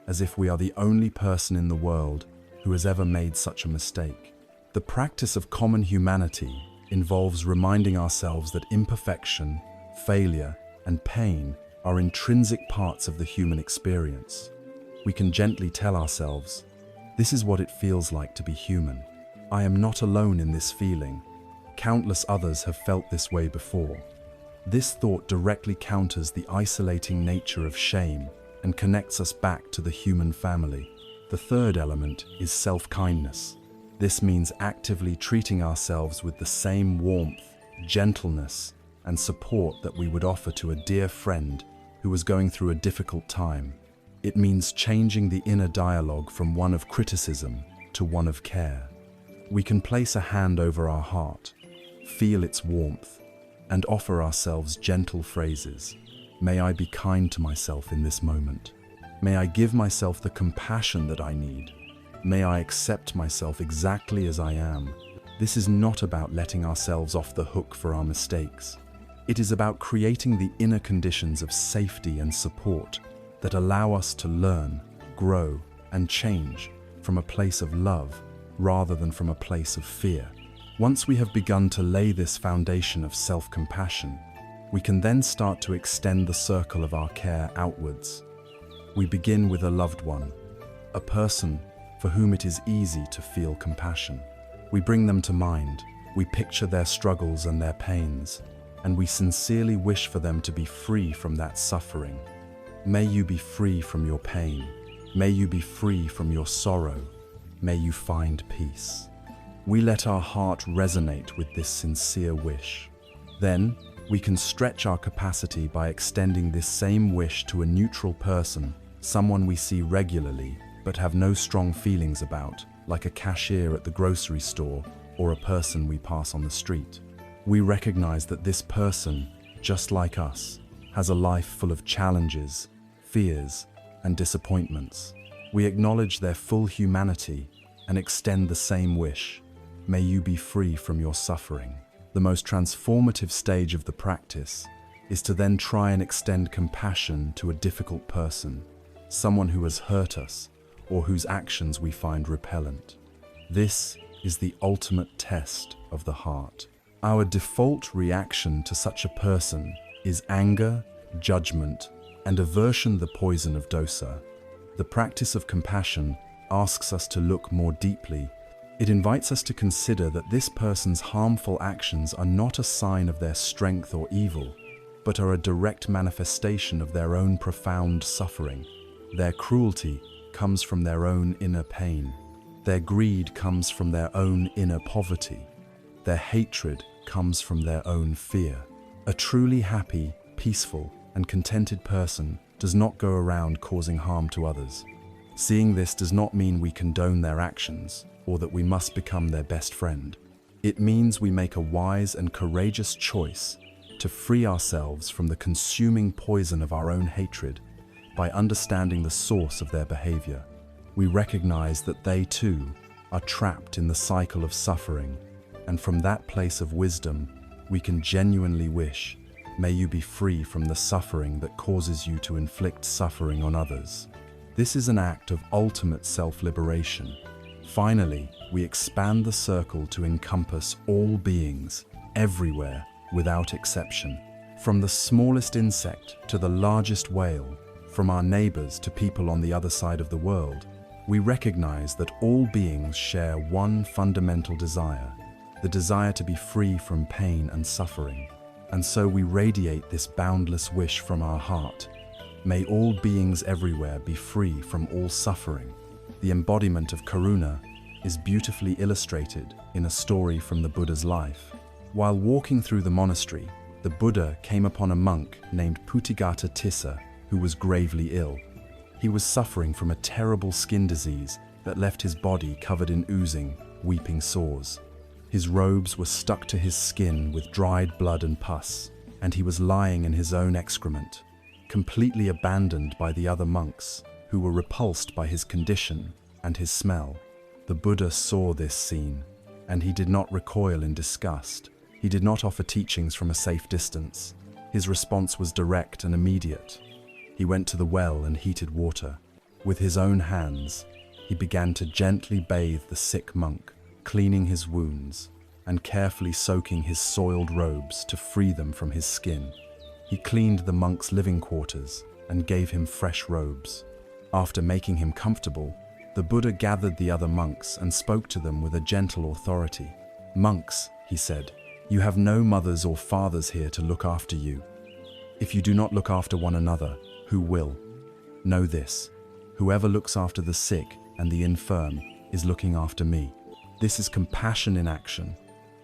as if we are the only person in the world who has ever made such a mistake. The practice of common humanity involves reminding ourselves that imperfection, failure, and pain are intrinsic parts of the human experience. We can gently tell ourselves, this is what it feels like to be human. I am not alone in this feeling. Countless others have felt this way before. This thought directly counters the isolating nature of shame and connects us back to the human family. The third element is self-kindness. This means actively treating ourselves with the same warmth, gentleness, and support that we would offer to a dear friend who was going through a difficult time. It means changing the inner dialogue from one of criticism to one of care. We can place a hand over our heart, feel its warmth, and offer ourselves gentle phrases. May I be kind to myself in this moment. May I give myself the compassion that I need. May I accept myself exactly as I am. This is not about letting ourselves off the hook for our mistakes. It is about creating the inner conditions of safety and support that allow us to learn, grow, and change from a place of love rather than from a place of fear. Once we have begun to lay this foundation of self-compassion, we can then start to extend the circle of our care outwards. We begin with a loved one, a person for whom it is easy to feel compassion. We bring them to mind, we picture their struggles and their pains, and we sincerely wish for them to be free from that suffering. May you be free from your pain. May you be free from your sorrow. May you find peace. We let our heart resonate with this sincere wish. Then, we can stretch our capacity by extending this same wish to a neutral person, someone we see regularly but have no strong feelings about, like a cashier at the grocery store or a person we pass on the street. We recognize that this person, just like us, has a life full of challenges, fears, and disappointments. We acknowledge their full humanity and extend the same wish. May you be free from your suffering. The most transformative stage of the practice is to then try and extend compassion to a difficult person, someone who has hurt us or whose actions we find repellent. This is the ultimate test of the heart. Our default reaction to such a person is anger, judgment, and aversion, the poison of dosa. The practice of compassion asks us to look more deeply. It invites us to consider that this person's harmful actions are not a sign of their strength or evil, but are a direct manifestation of their own profound suffering. Their cruelty comes from their own inner pain. Their greed comes from their own inner poverty. Their hatred comes from their own fear. A truly happy, peaceful, and contented person does not go around causing harm to others. Seeing this does not mean we condone their actions or that we must become their best friend. It means we make a wise and courageous choice to free ourselves from the consuming poison of our own hatred by understanding the source of their behavior. We recognize that they too are trapped in the cycle of suffering, and from that place of wisdom, we can genuinely wish, may you be free from the suffering that causes you to inflict suffering on others. This is an act of ultimate self-liberation. Finally, we expand the circle to encompass all beings, everywhere, without exception. From the smallest insect to the largest whale, from our neighbors to people on the other side of the world, we recognize that all beings share one fundamental desire, the desire to be free from pain and suffering. And so we radiate this boundless wish from our heart. May all beings everywhere be free from all suffering. The embodiment of karuna is beautifully illustrated in a story from the Buddha's life. While walking through the monastery, the Buddha came upon a monk named Putigata Tissa who was gravely ill. He was suffering from a terrible skin disease that left his body covered in oozing, weeping sores. His robes were stuck to his skin with dried blood and pus, and he was lying in his own excrement, completely abandoned by the other monks, who were repulsed by his condition and his smell. The Buddha saw this scene, and he did not recoil in disgust. He did not offer teachings from a safe distance. His response was direct and immediate. He went to the well and heated water. With his own hands, he began to gently bathe the sick monk, cleaning his wounds and carefully soaking his soiled robes to free them from his skin. He cleaned the monk's living quarters and gave him fresh robes. After making him comfortable, the Buddha gathered the other monks and spoke to them with a gentle authority. "Monks," he said, "you have no mothers or fathers here to look after you. If you do not look after one another, who will? Know this, whoever looks after the sick and the infirm is looking after me." This is compassion in action.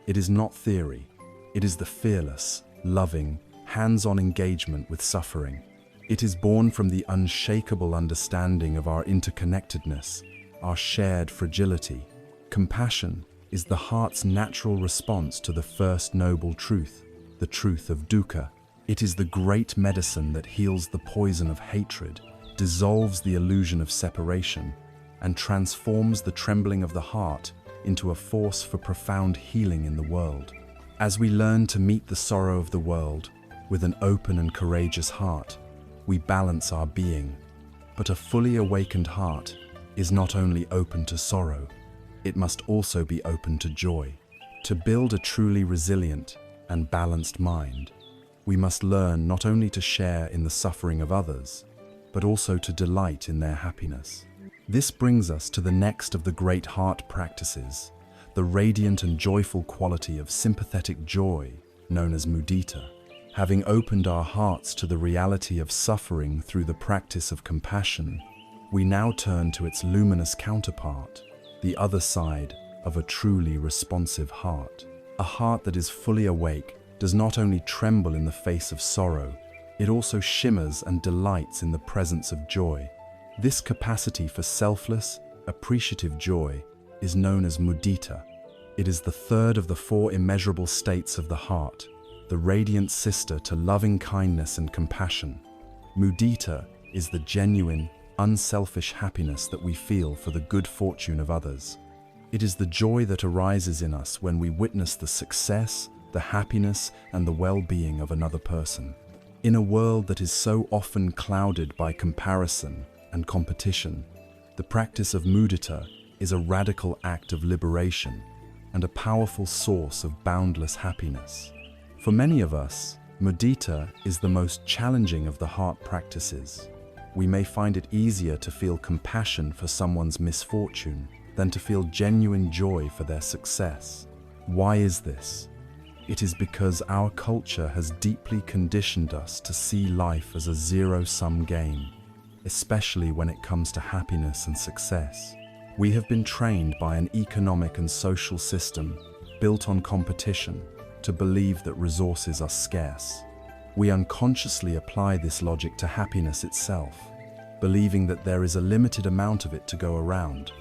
It is not theory. It is the fearless, loving, hands-on engagement with suffering. It is born from the unshakable understanding of our interconnectedness, our shared fragility. Compassion is the heart's natural response to the first noble truth, the truth of dukkha. It is the great medicine that heals the poison of hatred, dissolves the illusion of separation, and transforms the trembling of the heart into a force for profound healing in the world. As we learn to meet the sorrow of the world with an open and courageous heart, we balance our being. But a fully awakened heart is not only open to sorrow, it must also be open to joy. To build a truly resilient and balanced mind, we must learn not only to share in the suffering of others, but also to delight in their happiness. This brings us to the next of the great heart practices, the radiant and joyful quality of sympathetic joy, known as mudita. Having opened our hearts to the reality of suffering through the practice of compassion, we now turn to its luminous counterpart, the other side of a truly responsive heart. A heart that is fully awake does not only tremble in the face of sorrow, it also shimmers and delights in the presence of joy. This capacity for selfless, appreciative joy is known as mudita. It is the third of the four immeasurable states of the heart, the radiant sister to loving kindness and compassion. Mudita is the genuine, unselfish happiness that we feel for the good fortune of others. It is the joy that arises in us when we witness the success, the happiness, and the well-being of another person. In a world that is so often clouded by comparison and competition, the practice of mudita is a radical act of liberation and a powerful source of boundless happiness. For many of us, mudita is the most challenging of the heart practices. We may find it easier to feel compassion for someone's misfortune than to feel genuine joy for their success. Why is this? It is because our culture has deeply conditioned us to see life as a zero-sum game, especially when it comes to happiness and success. We have been trained by an economic and social system built on competition to believe that resources are scarce. We unconsciously apply this logic to happiness itself, believing that there is a limited amount of it to go around.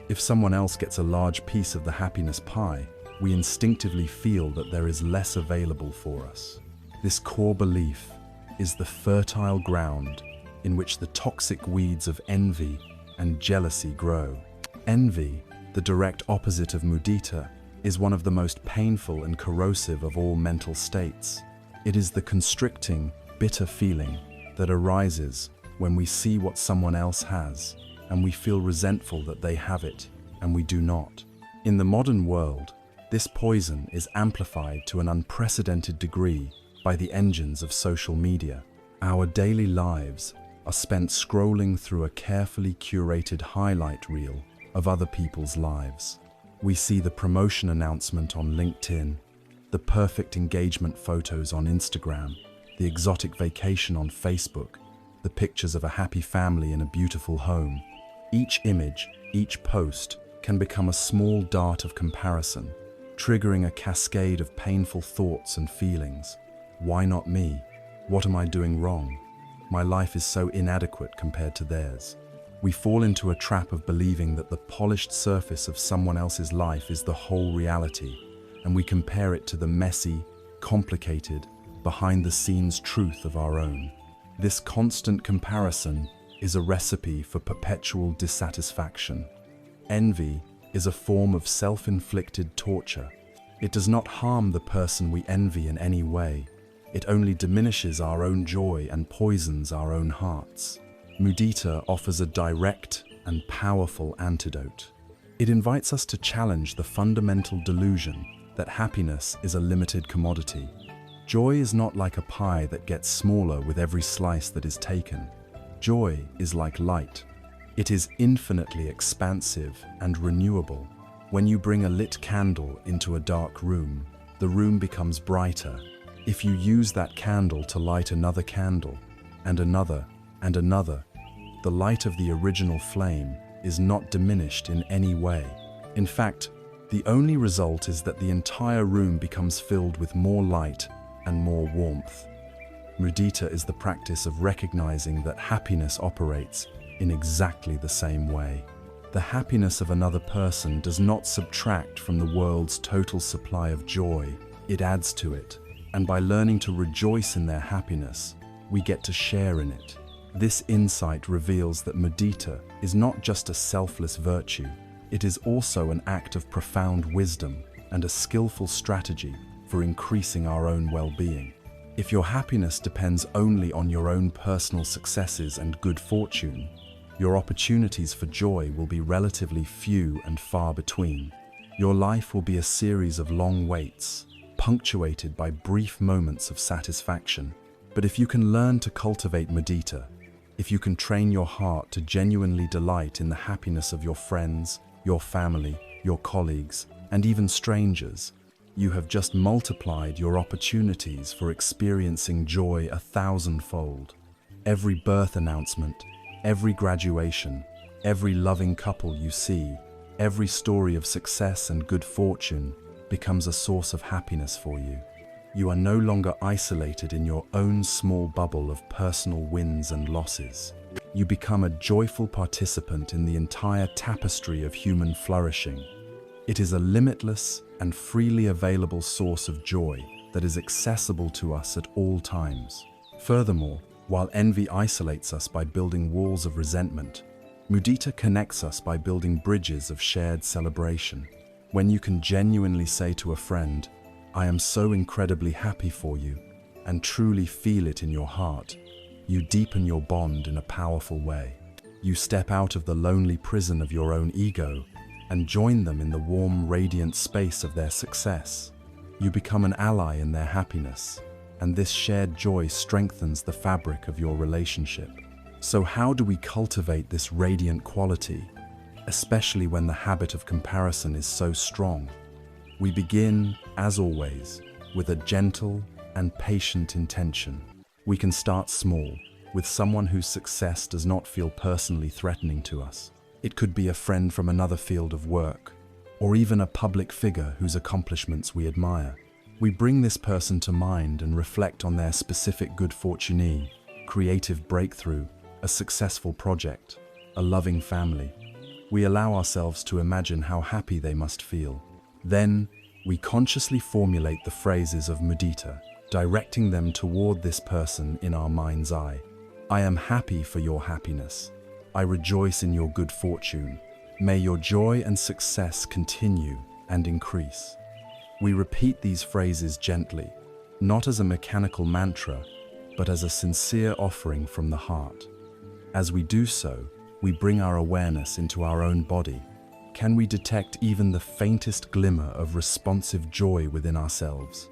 If someone else gets a large piece of the happiness pie, we instinctively feel that there is less available for us. This core belief is the fertile ground in which the toxic weeds of envy and jealousy grow. Envy, the direct opposite of mudita, is one of the most painful and corrosive of all mental states. It is the constricting, bitter feeling that arises when we see what someone else has and we feel resentful that they have it and we do not. In the modern world, this poison is amplified to an unprecedented degree by the engines of social media. Our daily lives are spent scrolling through a carefully curated highlight reel of other people's lives. We see the promotion announcement on LinkedIn, the perfect engagement photos on Instagram, the exotic vacation on Facebook, the pictures of a happy family in a beautiful home. Each image, each post can become a small dart of comparison, triggering a cascade of painful thoughts and feelings. Why not me? What am I doing wrong? My life is so inadequate compared to theirs. We fall into a trap of believing that the polished surface of someone else's life is the whole reality, and we compare it to the messy, complicated, behind-the-scenes truth of our own. This constant comparison is a recipe for perpetual dissatisfaction. Envy is a form of self-inflicted torture. It does not harm the person we envy in any way. It only diminishes our own joy and poisons our own hearts. Mudita offers a direct and powerful antidote. It invites us to challenge the fundamental delusion that happiness is a limited commodity. Joy is not like a pie that gets smaller with every slice that is taken. Joy is like light. It is infinitely expansive and renewable. When you bring a lit candle into a dark room, the room becomes brighter. If you use that candle to light another candle, and another, and another, the light of the original flame is not diminished in any way. In fact, the only result is that the entire room becomes filled with more light and more warmth. Mudita is the practice of recognizing that happiness operates in exactly the same way. The happiness of another person does not subtract from the world's total supply of joy, it adds to it. And by learning to rejoice in their happiness, we get to share in it. This insight reveals that mudita is not just a selfless virtue, it is also an act of profound wisdom and a skillful strategy for increasing our own well-being. If your happiness depends only on your own personal successes and good fortune, your opportunities for joy will be relatively few and far between. Your life will be a series of long waits, punctuated by brief moments of satisfaction. But if you can learn to cultivate mudita, if you can train your heart to genuinely delight in the happiness of your friends, your family, your colleagues, and even strangers, you have just multiplied your opportunities for experiencing joy 1,000-fold. Every birth announcement, every graduation, every loving couple you see, every story of success and good fortune becomes a source of happiness for you. You are no longer isolated in your own small bubble of personal wins and losses. You become a joyful participant in the entire tapestry of human flourishing. It is a limitless and freely available source of joy that is accessible to us at all times. Furthermore, while envy isolates us by building walls of resentment, mudita connects us by building bridges of shared celebration. When you can genuinely say to a friend, "I am so incredibly happy for you," and truly feel it in your heart, you deepen your bond in a powerful way. You step out of the lonely prison of your own ego and join them in the warm, radiant space of their success. You become an ally in their happiness, and this shared joy strengthens the fabric of your relationship. So how do we cultivate this radiant quality, especially when the habit of comparison is so strong? We begin, as always, with a gentle and patient intention. We can start small, with someone whose success does not feel personally threatening to us. It could be a friend from another field of work, or even a public figure whose accomplishments we admire. We bring this person to mind and reflect on their specific good fortune, creative breakthrough, a successful project, a loving family. We allow ourselves to imagine how happy they must feel. Then, we consciously formulate the phrases of mudita, directing them toward this person in our mind's eye. I am happy for your happiness. I rejoice in your good fortune. May your joy and success continue and increase. We repeat these phrases gently, not as a mechanical mantra, but as a sincere offering from the heart. As we do so, we bring our awareness into our own body. Can we detect even the faintest glimmer of responsive joy within ourselves?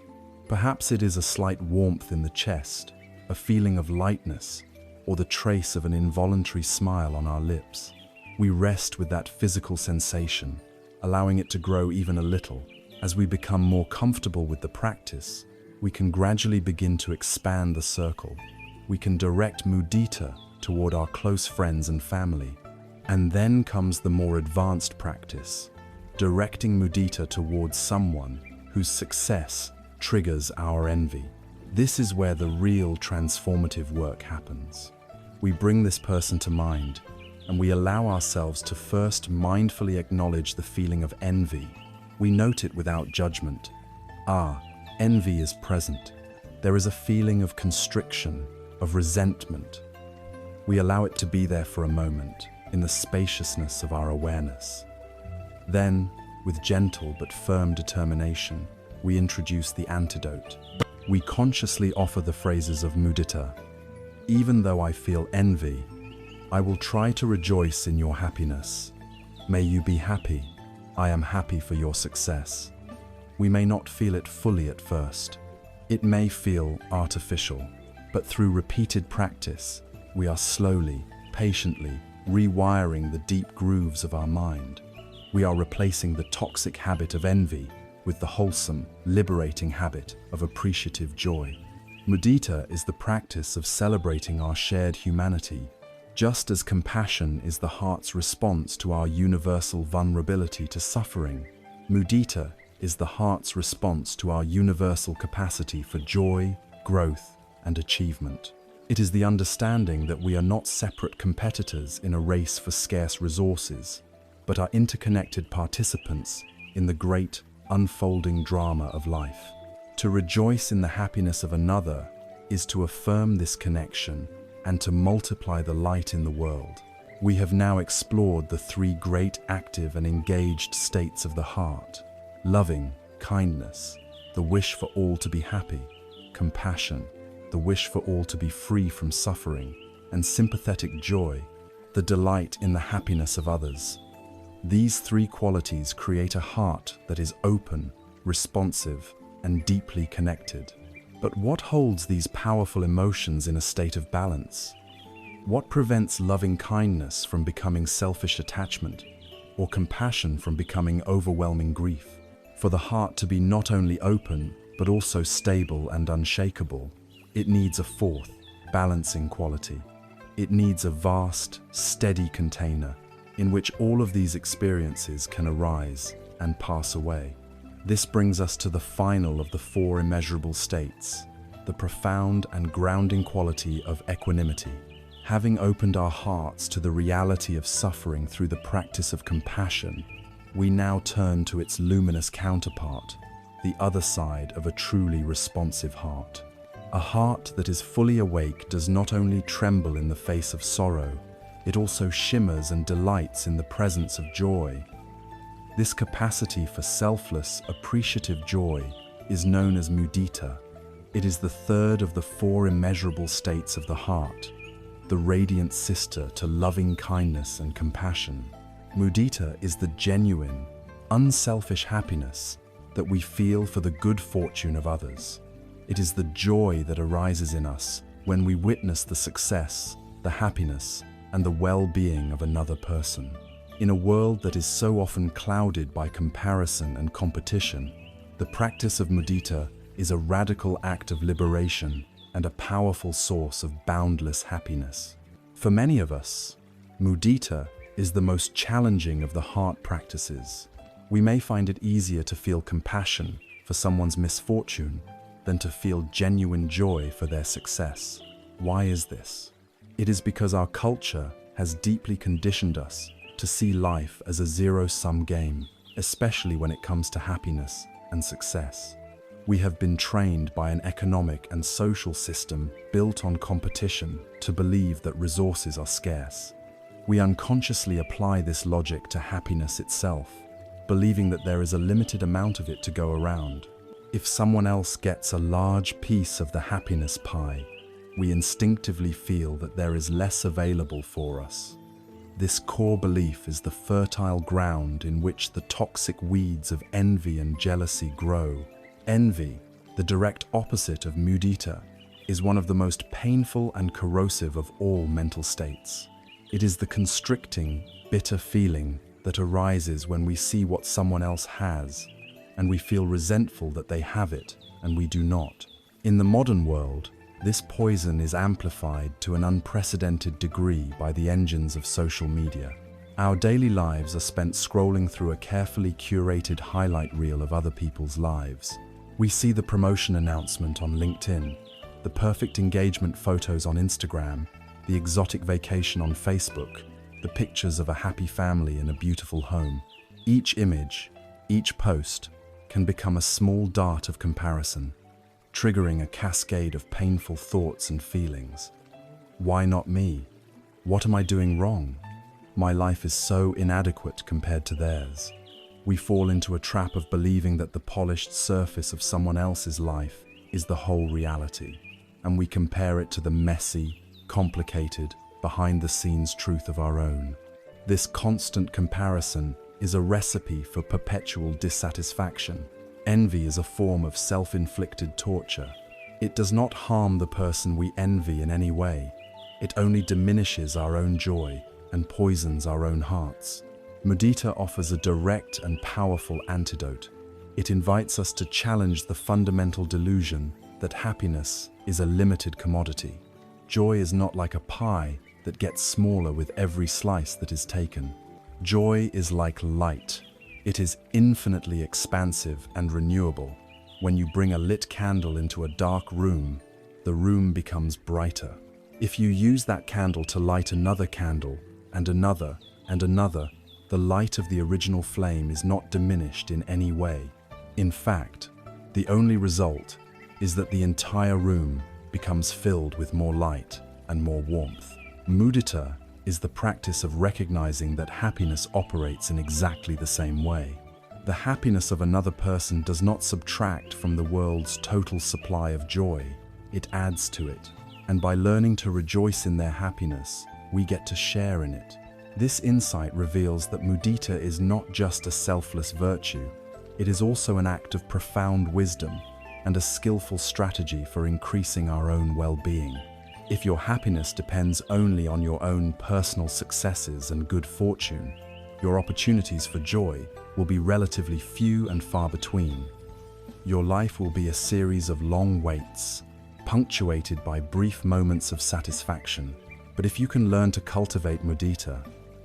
Perhaps it is a slight warmth in the chest, a feeling of lightness, or the trace of an involuntary smile on our lips. We rest with that physical sensation, allowing it to grow even a little. As we become more comfortable with the practice, we can gradually begin to expand the circle. We can direct mudita toward our close friends and family. And then comes the more advanced practice, directing mudita towards someone whose success triggers our envy. This is where the real transformative work happens. We bring this person to mind, and we allow ourselves to first mindfully acknowledge the feeling of envy. We note it without judgment. Envy is present. There is a feeling of constriction, of resentment. We allow it to be there for a moment, in the spaciousness of our awareness. Then, with gentle but firm determination, we introduce the antidote. We consciously offer the phrases of mudita. Even though I feel envy, I will try to rejoice in your happiness. May you be happy. I am happy for your success. We may not feel it fully at first. It may feel artificial, but through repeated practice, we are slowly, patiently rewiring the deep grooves of our mind. We are replacing the toxic habit of envy with the wholesome, liberating habit of appreciative joy. Mudita is the practice of celebrating our shared humanity, just as compassion is the heart's response to our universal vulnerability to suffering. Mudita is the heart's response to our universal capacity for joy, growth, and achievement. It is the understanding that we are not separate competitors in a race for scarce resources, but are interconnected participants in the great, unfolding drama of life. To rejoice in the happiness of another is to affirm this connection and to multiply the light in the world. We have now explored the three great active and engaged states of the heart: loving, kindness, the wish for all to be happy; compassion, the wish for all to be free from suffering; and sympathetic joy, the delight in the happiness of others. These three qualities create a heart that is open, responsive, and deeply connected. But what holds these powerful emotions in a state of balance? What prevents loving kindness from becoming selfish attachment, or compassion from becoming overwhelming grief? For the heart to be not only open, but also stable and unshakable, it needs a fourth, balancing quality. It needs a vast, steady container in which all of these experiences can arise and pass away. This brings us to the final of the four immeasurable states, the profound and grounding quality of equanimity. Having opened our hearts to the reality of suffering through the practice of compassion, we now turn to its luminous counterpart, the other side of a truly responsive heart. A heart that is fully awake does not only tremble in the face of sorrow, it also shimmers and delights in the presence of joy. This capacity for selfless, appreciative joy is known as mudita. It is the third of the four immeasurable states of the heart, the radiant sister to loving kindness and compassion. Mudita is the genuine, unselfish happiness that we feel for the good fortune of others. It is the joy that arises in us when we witness the success, the happiness, and the well-being of another person. In a world that is so often clouded by comparison and competition, the practice of mudita is a radical act of liberation and a powerful source of boundless happiness. For many of us, mudita is the most challenging of the heart practices. We may find it easier to feel compassion for someone's misfortune than to feel genuine joy for their success. Why is this? It is because our culture has deeply conditioned us to see life as a zero-sum game, especially when it comes to happiness and success. We have been trained by an economic and social system built on competition to believe that resources are scarce. We unconsciously apply this logic to happiness itself, believing that there is a limited amount of it to go around. If someone else gets a large piece of the happiness pie, we instinctively feel that there is less available for us. This core belief is the fertile ground in which the toxic weeds of envy and jealousy grow. Envy, the direct opposite of mudita, is one of the most painful and corrosive of all mental states. It is the constricting, bitter feeling that arises when we see what someone else has, and we feel resentful that they have it and we do not. In the modern world, this poison is amplified to an unprecedented degree by the engines of social media. Our daily lives are spent scrolling through a carefully curated highlight reel of other people's lives. We see the promotion announcement on LinkedIn, the perfect engagement photos on Instagram, the exotic vacation on Facebook, the pictures of a happy family in a beautiful home. Each image, each post, can become a small dart of comparison, triggering a cascade of painful thoughts and feelings. Why not me? What am I doing wrong? My life is so inadequate compared to theirs. We fall into a trap of believing that the polished surface of someone else's life is the whole reality, and we compare it to the messy, complicated, behind-the-scenes truth of our own. This constant comparison is a recipe for perpetual dissatisfaction. Envy is a form of self-inflicted torture. It does not harm the person we envy in any way. It only diminishes our own joy and poisons our own hearts. Mudita offers a direct and powerful antidote. It invites us to challenge the fundamental delusion that happiness is a limited commodity. Joy is not like a pie that gets smaller with every slice that is taken. Joy is like light. It is infinitely expansive and renewable. When you bring a lit candle into a dark room, the room becomes brighter. If you use that candle to light another candle, and another, and another, the light of the original flame is not diminished in any way. In fact, the only result is that the entire room becomes filled with more light and more warmth. Mudita is the practice of recognizing that happiness operates in exactly the same way. The happiness of another person does not subtract from the world's total supply of joy, it adds to it. And by learning to rejoice in their happiness, we get to share in it. This insight reveals that mudita is not just a selfless virtue, it is also an act of profound wisdom and a skillful strategy for increasing our own well-being. If your happiness depends only on your own personal successes and good fortune, your opportunities for joy will be relatively few and far between. Your life will be a series of long waits, punctuated by brief moments of satisfaction. But if you can learn to cultivate mudita,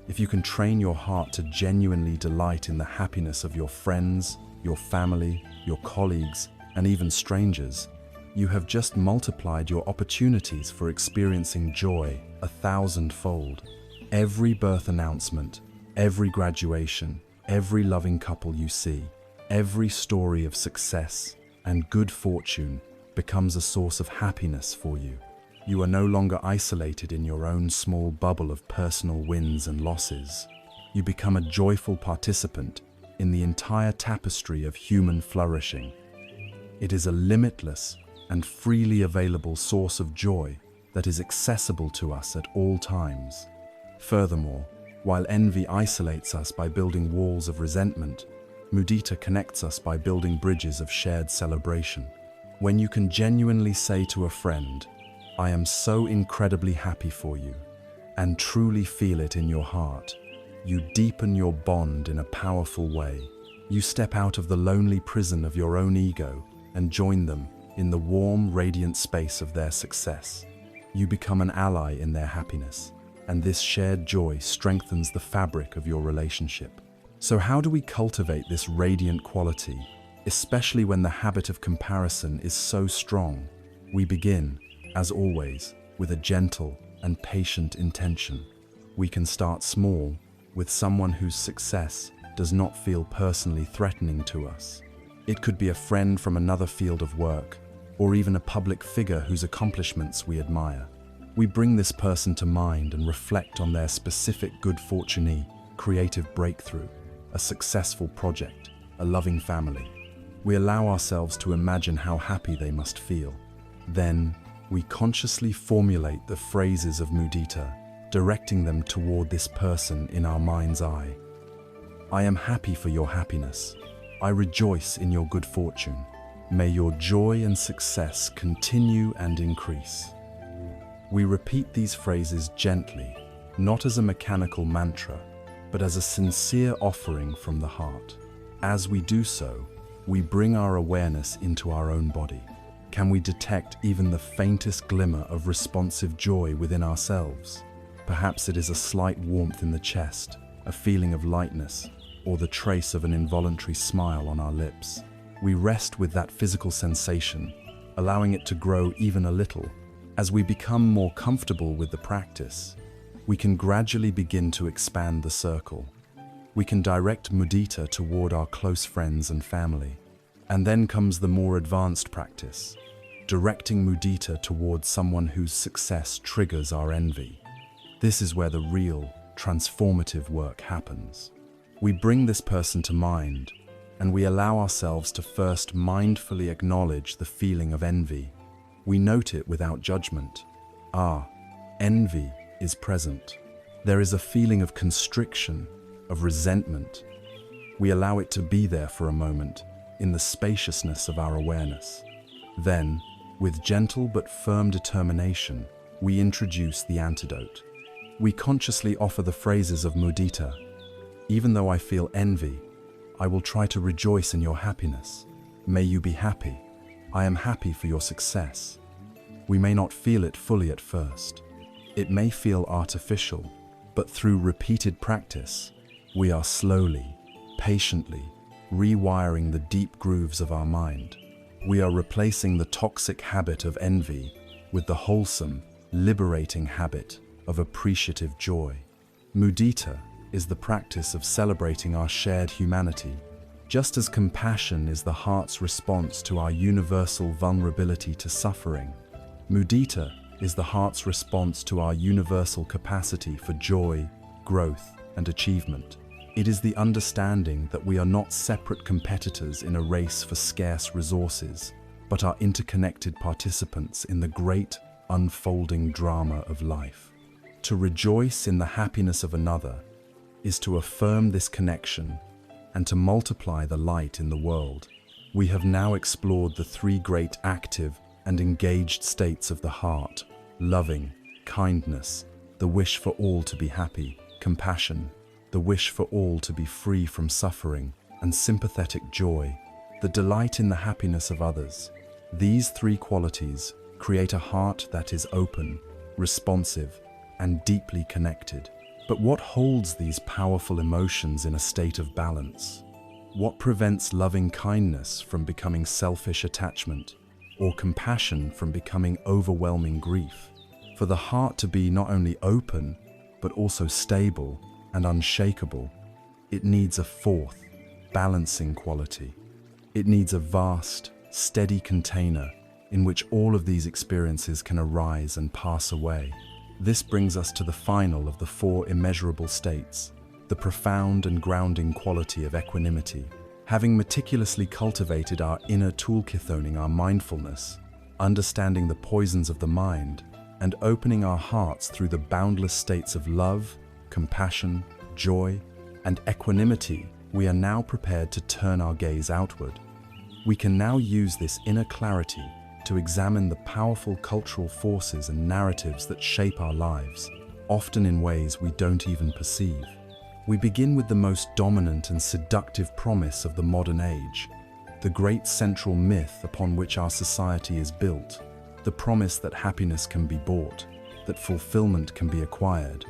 if you can train your heart to genuinely delight in the happiness of your friends, your family, your colleagues, and even strangers, you have just multiplied your opportunities for experiencing joy 1,000-fold. Every birth announcement, every graduation, every loving couple you see, every story of success and good fortune becomes a source of happiness for you. You are no longer isolated in your own small bubble of personal wins and losses. You become a joyful participant in the entire tapestry of human flourishing. It is a limitless and freely available source of joy that is accessible to us at all times. Furthermore, while envy isolates us by building walls of resentment, mudita connects us by building bridges of shared celebration. When you can genuinely say to a friend, "I am so incredibly happy for you," and truly feel it in your heart, you deepen your bond in a powerful way. You step out of the lonely prison of your own ego and join them in the warm, radiant space of their success. You become an ally in their happiness, and this shared joy strengthens the fabric of your relationship. So how do we cultivate this radiant quality, especially when the habit of comparison is so strong? We begin, as always, with a gentle and patient intention. We can start small, with someone whose success does not feel personally threatening to us. It could be a friend from another field of work, or even a public figure whose accomplishments we admire. We bring this person to mind and reflect on their specific good fortune, creative breakthrough, a successful project, a loving family. We allow ourselves to imagine how happy they must feel. Then, we consciously formulate the phrases of mudita, directing them toward this person in our mind's eye. I am happy for your happiness. I rejoice in your good fortune. May your joy and success continue and increase. We repeat these phrases gently, not as a mechanical mantra, but as a sincere offering from the heart. As we do so, we bring our awareness into our own body. Can we detect even the faintest glimmer of responsive joy within ourselves? Perhaps it is a slight warmth in the chest, a feeling of lightness, or the trace of an involuntary smile on our lips. We rest with that physical sensation, allowing it to grow even a little. As we become more comfortable with the practice, we can gradually begin to expand the circle. We can direct mudita toward our close friends and family. And then comes the more advanced practice, directing mudita towards someone whose success triggers our envy. This is where the real, transformative work happens. We bring this person to mind, and we allow ourselves to first mindfully acknowledge the feeling of envy. We note it without judgment. Envy is present. There is a feeling of constriction, of resentment. We allow it to be there for a moment, in the spaciousness of our awareness. Then, with gentle but firm determination, we introduce the antidote. We consciously offer the phrases of mudita. Even though I feel envy, I will try to rejoice in your happiness. May you be happy. I am happy for your success. We may not feel it fully at first. It may feel artificial, but through repeated practice, we are slowly, patiently, rewiring the deep grooves of our mind. We are replacing the toxic habit of envy with the wholesome, liberating habit of appreciative joy. Mudita is the practice of celebrating our shared humanity, just as compassion is the heart's response to our universal vulnerability to suffering. Mudita is the heart's response to our universal capacity for joy, growth, and achievement. It is the understanding that we are not separate competitors in a race for scarce resources, but are interconnected participants in the great, unfolding drama of life. To rejoice in the happiness of another is to affirm this connection and to multiply the light in the world. We have now explored the three great active and engaged states of the heart: loving, kindness, the wish for all to be happy; compassion, the wish for all to be free from suffering; and sympathetic joy, the delight in the happiness of others. These three qualities create a heart that is open, responsive, and deeply connected. But what holds these powerful emotions in a state of balance? What prevents loving kindness from becoming selfish attachment, or compassion from becoming overwhelming grief? For the heart to be not only open, but also stable and unshakable, it needs a fourth, balancing quality. It needs a vast, steady container in which all of these experiences can arise and pass away. This brings us to the final of the four immeasurable states, the profound and grounding quality of equanimity. Having meticulously cultivated our inner toolkit, owning our mindfulness, understanding the poisons of the mind, and opening our hearts through the boundless states of love, compassion, joy, and equanimity, we are now prepared to turn our gaze outward. We can now use this inner clarity to examine the powerful cultural forces and narratives that shape our lives, often in ways we don't even perceive. We begin with the most dominant and seductive promise of the modern age, the great central myth upon which our society is built, the promise that happiness can be bought, that fulfillment can be acquired,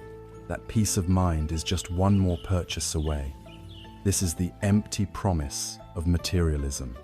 that peace of mind is just one more purchase away. This is the empty promise of materialism.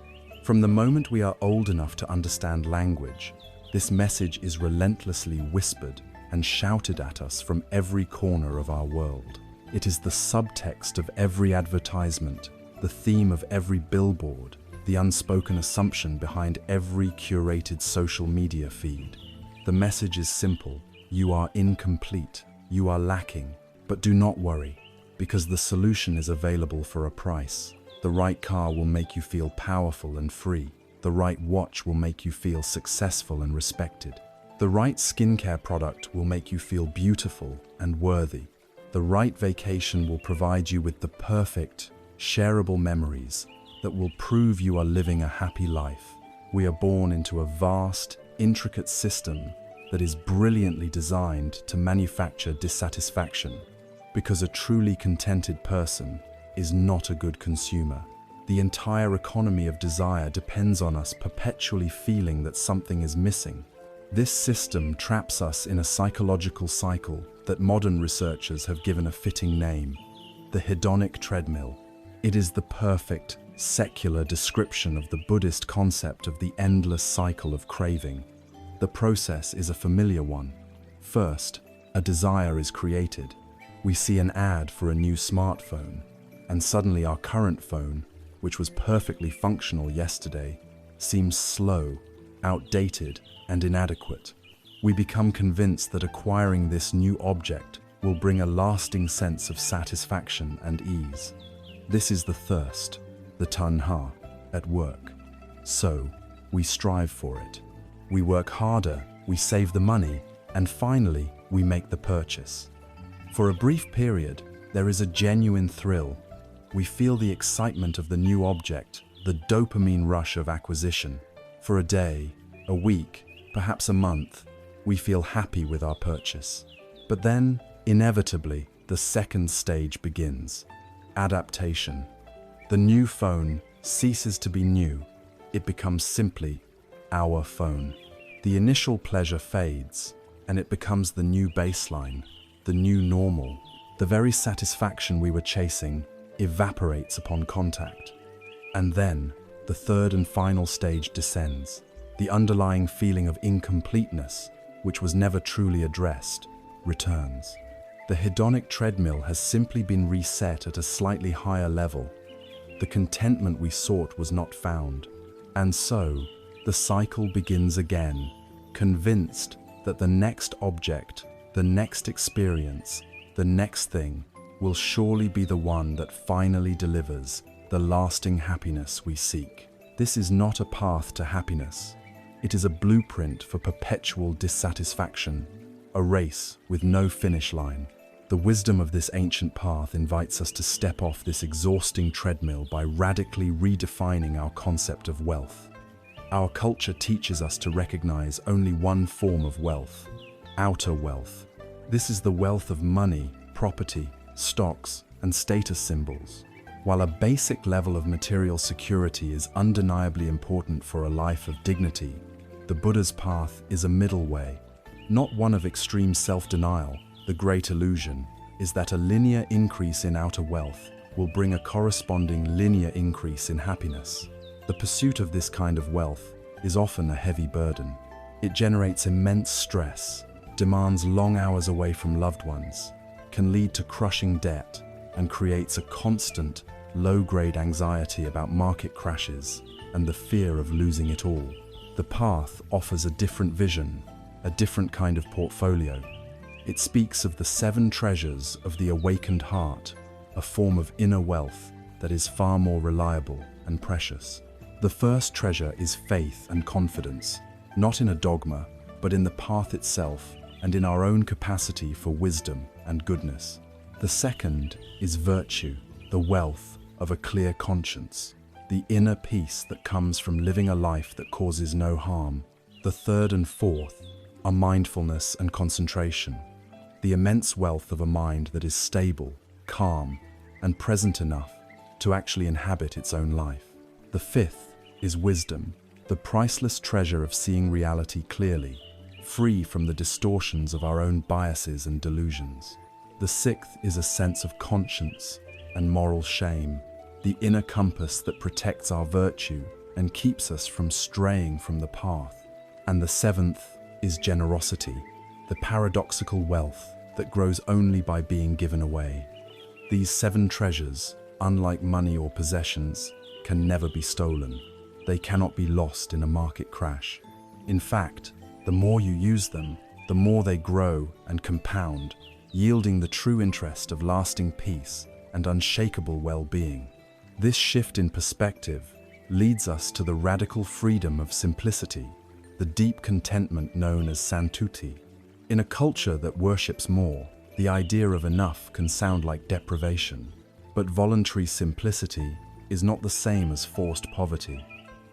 From the moment we are old enough to understand language, this message is relentlessly whispered and shouted at us from every corner of our world. It is the subtext of every advertisement, the theme of every billboard, the unspoken assumption behind every curated social media feed. The message is simple: you are incomplete, you are lacking, but do not worry, because the solution is available for a price. The right car will make you feel powerful and free. The right watch will make you feel successful and respected. The right skincare product will make you feel beautiful and worthy. The right vacation will provide you with the perfect, shareable memories that will prove you are living a happy life. We are born into a vast, intricate system that is brilliantly designed to manufacture dissatisfaction, because a truly contented person is not a good consumer. The entire economy of desire depends on us perpetually feeling that something is missing. This system traps us in a psychological cycle that modern researchers have given a fitting name: the hedonic treadmill. It is the perfect, secular description of the Buddhist concept of the endless cycle of craving. The process is a familiar one. First, a desire is created. We see an ad for a new smartphone, and suddenly our current phone, which was perfectly functional yesterday, seems slow, outdated, and inadequate. We become convinced that acquiring this new object will bring a lasting sense of satisfaction and ease. This is the thirst, the tanha, at work. So, we strive for it. We work harder, we save the money, and finally, we make the purchase. For a brief period, there is a genuine thrill. We feel the excitement of the new object, the dopamine rush of acquisition. For a day, a week, perhaps a month, we feel happy with our purchase. But then, inevitably, the second stage begins. Adaptation. The new phone ceases to be new. It becomes simply our phone. The initial pleasure fades, and it becomes the new baseline, the new normal. The very satisfaction we were chasing evaporates upon contact. And then, the third and final stage descends. The underlying feeling of incompleteness, which was never truly addressed, returns. The hedonic treadmill has simply been reset at a slightly higher level. The contentment we sought was not found. And so, the cycle begins again, convinced that the next object, the next experience, the next thing will surely be the one that finally delivers the lasting happiness we seek. This is not a path to happiness. It is a blueprint for perpetual dissatisfaction, a race with no finish line. The wisdom of this ancient path invites us to step off this exhausting treadmill by radically redefining our concept of wealth. Our culture teaches us to recognize only one form of wealth: outer wealth. This is the wealth of money, property, stocks, and status symbols. While a basic level of material security is undeniably important for a life of dignity, the Buddha's path is a middle way, not one of extreme self-denial. The great illusion is that a linear increase in outer wealth will bring a corresponding linear increase in happiness. The pursuit of this kind of wealth is often a heavy burden. It generates immense stress, demands long hours away from loved ones, can lead to crushing debt, and creates a constant, low-grade anxiety about market crashes and the fear of losing it all. The path offers a different vision, a different kind of portfolio. It speaks of the 7 treasures of the awakened heart, a form of inner wealth that is far more reliable and precious. The first treasure is faith and confidence, not in a dogma, but in the path itself and in our own capacity for wisdom and goodness. The second is virtue, the wealth of a clear conscience, the inner peace that comes from living a life that causes no harm. The third and fourth are mindfulness and concentration, the immense wealth of a mind that is stable, calm, and present enough to actually inhabit its own life. The fifth is wisdom, the priceless treasure of seeing reality clearly, free from the distortions of our own biases and delusions. The sixth is a sense of conscience and moral shame, the inner compass that protects our virtue and keeps us from straying from the path. And the seventh is generosity, the paradoxical wealth that grows only by being given away. These 7 treasures, unlike money or possessions, can never be stolen. They cannot be lost in a market crash. In fact, the more you use them, the more they grow and compound, yielding the true interest of lasting peace and unshakable well-being. This shift in perspective leads us to the radical freedom of simplicity, the deep contentment known as santuti. In a culture that worships more, the idea of enough can sound like deprivation. But voluntary simplicity is not the same as forced poverty.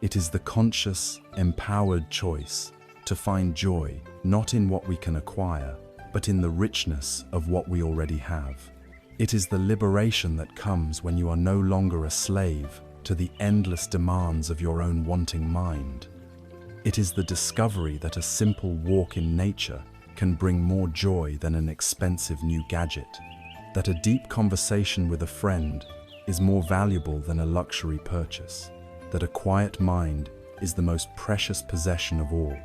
It is the conscious, empowered choice to find joy not in what we can acquire, but in the richness of what we already have. It is the liberation that comes when you are no longer a slave to the endless demands of your own wanting mind. It is the discovery that a simple walk in nature can bring more joy than an expensive new gadget, that a deep conversation with a friend is more valuable than a luxury purchase, that a quiet mind is the most precious possession of all.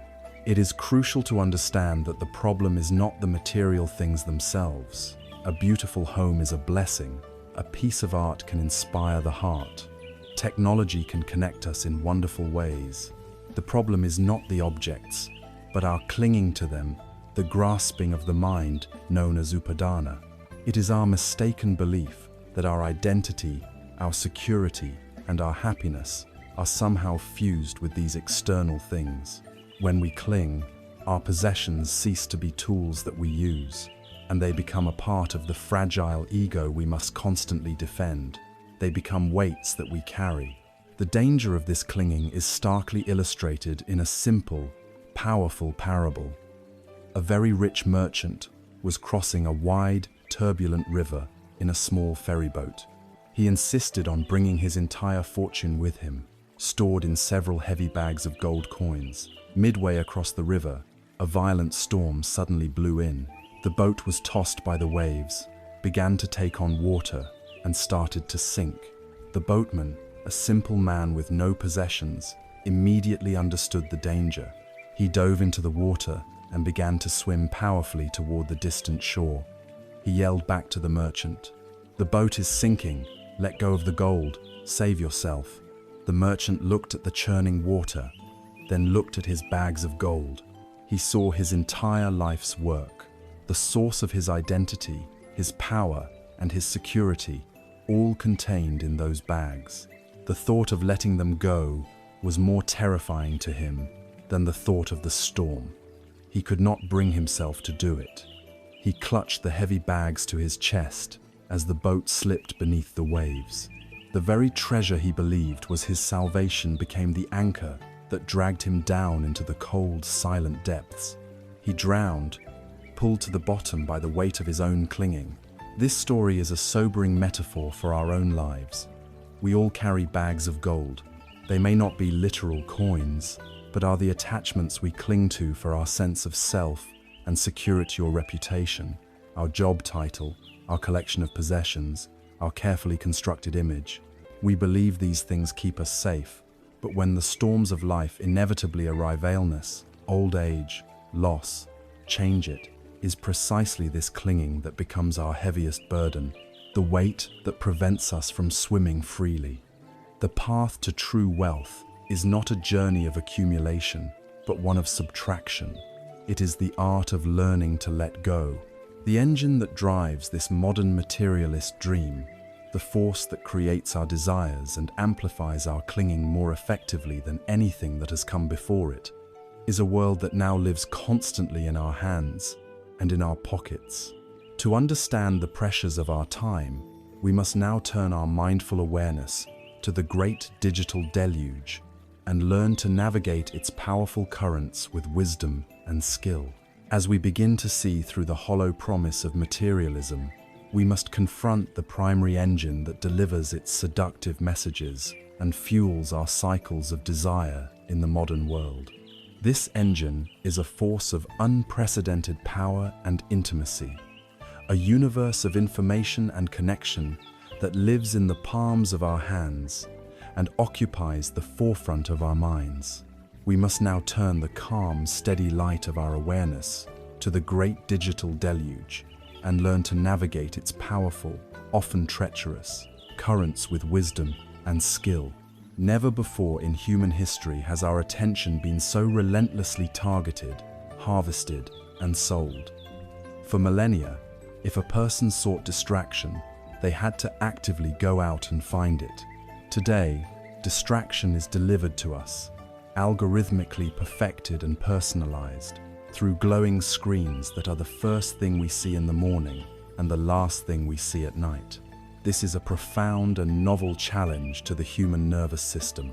It is crucial to understand that the problem is not the material things themselves. A beautiful home is a blessing. A piece of art can inspire the heart. Technology can connect us in wonderful ways. The problem is not the objects, but our clinging to them, the grasping of the mind known as upadana. It is our mistaken belief that our identity our security, and our happiness are somehow fused with these external things. When we cling, our possessions cease to be tools that we use, and they become a part of the fragile ego we must constantly defend. They become weights that we carry. The danger of this clinging is starkly illustrated in a simple, powerful parable. A very rich merchant was crossing a wide, turbulent river in a small ferry boat. He insisted on bringing his entire fortune with him, stored in several heavy bags of gold coins. Midway across the river, a violent storm suddenly blew in. The boat was tossed by the waves, began to take on water, and started to sink. The boatman, a simple man with no possessions, immediately understood the danger. He dove into the water and began to swim powerfully toward the distant shore. He yelled back to the merchant, "The boat is sinking. Let go of the gold. Save yourself." The merchant looked at the churning water, then looked at his bags of gold. He saw his entire life's work, the source of his identity, his power, and his security, all contained in those bags. The thought of letting them go was more terrifying to him than the thought of the storm. He could not bring himself to do it. He clutched the heavy bags to his chest as the boat slipped beneath the waves. The very treasure he believed was his salvation became the anchor that dragged him down into the cold, silent depths. He drowned, pulled to the bottom by the weight of his own clinging. This story is a sobering metaphor for our own lives. We all carry bags of gold. They may not be literal coins, but are the attachments we cling to for our sense of self and security or reputation, our job title, our collection of possessions, our carefully constructed image. We believe these things keep us safe, but when the storms of life inevitably arrive, illness, old age, loss, change, it is precisely this clinging that becomes our heaviest burden, the weight that prevents us from swimming freely. The path to true wealth is not a journey of accumulation, but one of subtraction. It is the art of learning to let go. The engine that drives this modern materialist dream, the force that creates our desires and amplifies our clinging more effectively than anything that has come before it, is a world that now lives constantly in our hands and in our pockets. To understand the pressures of our time, we must now turn our mindful awareness to the great digital deluge and learn to navigate its powerful currents with wisdom and skill. As we begin to see through the hollow promise of materialism, we must confront the primary engine that delivers its seductive messages and fuels our cycles of desire in the modern world. This engine is a force of unprecedented power and intimacy, a universe of information and connection that lives in the palms of our hands and occupies the forefront of our minds. We must now turn the calm, steady light of our awareness to the great digital deluge and learn to navigate its powerful, often treacherous, currents with wisdom and skill. Never before in human history has our attention been so relentlessly targeted, harvested, and sold. For millennia, if a person sought distraction, they had to actively go out and find it. Today, distraction is delivered to us, algorithmically perfected and personalized, through glowing screens that are the first thing we see in the morning and the last thing we see at night. This is a profound and novel challenge to the human nervous system.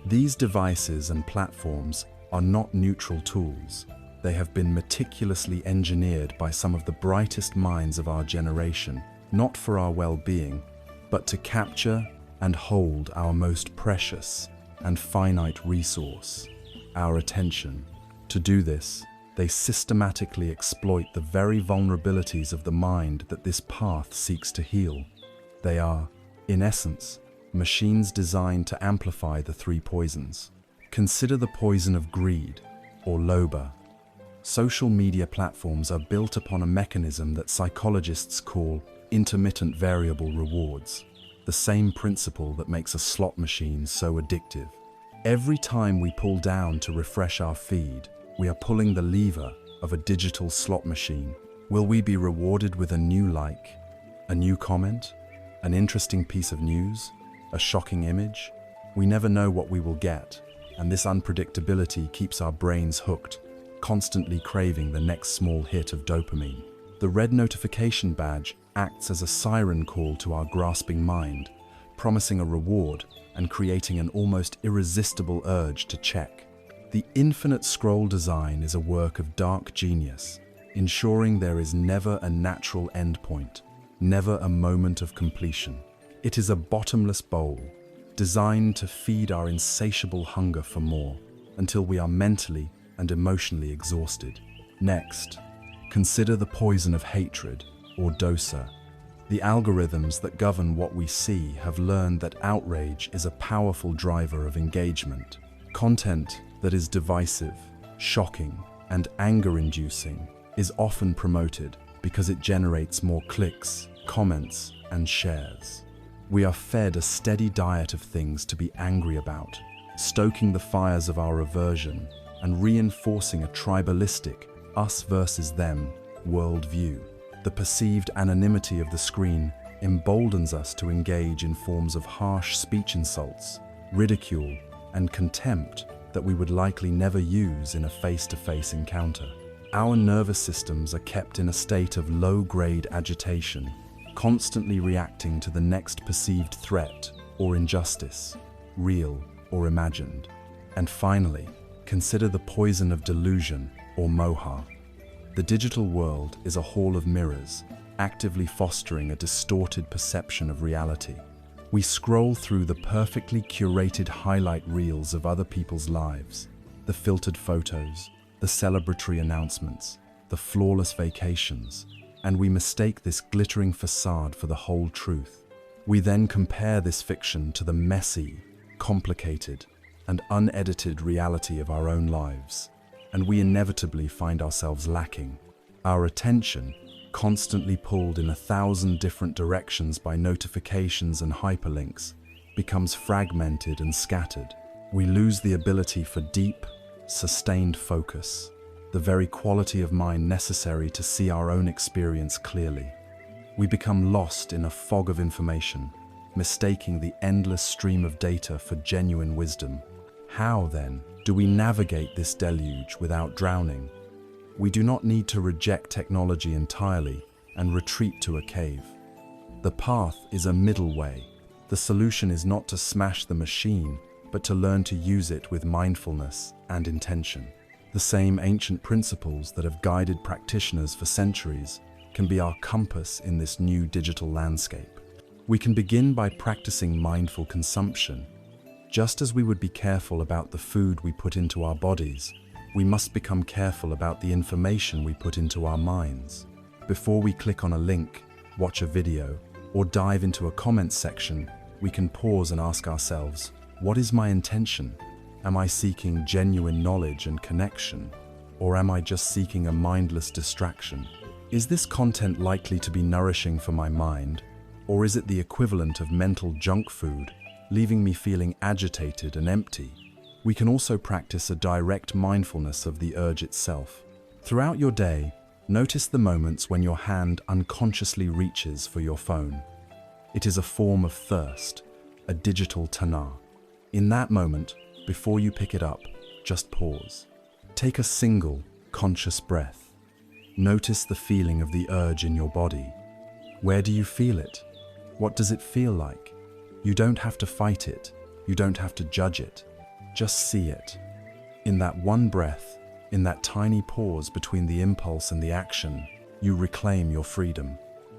These devices and platforms are not neutral tools. They have been meticulously engineered by some of the brightest minds of our generation, not for our well-being, but to capture and hold our most precious and finite resource, our attention. To do this, they systematically exploit the very vulnerabilities of the mind that this path seeks to heal. They are, in essence, machines designed to amplify the three poisons. Consider the poison of greed, or lobha. Social media platforms are built upon a mechanism that psychologists call intermittent variable rewards, the same principle that makes a slot machine so addictive. Every time we pull down to refresh our feed, we are pulling the lever of a digital slot machine. Will we be rewarded with a new like, a new comment, an interesting piece of news, A shocking image? We never know what we will get, and this unpredictability keeps our brains hooked, constantly craving the next small hit of dopamine. The red notification badge acts as a siren call to our grasping mind, promising a reward and creating an almost irresistible urge to check. The infinite scroll design is a work of dark genius, ensuring there is never a natural endpoint, never a moment of completion. It is a bottomless bowl, designed to feed our insatiable hunger for more, until we are mentally and emotionally exhausted. Next, consider the poison of hatred, or dosa. The algorithms that govern what we see have learned that outrage is a powerful driver of engagement. Content that is divisive, shocking, and anger-inducing is often promoted because it generates more clicks, comments, and shares. We are fed a steady diet of things to be angry about, stoking the fires of our aversion and reinforcing a tribalistic us versus them worldview. The perceived anonymity of the screen emboldens us to engage in forms of harsh speech insults, ridicule, and contempt that we would likely never use in a face-to-face encounter. Our nervous systems are kept in a state of low-grade agitation, constantly reacting to the next perceived threat or injustice, real or imagined. And finally, consider the poison of delusion, or moha. The digital world is a hall of mirrors, actively fostering a distorted perception of reality. We scroll through the perfectly curated highlight reels of other people's lives, the filtered photos, the celebratory announcements, the flawless vacations, and we mistake this glittering facade for the whole truth. We then compare this fiction to the messy, complicated, and unedited reality of our own lives, and we inevitably find ourselves lacking. Our attention, constantly pulled in 1,000 different directions by notifications and hyperlinks, becomes fragmented and scattered. We lose the ability for deep, sustained focus, the very quality of mind necessary to see our own experience clearly. We become lost in a fog of information, mistaking the endless stream of data for genuine wisdom. How, then, do we navigate this deluge without drowning? We do not need to reject technology entirely and retreat to a cave. The path is a middle way. The solution is not to smash the machine, but to learn to use it with mindfulness and intention. The same ancient principles that have guided practitioners for centuries can be our compass in this new digital landscape. We can begin by practicing mindful consumption. Just as we would be careful about the food we put into our bodies, we must become careful about the information we put into our minds. Before we click on a link, watch a video, or dive into a comment section, we can pause and ask ourselves, what is my intention? Am I seeking genuine knowledge and connection? Or am I just seeking a mindless distraction? Is this content likely to be nourishing for my mind? Or is it the equivalent of mental junk food, leaving me feeling agitated and empty? We can also practice a direct mindfulness of the urge itself. Throughout your day, notice the moments when your hand unconsciously reaches for your phone. It is a form of thirst, a digital tanha. In that moment, before you pick it up, just pause. Take a single, conscious breath. Notice the feeling of the urge in your body. Where do you feel it? What does it feel like? You don't have to fight it. You don't have to judge it. Just see it. In that one breath, in that tiny pause between the impulse and the action, you reclaim your freedom.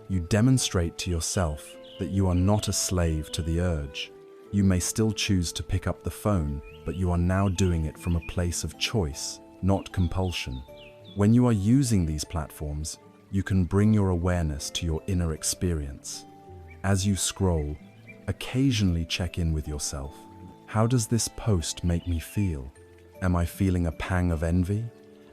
You demonstrate to yourself that you are not a slave to the urge. You may still choose to pick up the phone, but you are now doing it from a place of choice, not compulsion. When you are using these platforms, you can bring your awareness to your inner experience. As you scroll, occasionally check in with yourself. How does this post make me feel? Am I feeling a pang of envy?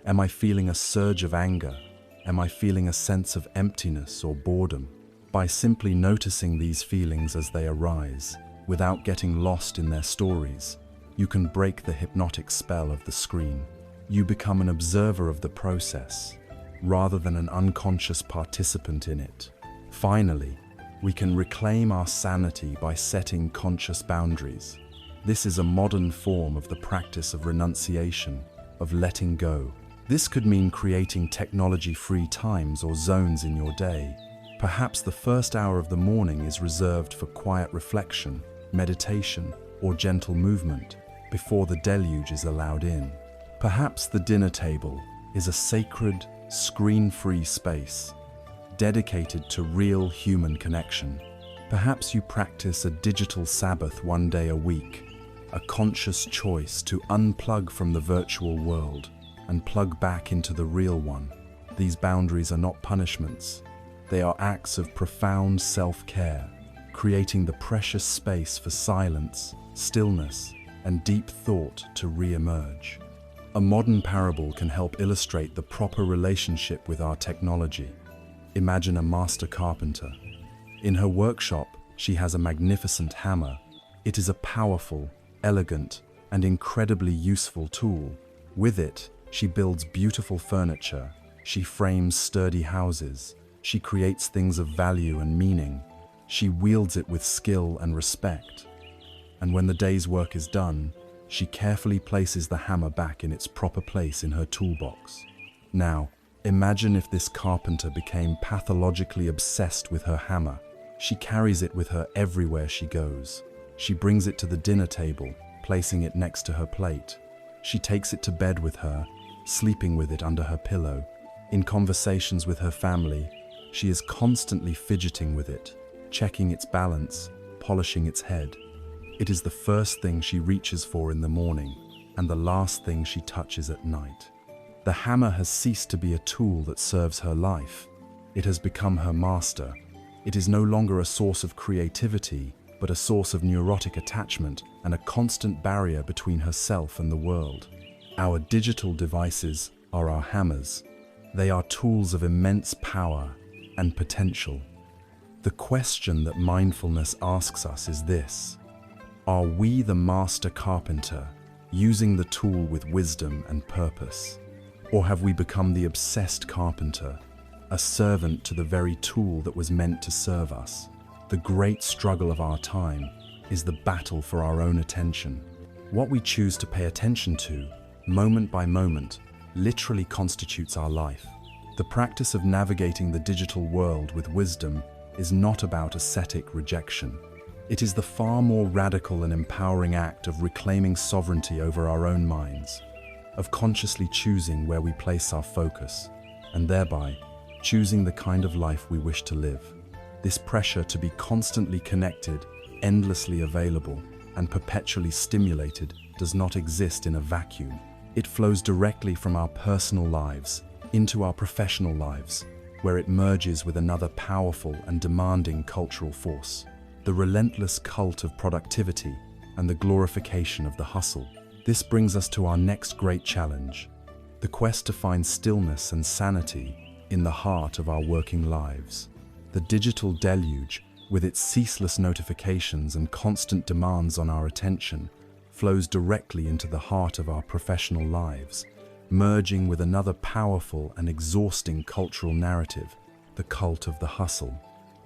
Am I feeling a surge of anger? Am I feeling a sense of emptiness or boredom? By simply noticing these feelings as they arise, without getting lost in their stories, you can break the hypnotic spell of the screen. You become an observer of the process, rather than an unconscious participant in it. Finally, We can reclaim our sanity by setting conscious boundaries. This is a modern form of the practice of renunciation, of letting go. This could mean creating technology-free times or zones in your day. Perhaps the first hour of the morning is reserved for quiet reflection, meditation, or gentle movement before the deluge is allowed in. Perhaps the dinner table is a sacred, screen-free space dedicated to real human connection. Perhaps you practice a digital Sabbath one day a week, a conscious choice to unplug from the virtual world and plug back into the real one. These boundaries are not punishments. They are acts of profound self-care, creating the precious space for silence, stillness, and deep thought to re-emerge. A modern parable can help illustrate the proper relationship with our technology. Imagine a master carpenter. In her workshop, she has a magnificent hammer. It is a powerful, elegant, and incredibly useful tool. With it, she builds beautiful furniture. She frames sturdy houses. She creates things of value and meaning. She wields it with skill and respect. And when the day's work is done, she carefully places the hammer back in its proper place in her toolbox. Now, imagine if this carpenter became pathologically obsessed with her hammer. She carries it with her everywhere she goes. She brings it to the dinner table, placing it next to her plate. She takes it to bed with her, sleeping with it under her pillow. In conversations with her family, she is constantly fidgeting with it, checking its balance, polishing its head. It is the first thing she reaches for in the morning and the last thing she touches at night. The hammer has ceased to be a tool that serves her life. It has become her master. It is no longer a source of creativity, but a source of neurotic attachment and a constant barrier between herself and the world. Our digital devices are our hammers. They are tools of immense power and potential. The question that mindfulness asks us is this: are we the master carpenter, using the tool with wisdom and purpose? Or have we become the obsessed carpenter, a servant to the very tool that was meant to serve us? The great struggle of our time is the battle for our own attention. What we choose to pay attention to, moment by moment, literally constitutes our life. The practice of navigating the digital world with wisdom is not about ascetic rejection. It is the far more radical and empowering act of reclaiming sovereignty over our own minds, of consciously choosing where we place our focus, and thereby choosing the kind of life we wish to live. This pressure to be constantly connected, endlessly available, and perpetually stimulated does not exist in a vacuum. It flows directly from our personal lives into our professional lives, where it merges with another powerful and demanding cultural force: the relentless cult of productivity and the glorification of the hustle. This brings us to our next great challenge: the quest to find stillness and sanity in the heart of our working lives. The digital deluge, with its ceaseless notifications and constant demands on our attention, flows directly into the heart of our professional lives, merging with another powerful and exhausting cultural narrative: the cult of the hustle.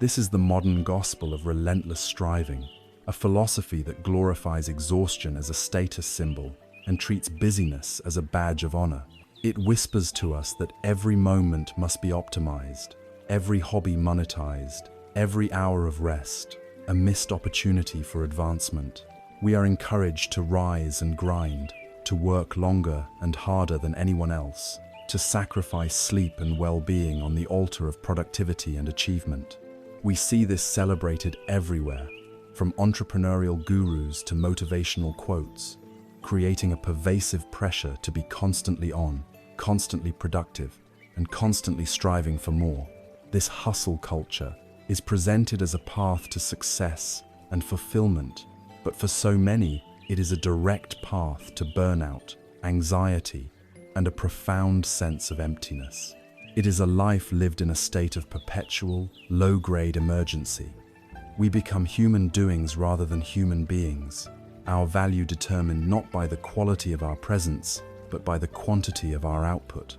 This is the modern gospel of relentless striving, a philosophy that glorifies exhaustion as a status symbol and treats busyness as a badge of honor. It whispers to us that every moment must be optimized, every hobby monetized, every hour of rest a missed opportunity for advancement. We are encouraged to rise and grind, to work longer and harder than anyone else, to sacrifice sleep and well-being on the altar of productivity and achievement. We see this celebrated everywhere, from entrepreneurial gurus to motivational quotes, creating a pervasive pressure to be constantly on, constantly productive, and constantly striving for more. This hustle culture is presented as a path to success and fulfillment, but for so many, it is a direct path to burnout, anxiety, and a profound sense of emptiness. It is a life lived in a state of perpetual, low-grade emergency. We become human doings rather than human beings, our value determined not by the quality of our presence, but by the quantity of our output.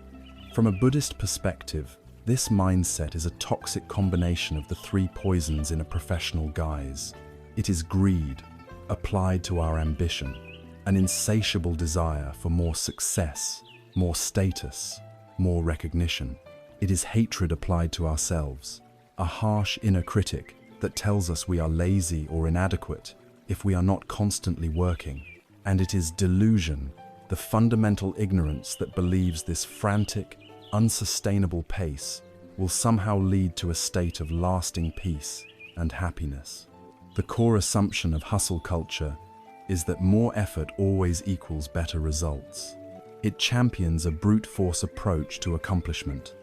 From a Buddhist perspective, This mindset is a toxic combination of the three poisons in a professional guise. It is greed, applied to our ambition, an insatiable desire for more success, more status, more recognition. It is hatred applied to ourselves, a harsh inner critic that tells us we are lazy or inadequate if we are not constantly working. And it is delusion, the fundamental ignorance that believes this frantic, unsustainable pace will somehow lead to a state of lasting peace and happiness. The core assumption of hustle culture is that more effort always equals better results. It champions a brute force approach to accomplishment.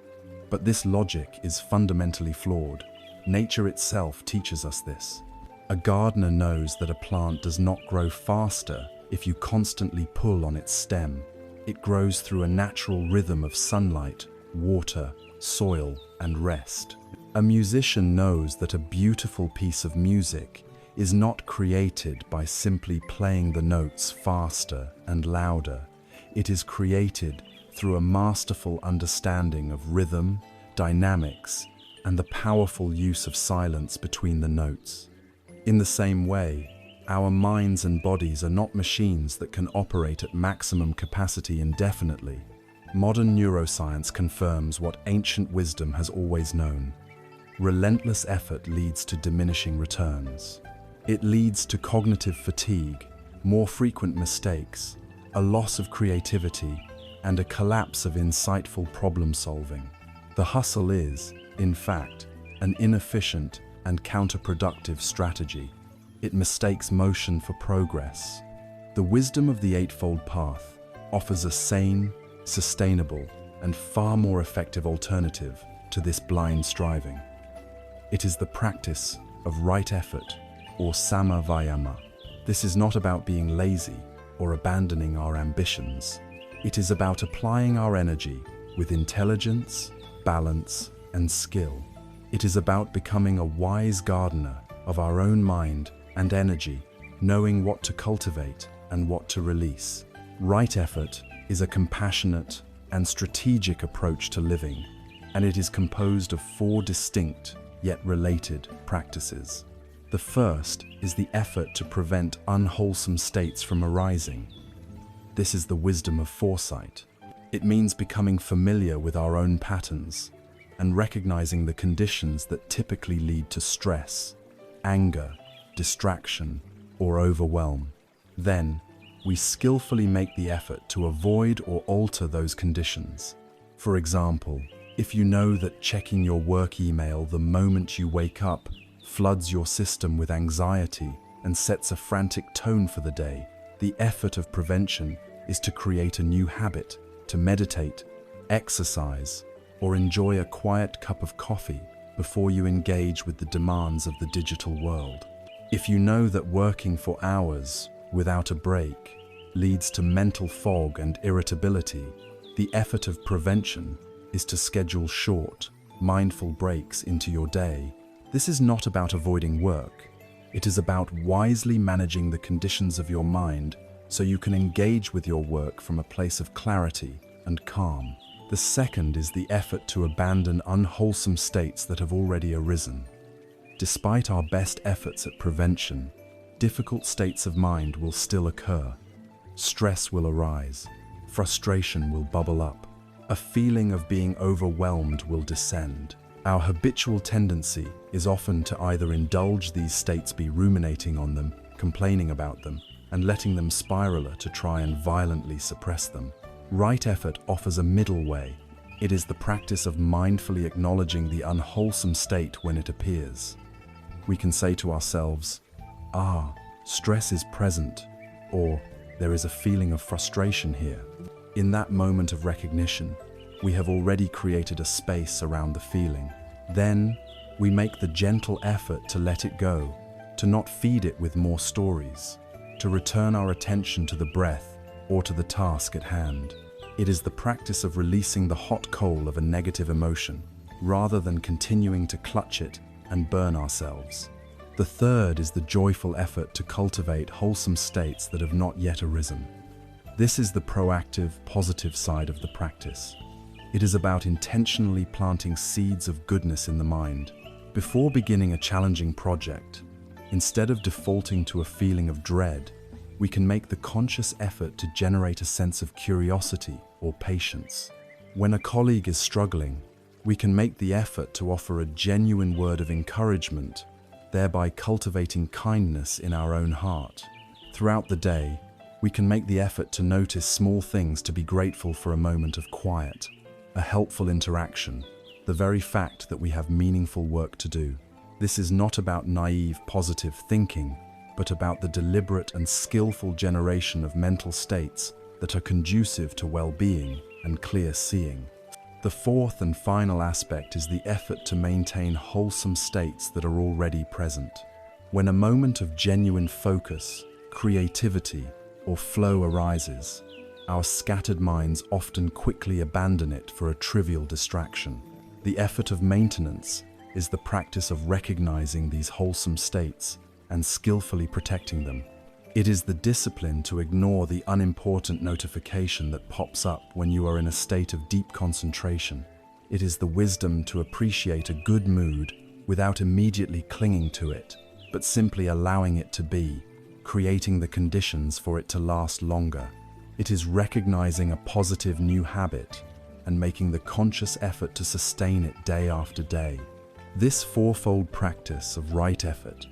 But this logic is fundamentally flawed. Nature itself teaches us this. A gardener knows that a plant does not grow faster if you constantly pull on its stem. It grows through a natural rhythm of sunlight, water, soil, and rest. A musician knows that a beautiful piece of music is not created by simply playing the notes faster and louder. It is created through a masterful understanding of rhythm, dynamics, and the powerful use of silence between the notes. In the same way, our minds and bodies are not machines that can operate at maximum capacity indefinitely. Modern neuroscience confirms what ancient wisdom has always known. Relentless effort leads to diminishing returns. It leads to cognitive fatigue, more frequent mistakes, a loss of creativity, and a collapse of insightful problem solving. The hustle is, in fact, an inefficient and counterproductive strategy. It mistakes motion for progress. The wisdom of the Eightfold Path offers a sane, sustainable, and far more effective alternative to this blind striving. It is the practice of right effort, or sama vayama. This is not about being lazy or abandoning our ambitions. It is about applying our energy with intelligence, balance, and skill. It is about becoming a wise gardener of our own mind and energy, knowing what to cultivate and what to release. Right effort is a compassionate and strategic approach to living, and it is composed of four distinct yet related practices. The first is the effort to prevent unwholesome states from arising. This is the wisdom of foresight. It means becoming familiar with our own patterns and recognizing the conditions that typically lead to stress, anger, distraction, or overwhelm. Then, we skillfully make the effort to avoid or alter those conditions. For example, if you know that checking your work email the moment you wake up floods your system with anxiety and sets a frantic tone for the day, the effort of prevention is to create a new habit, to meditate, exercise, or enjoy a quiet cup of coffee before you engage with the demands of the digital world. If you know that working for hours without a break leads to mental fog and irritability, the effort of prevention is to schedule short, mindful breaks into your day. This is not about avoiding work. It is about wisely managing the conditions of your mind so you can engage with your work from a place of clarity and calm. The second is the effort to abandon unwholesome states that have already arisen. Despite our best efforts at prevention, difficult states of mind will still occur. Stress will arise, frustration will bubble up, a feeling of being overwhelmed will descend. Our habitual tendency is often to either indulge these states, be ruminating on them, complaining about them, and letting them spiral, to try and violently suppress them. Right effort offers a middle way. It is the practice of mindfully acknowledging the unwholesome state when it appears. We can say to ourselves, stress is present, or there is a feeling of frustration here. In that moment of recognition, we have already created a space around the feeling. Then, we make the gentle effort to let it go, to not feed it with more stories, to return our attention to the breath or to the task at hand. It is the practice of releasing the hot coal of a negative emotion, rather than continuing to clutch it and burn ourselves. The third is the joyful effort to cultivate wholesome states that have not yet arisen. This is the proactive, positive side of the practice. It is about intentionally planting seeds of goodness in the mind. Before beginning a challenging project, instead of defaulting to a feeling of dread, we can make the conscious effort to generate a sense of curiosity or patience. When a colleague is struggling, we can make the effort to offer a genuine word of encouragement, thereby cultivating kindness in our own heart. Throughout the day, we can make the effort to notice small things, to be grateful for a moment of quiet, a helpful interaction, the very fact that we have meaningful work to do. This is not about naive, positive thinking, but about the deliberate and skillful generation of mental states that are conducive to well-being and clear seeing. The fourth and final aspect is the effort to maintain wholesome states that are already present. When a moment of genuine focus, creativity, or flow arises, our scattered minds often quickly abandon it for a trivial distraction. The effort of maintenance is the practice of recognizing these wholesome states and skillfully protecting them. It is the discipline to ignore the unimportant notification that pops up when you are in a state of deep concentration. It is the wisdom to appreciate a good mood without immediately clinging to it, but simply allowing it to be, creating the conditions for it to last longer. It is recognizing a positive new habit and making the conscious effort to sustain it day after day. This fourfold practice of right effort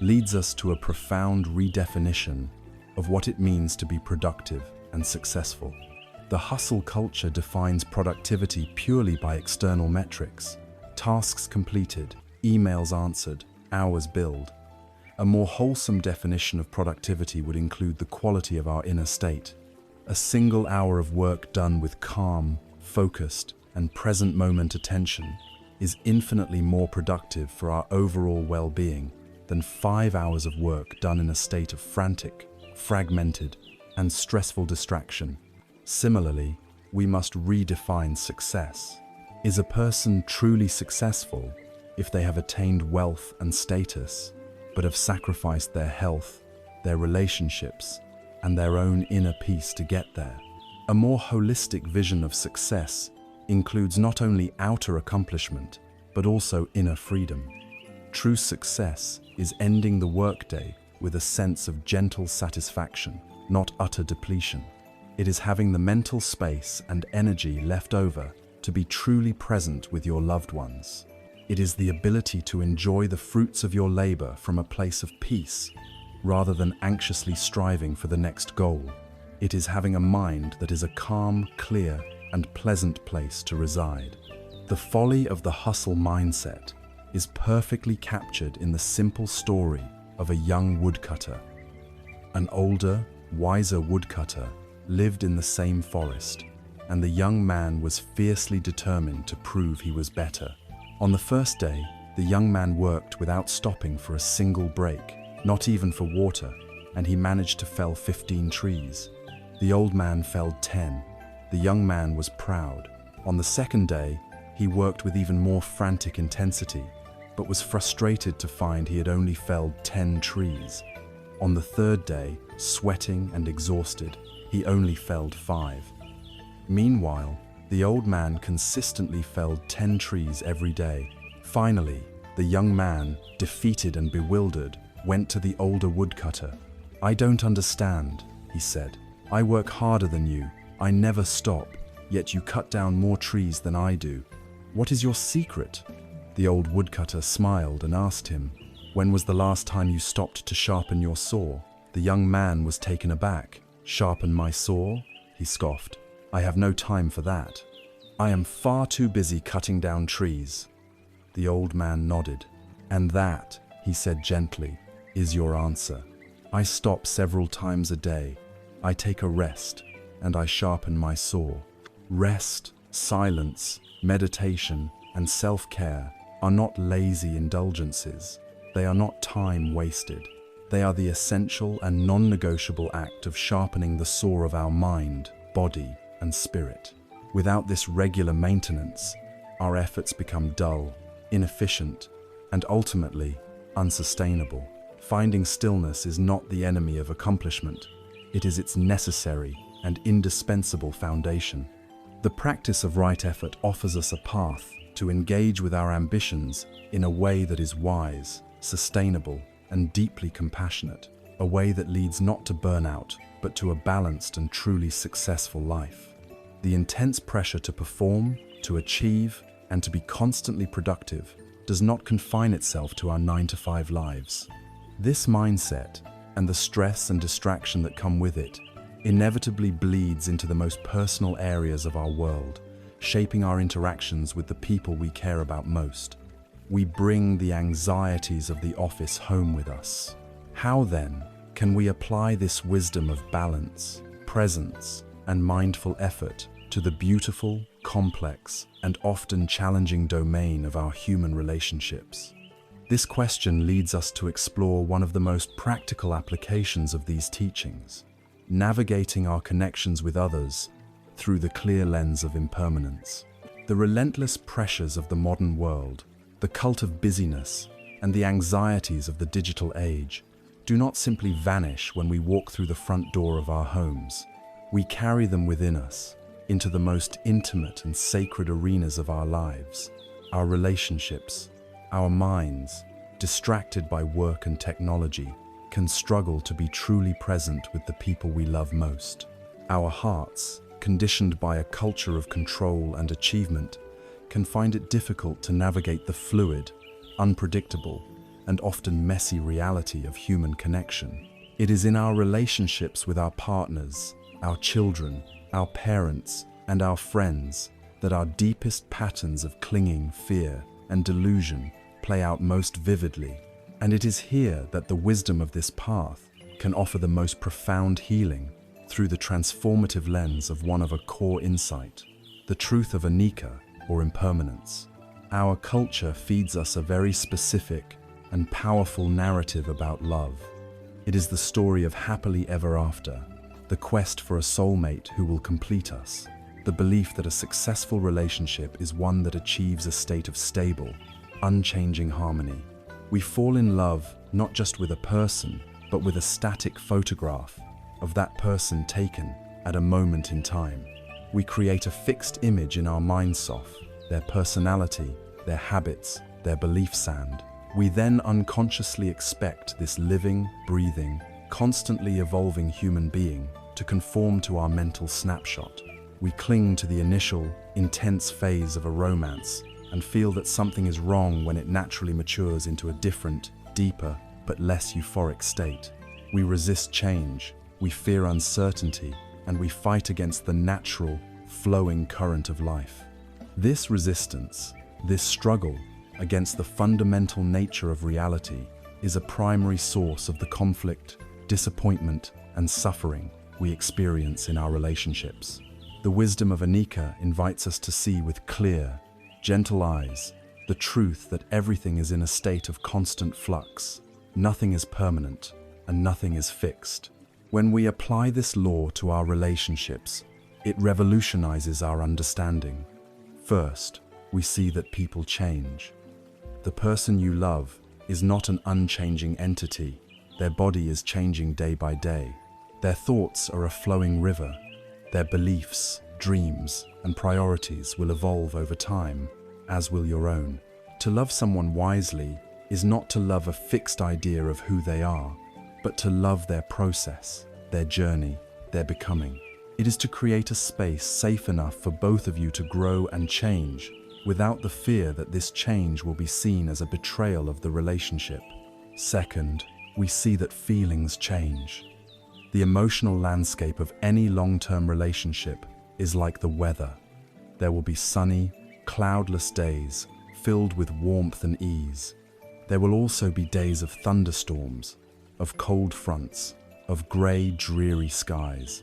leads us to a profound redefinition of what it means to be productive and successful. The hustle culture defines productivity purely by external metrics: tasks completed, emails answered, hours billed. A more wholesome definition of productivity would include the quality of our inner state. A single hour of work done with calm, focused, and present moment attention is infinitely more productive for our overall well-being than 5 hours of work done in a state of frantic, fragmented, and stressful distraction. Similarly, we must redefine success. Is a person truly successful if they have attained wealth and status, but have sacrificed their health, their relationships, and their own inner peace to get there? A more holistic vision of success includes not only outer accomplishment, but also inner freedom. True success is ending the workday with a sense of gentle satisfaction, not utter depletion. It is having the mental space and energy left over to be truly present with your loved ones. It is the ability to enjoy the fruits of your labor from a place of peace, rather than anxiously striving for the next goal. It is having a mind that is a calm, clear, and pleasant place to reside. The folly of the hustle mindset is perfectly captured in the simple story of a young woodcutter. An older, wiser woodcutter lived in the same forest, and the young man was fiercely determined to prove he was better. On the first day, the young man worked without stopping for a single break, not even for water, and he managed to fell 15 trees. The old man felled 10. The young man was proud. On the second day, he worked with even more frantic intensity, but was frustrated to find he had only felled 10 trees. On the third day, sweating and exhausted, he only felled 5. Meanwhile, the old man consistently felled 10 trees every day. Finally, the young man, defeated and bewildered, went to the older woodcutter. "I don't understand," he said. "I work harder than you. I never stop, yet you cut down more trees than I do. What is your secret?" The old woodcutter smiled and asked him, "When was the last time you stopped to sharpen your saw?" The young man was taken aback. "Sharpen my saw?" he scoffed. "I have no time for that. I am far too busy cutting down trees." The old man nodded. "And that," he said gently, "is your answer. I stop several times a day. I take a rest, and I sharpen my saw." Rest, silence, meditation, and self-care are not lazy indulgences. They are not time wasted. They are the essential and non-negotiable act of sharpening the saw of our mind, body, and spirit. Without this regular maintenance, our efforts become dull, inefficient, and ultimately unsustainable. Finding stillness is not the enemy of accomplishment. It is its necessary and indispensable foundation. The practice of right effort offers us a path to engage with our ambitions in a way that is wise, sustainable, and deeply compassionate, a way that leads not to burnout, but to a balanced and truly successful life. The intense pressure to perform, to achieve, and to be constantly productive does not confine itself to our 9-to-5 lives. This mindset, and the stress and distraction that come with it, inevitably bleeds into the most personal areas of our world, shaping our interactions with the people we care about most. We bring the anxieties of the office home with us. How then can we apply this wisdom of balance, presence, and mindful effort to the beautiful, complex, and often challenging domain of our human relationships? This question leads us to explore one of the most practical applications of these teachings: navigating our connections with others through the clear lens of impermanence. The relentless pressures of the modern world, the cult of busyness, and the anxieties of the digital age do not simply vanish when we walk through the front door of our homes. We carry them within us, into the most intimate and sacred arenas of our lives, our relationships. Our minds, distracted by work and technology, can struggle to be truly present with the people we love most. Our hearts, conditioned by a culture of control and achievement, can find it difficult to navigate the fluid, unpredictable, and often messy reality of human connection. It is in our relationships with our partners, our children, our parents, and our friends that our deepest patterns of clinging, fear, and delusion play out most vividly. And it is here that the wisdom of this path can offer the most profound healing through the transformative lens of one of a core insight, the truth of anicca, or impermanence. Our culture feeds us a very specific and powerful narrative about love. It is the story of happily ever after, the quest for a soulmate who will complete us, the belief that a successful relationship is one that achieves a state of stable, unchanging harmony. We fall in love not just with a person, but with a static photograph of that person taken at a moment in time. We create a fixed image in our minds of their personality, their habits, their belief sand. We then unconsciously expect this living, breathing, constantly evolving human being to conform to our mental snapshot. We cling to the initial, intense phase of a romance and feel that something is wrong when it naturally matures into a different, deeper, but less euphoric state. We resist change, we fear uncertainty, and we fight against the natural, flowing current of life. This resistance, this struggle against the fundamental nature of reality, is a primary source of the conflict, disappointment, and suffering we experience in our relationships. The wisdom of anicca invites us to see with clear, gentle eyes the truth that everything is in a state of constant flux. Nothing is permanent, and nothing is fixed. When we apply this law to our relationships, it revolutionizes our understanding. First, we see that people change. The person you love is not an unchanging entity. Their body is changing day by day. Their thoughts are a flowing river. Their beliefs, dreams, and priorities will evolve over time, as will your own. To love someone wisely is not to love a fixed idea of who they are, but to love their process, their journey, their becoming. It is to create a space safe enough for both of you to grow and change, without the fear that this change will be seen as a betrayal of the relationship. Second, we see that feelings change. The emotional landscape of any long-term relationship is like the weather. There will be sunny, cloudless days filled with warmth and ease. There will also be days of thunderstorms, of cold fronts, of grey, dreary skies.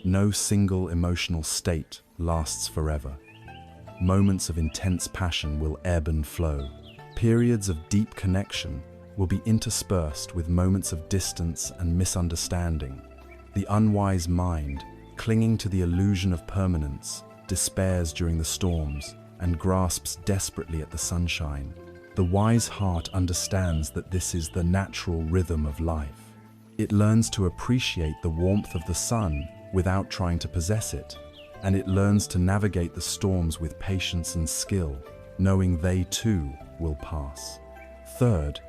No single emotional state lasts forever. Moments of intense passion will ebb and flow. Periods of deep connection will be interspersed with moments of distance and misunderstanding. The unwise mind, clinging to the illusion of permanence, despairs during the storms and grasps desperately at the sunshine. The wise heart understands that this is the natural rhythm of life. It learns to appreciate the warmth of the sun without trying to possess it, and it learns to navigate the storms with patience and skill, knowing they too will pass. Third,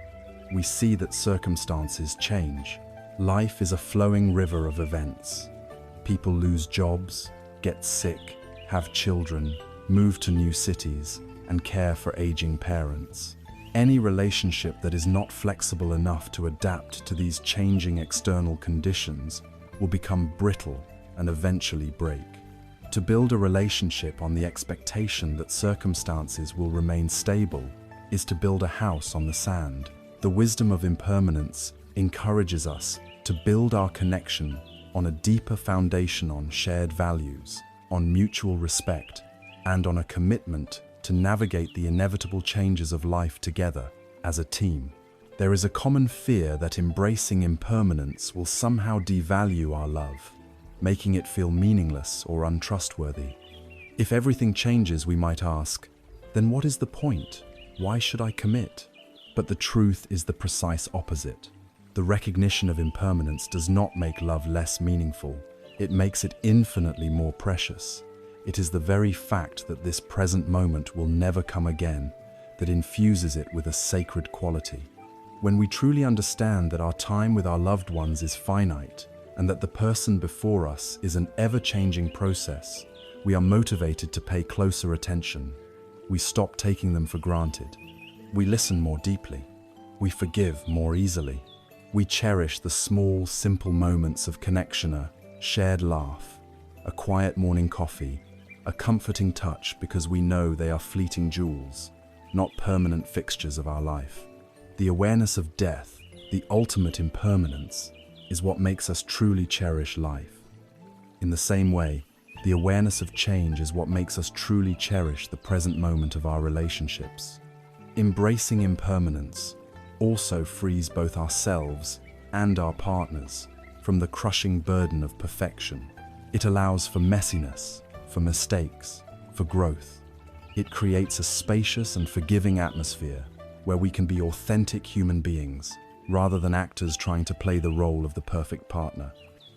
we see that circumstances change. Life is a flowing river of events. People lose jobs, get sick, have children, move to new cities, and care for aging parents. Any relationship that is not flexible enough to adapt to these changing external conditions will become brittle and eventually break. To build a relationship on the expectation that circumstances will remain stable is to build a house on the sand. The wisdom of impermanence encourages us to build our connection on a deeper foundation on shared values, on mutual respect, and on a commitment to navigate the inevitable changes of life together as a team. There is a common fear that embracing impermanence will somehow devalue our love, making it feel meaningless or untrustworthy. If everything changes, we might ask, then what is the point? Why should I commit? But the truth is the precise opposite. The recognition of impermanence does not make love less meaningful. It makes it infinitely more precious. It is the very fact that this present moment will never come again that infuses it with a sacred quality. When we truly understand that our time with our loved ones is finite and that the person before us is an ever-changing process, we are motivated to pay closer attention. We stop taking them for granted. We listen more deeply. We forgive more easily. We cherish the small, simple moments of connection, a shared laugh, a quiet morning coffee, a comforting touch, because we know they are fleeting jewels, not permanent fixtures of our life. The awareness of death, the ultimate impermanence, is what makes us truly cherish life. In the same way, the awareness of change is what makes us truly cherish the present moment of our relationships. Embracing impermanence also frees both ourselves and our partners from the crushing burden of perfection. It allows for messiness, for mistakes, for growth. It creates a spacious and forgiving atmosphere where we can be authentic human beings rather than actors trying to play the role of the perfect partner.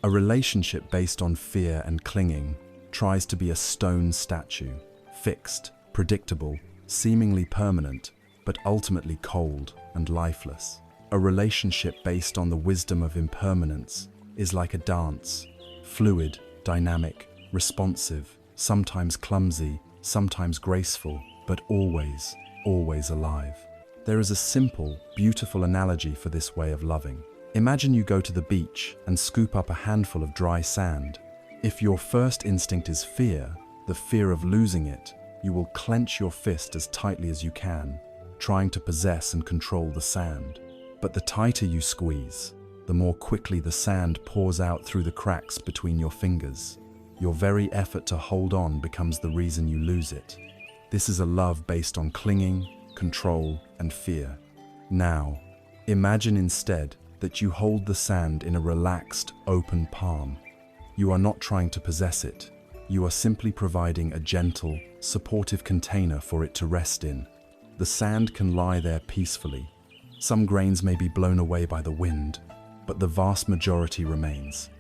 A relationship based on fear and clinging tries to be a stone statue, fixed, predictable, seemingly permanent, but ultimately cold and lifeless. A relationship based on the wisdom of impermanence is like a dance, fluid, dynamic, responsive, sometimes clumsy, sometimes graceful, but always, always alive. There is a simple, beautiful analogy for this way of loving. Imagine you go to the beach and scoop up a handful of dry sand. If your first instinct is fear, the fear of losing it, you will clench your fist as tightly as you can, trying to possess and control the sand. But the tighter you squeeze, the more quickly the sand pours out through the cracks between your fingers. Your very effort to hold on becomes the reason you lose it. This is a love based on clinging, control, and fear. Now, imagine instead that you hold the sand in a relaxed, open palm. You are not trying to possess it. You are simply providing a gentle, supportive container for it to rest in. The sand can lie there peacefully. Some grains may be blown away by the wind, but the vast majority remains.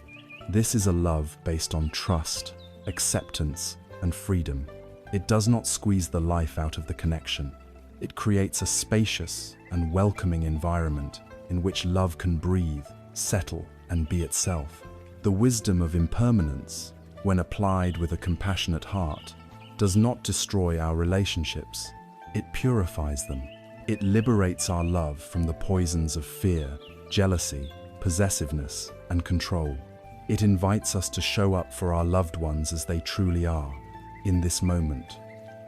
This is a love based on trust, acceptance, and freedom. It does not squeeze the life out of the connection. It creates a spacious and welcoming environment in which love can breathe, settle, and be itself. The wisdom of impermanence, when applied with a compassionate heart, does not destroy our relationships. It purifies them. It liberates our love from the poisons of fear, jealousy, possessiveness, and control. It invites us to show up for our loved ones as they truly are, in this moment,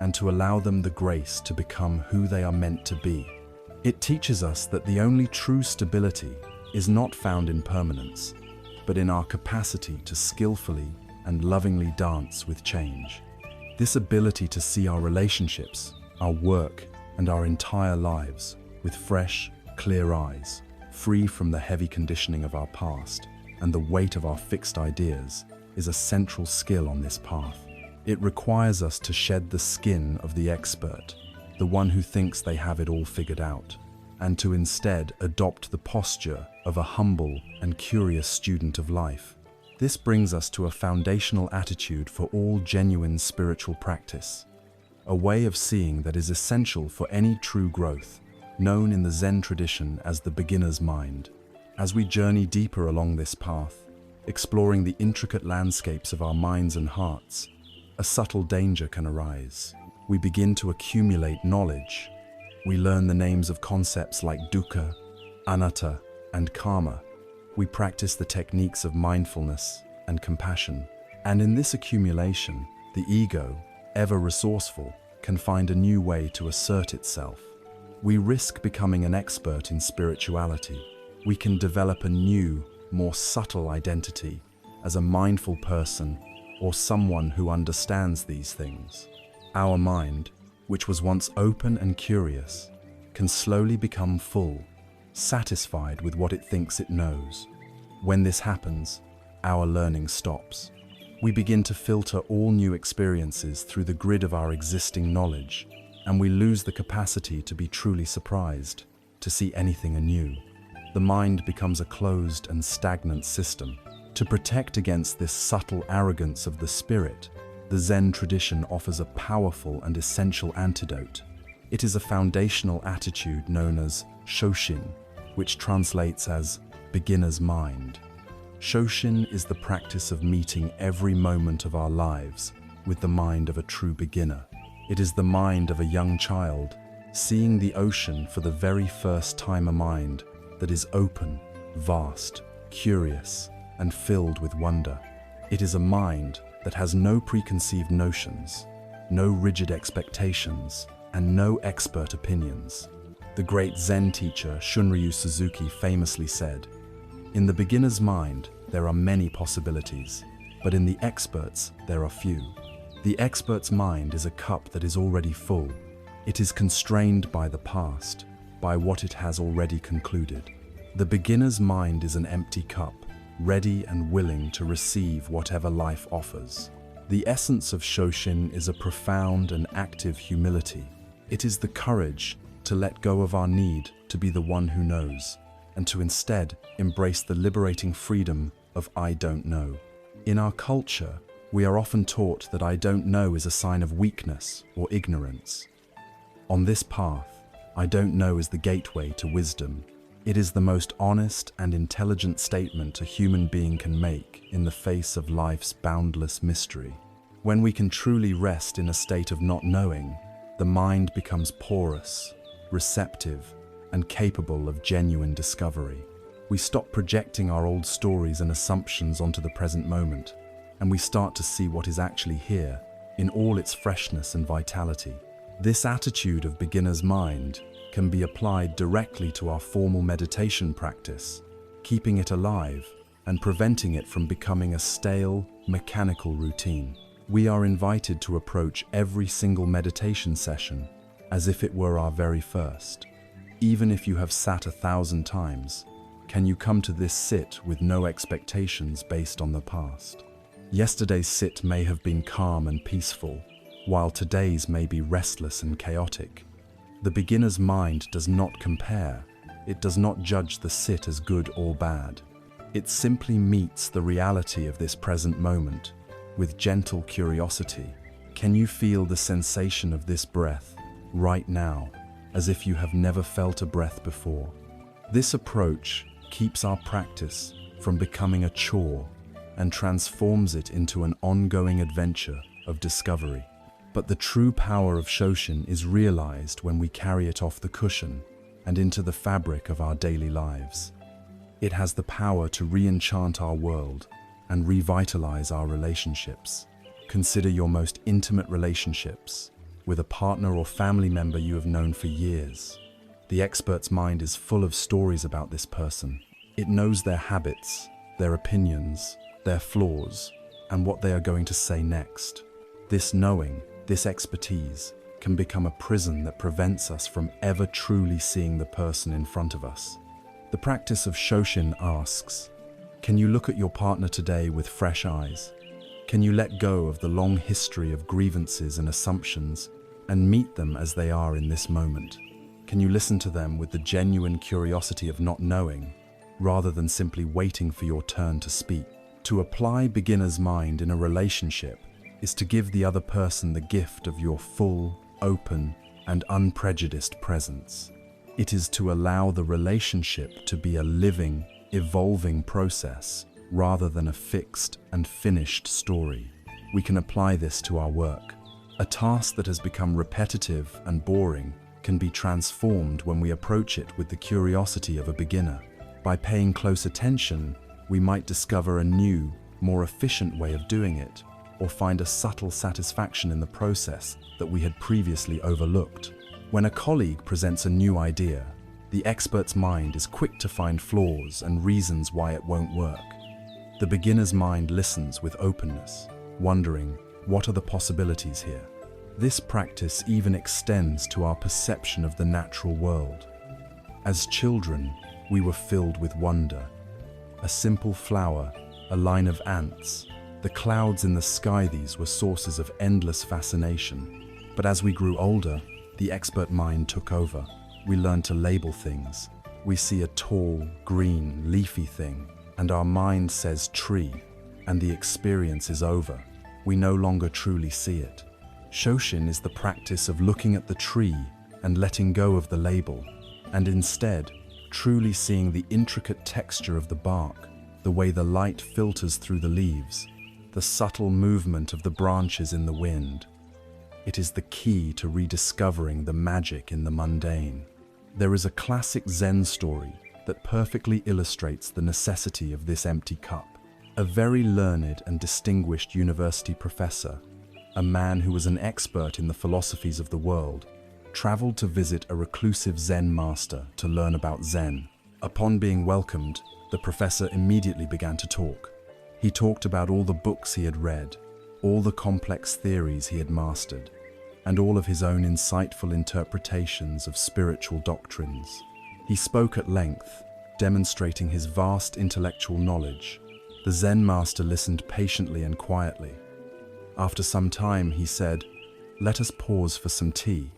and to allow them the grace to become who they are meant to be. It teaches us that the only true stability is not found in permanence, but in our capacity to skillfully and lovingly dance with change. This ability to see our relationships, our work, and our entire lives with fresh, clear eyes, free from the heavy conditioning of our past and the weight of our fixed ideas, is a central skill on this path. It requires us to shed the skin of the expert, the one who thinks they have it all figured out, and to instead adopt the posture of a humble and curious student of life. This brings us to a foundational attitude for all genuine spiritual practice, a way of seeing that is essential for any true growth, known in the Zen tradition as the beginner's mind. As we journey deeper along this path, exploring the intricate landscapes of our minds and hearts, a subtle danger can arise. We begin to accumulate knowledge. We learn the names of concepts like dukkha, anatta, and karma. We practice the techniques of mindfulness and compassion. And in this accumulation, the ego, ever resourceful, can find a new way to assert itself. We risk becoming an expert in spirituality. We can develop a new, more subtle identity as a mindful person or someone who understands these things. Our mind, which was once open and curious, can slowly become full, satisfied with what it thinks it knows. When this happens, our learning stops. We begin to filter all new experiences through the grid of our existing knowledge, and we lose the capacity to be truly surprised, to see anything anew. The mind becomes a closed and stagnant system. To protect against this subtle arrogance of the spirit, the Zen tradition offers a powerful and essential antidote. It is a foundational attitude known as shoshin, which translates as beginner's mind. Shoshin is the practice of meeting every moment of our lives with the mind of a true beginner. It is the mind of a young child, seeing the ocean for the very first time, a mind that is open, vast, curious, and filled with wonder. It is a mind that has no preconceived notions, no rigid expectations, and no expert opinions. The great Zen teacher Shunryu Suzuki famously said, "In the beginner's mind, there are many possibilities, but in the expert's, there are few." The expert's mind is a cup that is already full. It is constrained by the past, by what it has already concluded. The beginner's mind is an empty cup, ready and willing to receive whatever life offers. The essence of Shoshin is a profound and active humility. It is the courage to let go of our need to be the one who knows, and to instead embrace the liberating freedom of I don't know. In our culture, we are often taught that I don't know is a sign of weakness or ignorance. On this path, I don't know is the gateway to wisdom. It is the most honest and intelligent statement a human being can make in the face of life's boundless mystery. When we can truly rest in a state of not knowing, the mind becomes porous, receptive, and capable of genuine discovery. We stop projecting our old stories and assumptions onto the present moment, and we start to see what is actually here in all its freshness and vitality. This attitude of beginner's mind can be applied directly to our formal meditation practice, keeping it alive and preventing it from becoming a stale, mechanical routine. We are invited to approach every single meditation session as if it were our very first. Even if you have sat 1,000 times, can you come to this sit with no expectations based on the past? Yesterday's sit may have been calm and peaceful, while today's may be restless and chaotic. The beginner's mind does not compare. It does not judge the sit as good or bad. It simply meets the reality of this present moment with gentle curiosity. Can you feel the sensation of this breath right now, as if you have never felt a breath before? This approach keeps our practice from becoming a chore and transforms it into an ongoing adventure of discovery. But the true power of Shoshin is realized when we carry it off the cushion and into the fabric of our daily lives. It has the power to re-enchant our world and revitalize our relationships. Consider your most intimate relationships with a partner or family member you have known for years. The expert's mind is full of stories about this person. It knows their habits, their opinions, their flaws, and what they are going to say next. This knowing, this expertise, can become a prison that prevents us from ever truly seeing the person in front of us. The practice of Shoshin asks, can you look at your partner today with fresh eyes? Can you let go of the long history of grievances and assumptions and meet them as they are in this moment? Can you listen to them with the genuine curiosity of not knowing, rather than simply waiting for your turn to speak? To apply beginner's mind in a relationship is to give the other person the gift of your full, open, and unprejudiced presence. It is to allow the relationship to be a living, evolving process rather than a fixed and finished story. We can apply this to our work. A task that has become repetitive and boring can be transformed when we approach it with the curiosity of a beginner. By paying close attention, we might discover a new, more efficient way of doing it, or find a subtle satisfaction in the process that we had previously overlooked. When a colleague presents a new idea, the expert's mind is quick to find flaws and reasons why it won't work. The beginner's mind listens with openness, wondering, what are the possibilities here? This practice even extends to our perception of the natural world. As children, we were filled with wonder. A simple flower, a line of ants, the clouds in the sky, these were sources of endless fascination. But as we grew older, the expert mind took over. We learned to label things. We see a tall, green, leafy thing, and our mind says tree, and the experience is over. We no longer truly see it. Shoshin is the practice of looking at the tree and letting go of the label, and instead, truly seeing the intricate texture of the bark, the way the light filters through the leaves, the subtle movement of the branches in the wind. It is the key to rediscovering the magic in the mundane. There is a classic Zen story that perfectly illustrates the necessity of this empty cup. A very learned and distinguished university professor, a man who was an expert in the philosophies of the world, traveled to visit a reclusive Zen master to learn about Zen. Upon being welcomed, the professor immediately began to talk. He talked about all the books he had read, all the complex theories he had mastered, and all of his own insightful interpretations of spiritual doctrines. He spoke at length, demonstrating his vast intellectual knowledge. The Zen master listened patiently and quietly. After some time, he said, "Let us pause for some tea."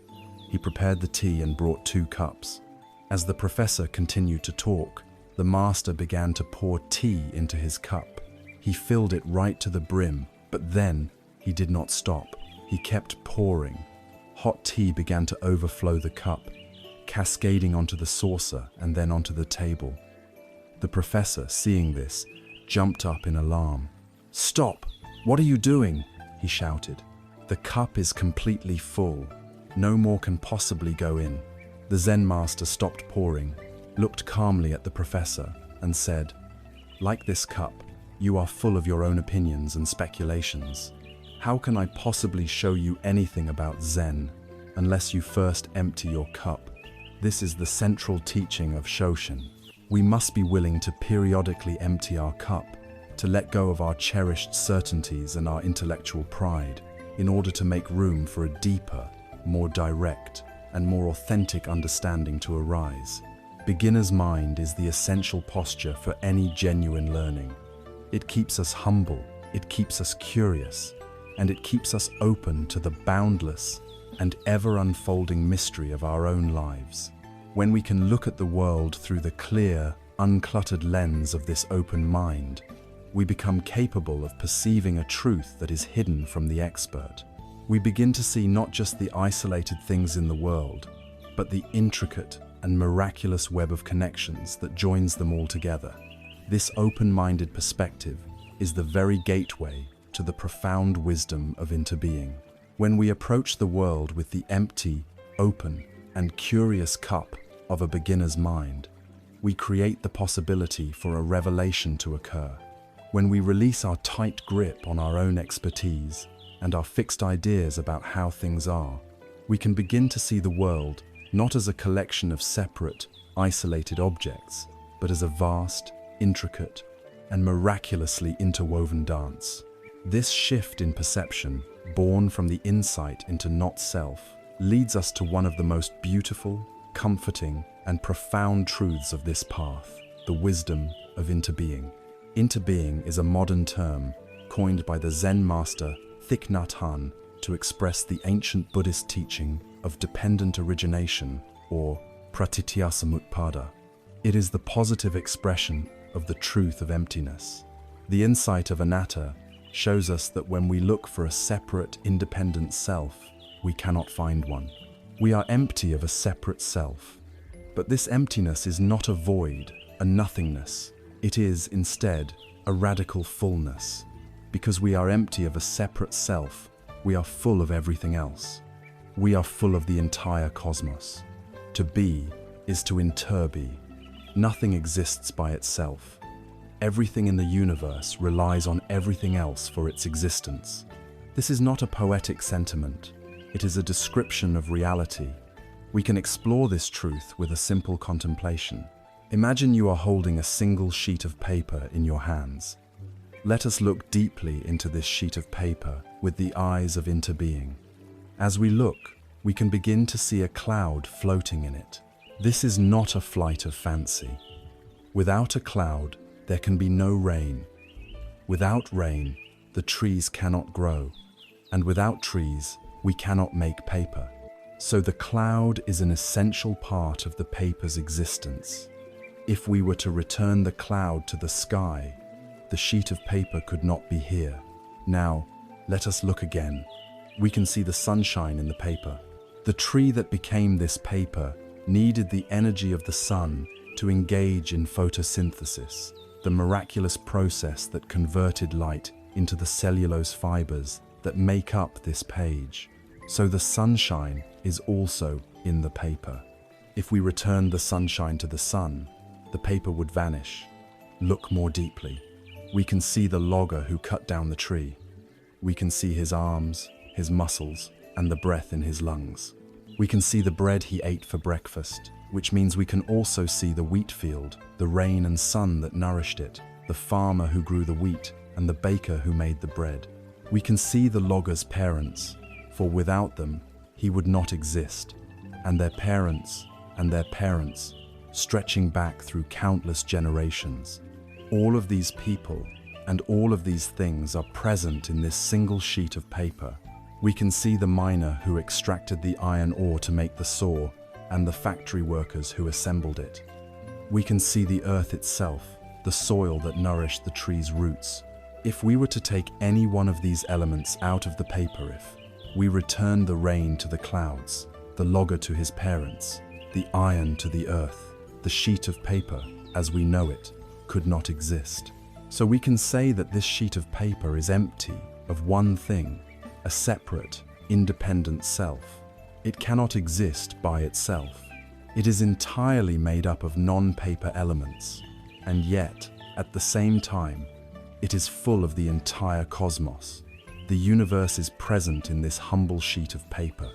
He prepared the tea and brought 2 cups. As the professor continued to talk, the master began to pour tea into his cup. He filled it right to the brim, but then he did not stop. He kept pouring. Hot tea began to overflow the cup, cascading onto the saucer and then onto the table. The professor, seeing this, jumped up in alarm. "Stop! What are you doing?" he shouted. "The cup is completely full. No more can possibly go in." The Zen master stopped pouring, looked calmly at the professor, and said, "Like this cup, you are full of your own opinions and speculations. How can I possibly show you anything about Zen unless you first empty your cup?" This is the central teaching of Shoshin. We must be willing to periodically empty our cup, to let go of our cherished certainties and our intellectual pride, in order to make room for a deeper, more direct, and more authentic understanding to arise. Beginner's mind is the essential posture for any genuine learning. It keeps us humble, it keeps us curious, and it keeps us open to the boundless and ever-unfolding mystery of our own lives. When we can look at the world through the clear, uncluttered lens of this open mind, we become capable of perceiving a truth that is hidden from the expert. We begin to see not just the isolated things in the world, but the intricate and miraculous web of connections that joins them all together. This open-minded perspective is the very gateway to the profound wisdom of interbeing. When we approach the world with the empty, open, and curious cup of a beginner's mind, we create the possibility for a revelation to occur. When we release our tight grip on our own expertise and our fixed ideas about how things are, we can begin to see the world not as a collection of separate, isolated objects, but as a vast, intricate, and miraculously interwoven dance. This shift in perception, born from the insight into not-self, leads us to one of the most beautiful, comforting, and profound truths of this path, the wisdom of interbeing. Interbeing is a modern term coined by the Zen master Thich Nhat Hanh to express the ancient Buddhist teaching of dependent origination, or pratityasamutpada. It is the positive expression of the truth of emptiness. The insight of anatta shows us that when we look for a separate, independent self, we cannot find one. We are empty of a separate self. But this emptiness is not a void, a nothingness. It is, instead, a radical fullness. Because we are empty of a separate self, we are full of everything else. We are full of the entire cosmos. To be is to interbe. Nothing exists by itself. Everything in the universe relies on everything else for its existence. This is not a poetic sentiment. It is a description of reality. We can explore this truth with a simple contemplation. Imagine you are holding a single sheet of paper in your hands. Let us look deeply into this sheet of paper with the eyes of interbeing. As we look, we can begin to see a cloud floating in it. This is not a flight of fancy. Without a cloud, there can be no rain. Without rain, the trees cannot grow. And without trees, we cannot make paper. So the cloud is an essential part of the paper's existence. If we were to return the cloud to the sky, the sheet of paper could not be here. Now, let us look again. We can see the sunshine in the paper. The tree that became this paper needed the energy of the sun to engage in photosynthesis, the miraculous process that converted light into the cellulose fibers that make up this page. So the sunshine is also in the paper. If we return the sunshine to the sun, the paper would vanish. Look more deeply. We can see the logger who cut down the tree. We can see his arms, his muscles, and the breath in his lungs. We can see the bread he ate for breakfast, which means we can also see the wheat field, the rain and sun that nourished it, the farmer who grew the wheat, and the baker who made the bread. We can see the logger's parents, for without them, he would not exist, and their parents, stretching back through countless generations. All of these people and all of these things are present in this single sheet of paper. We can see the miner who extracted the iron ore to make the saw and the factory workers who assembled it. We can see the earth itself, the soil that nourished the tree's roots. If we were to take any one of these elements out of the paper, if we returned the rain to the clouds, the logger to his parents, the iron to the earth, the sheet of paper, as we know it, could not exist. So we can say that this sheet of paper is empty of one thing, a separate, independent self. It cannot exist by itself. It is entirely made up of non-paper elements, and yet, at the same time, it is full of the entire cosmos. The universe is present in this humble sheet of paper.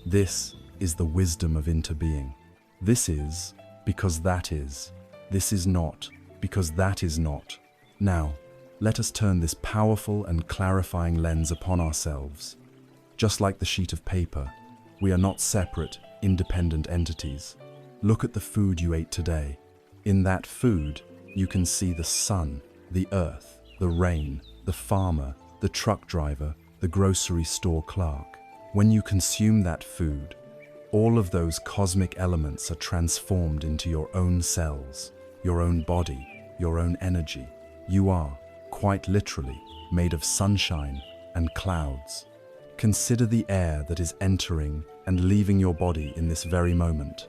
This is the wisdom of interbeing. This is because that is. This is not because that is not. Now, let us turn this powerful and clarifying lens upon ourselves. Just like the sheet of paper, we are not separate, independent entities. Look at the food you ate today. In that food, you can see the sun, the earth, the rain, the farmer, the truck driver, the grocery store clerk. When you consume that food, all of those cosmic elements are transformed into your own cells, your own body, your own energy. You are, quite literally, made of sunshine and clouds. Consider the air that is entering and leaving your body in this very moment.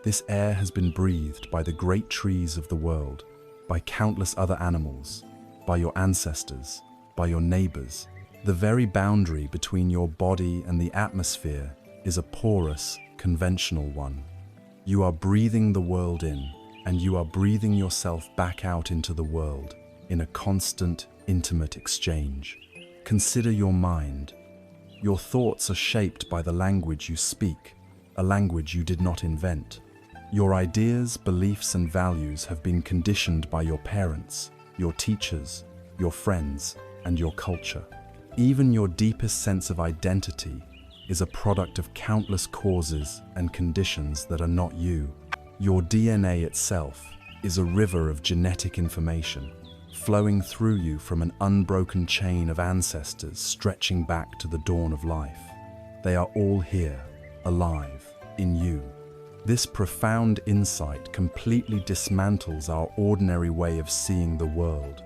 This air has been breathed by the great trees of the world, by countless other animals, by your ancestors, by your neighbors. The very boundary between your body and the atmosphere is a porous, conventional one. You are breathing the world in, and you are breathing yourself back out into the world in a constant, intimate exchange. Consider your mind. Your thoughts are shaped by the language you speak, a language you did not invent. Your ideas, beliefs, and values have been conditioned by your parents, your teachers, your friends, and your culture. Even your deepest sense of identity is a product of countless causes and conditions that are not you. Your DNA itself is a river of genetic information, flowing through you from an unbroken chain of ancestors stretching back to the dawn of life. They are all here, alive, in you. This profound insight completely dismantles our ordinary way of seeing the world.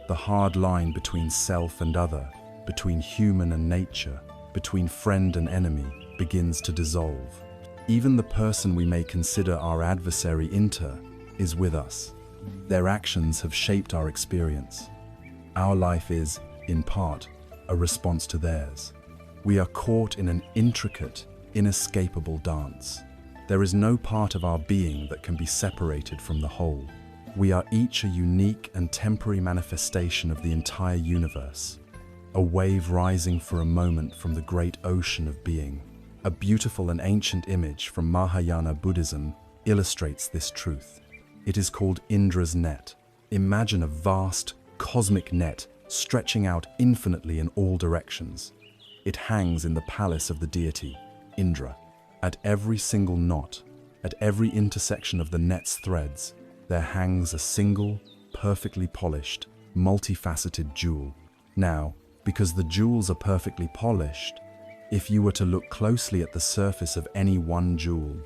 the hard line between self and other, between human and nature, between friend and enemy, begins to dissolve. Even the person we may consider our adversary is with us. Their actions have shaped our experience. Our life is, in part, a response to theirs. We are caught in an intricate, inescapable dance. There is no part of our being that can be separated from the whole. We are each a unique and temporary manifestation of the entire universe, a wave rising for a moment from the great ocean of being. A beautiful and ancient image from Mahayana Buddhism illustrates this truth. It is called Indra's net. Imagine a vast, cosmic net stretching out infinitely in all directions. It hangs in the palace of the deity, Indra. At every single knot, at every intersection of the net's threads, there hangs a single, perfectly polished, multifaceted jewel. Now, because the jewels are perfectly polished, if you were to look closely at the surface of any one jewel,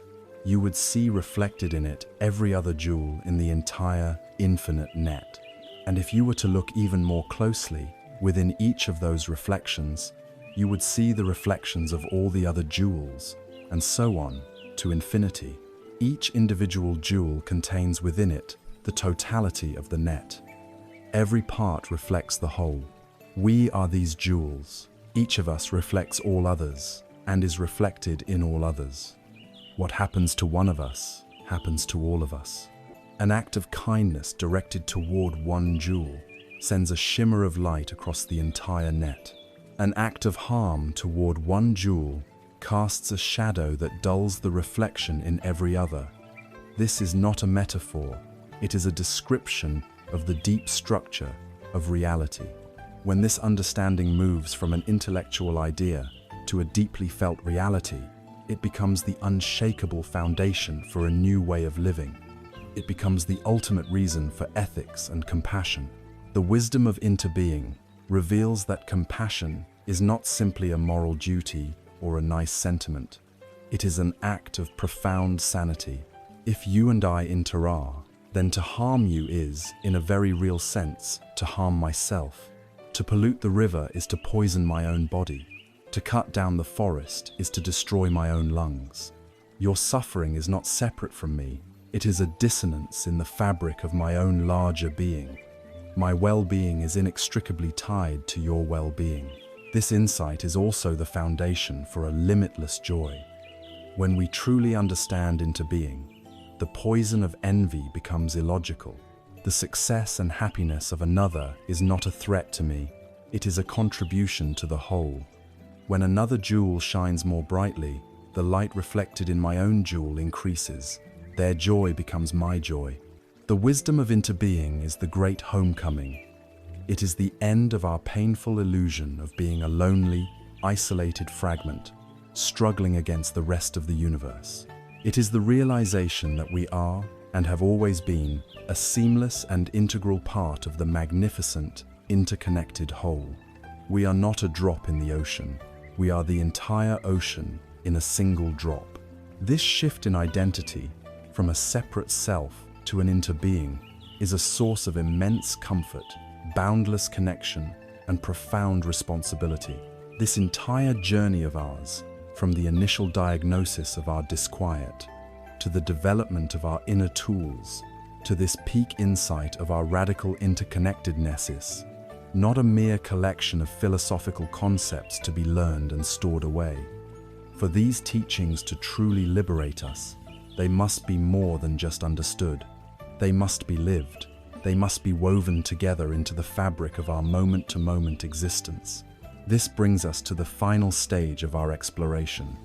you would see reflected in it every other jewel in the entire infinite net. And if you were to look even more closely, within each of those reflections, you would see the reflections of all the other jewels, and so on, to infinity. Each individual jewel contains within it the totality of the net. Every part reflects the whole. We are these jewels. Each of us reflects all others, and is reflected in all others. What happens to one of us, happens to all of us. An act of kindness directed toward one jewel sends a shimmer of light across the entire net. An act of harm toward one jewel casts a shadow that dulls the reflection in every other. This is not a metaphor, it is a description of the deep structure of reality. When this understanding moves from an intellectual idea to a deeply felt reality, it becomes the unshakable foundation for a new way of living. It becomes the ultimate reason for ethics and compassion. The wisdom of interbeing reveals that compassion is not simply a moral duty or a nice sentiment. It is an act of profound sanity. If you and I are, then to harm you is, in a very real sense, to harm myself. To pollute the river is to poison my own body. To cut down the forest is to destroy my own lungs. Your suffering is not separate from me. It is a dissonance in the fabric of my own larger being. My well-being is inextricably tied to your well-being. This insight is also the foundation for a limitless joy. When we truly understand interbeing, the poison of envy becomes illogical. The success and happiness of another is not a threat to me, it is a contribution to the whole. When another jewel shines more brightly, the light reflected in my own jewel increases. Their joy becomes my joy. The wisdom of interbeing is the great homecoming. It is the end of our painful illusion of being a lonely, isolated fragment, struggling against the rest of the universe. It is the realization that we are, and have always been, a seamless and integral part of the magnificent, interconnected whole. We are not a drop in the ocean. We are the entire ocean in a single drop. This shift in identity, from a separate self to an interbeing, is a source of immense comfort, boundless connection, and profound responsibility. This entire journey of ours, from the initial diagnosis of our disquiet, to the development of our inner tools, to this peak insight of our radical interconnectedness, is not a mere collection of philosophical concepts to be learned and stored away. For these teachings to truly liberate us, they must be more than just understood. They must be lived. They must be woven together into the fabric of our moment-to-moment existence. This brings us to the final stage of our exploration.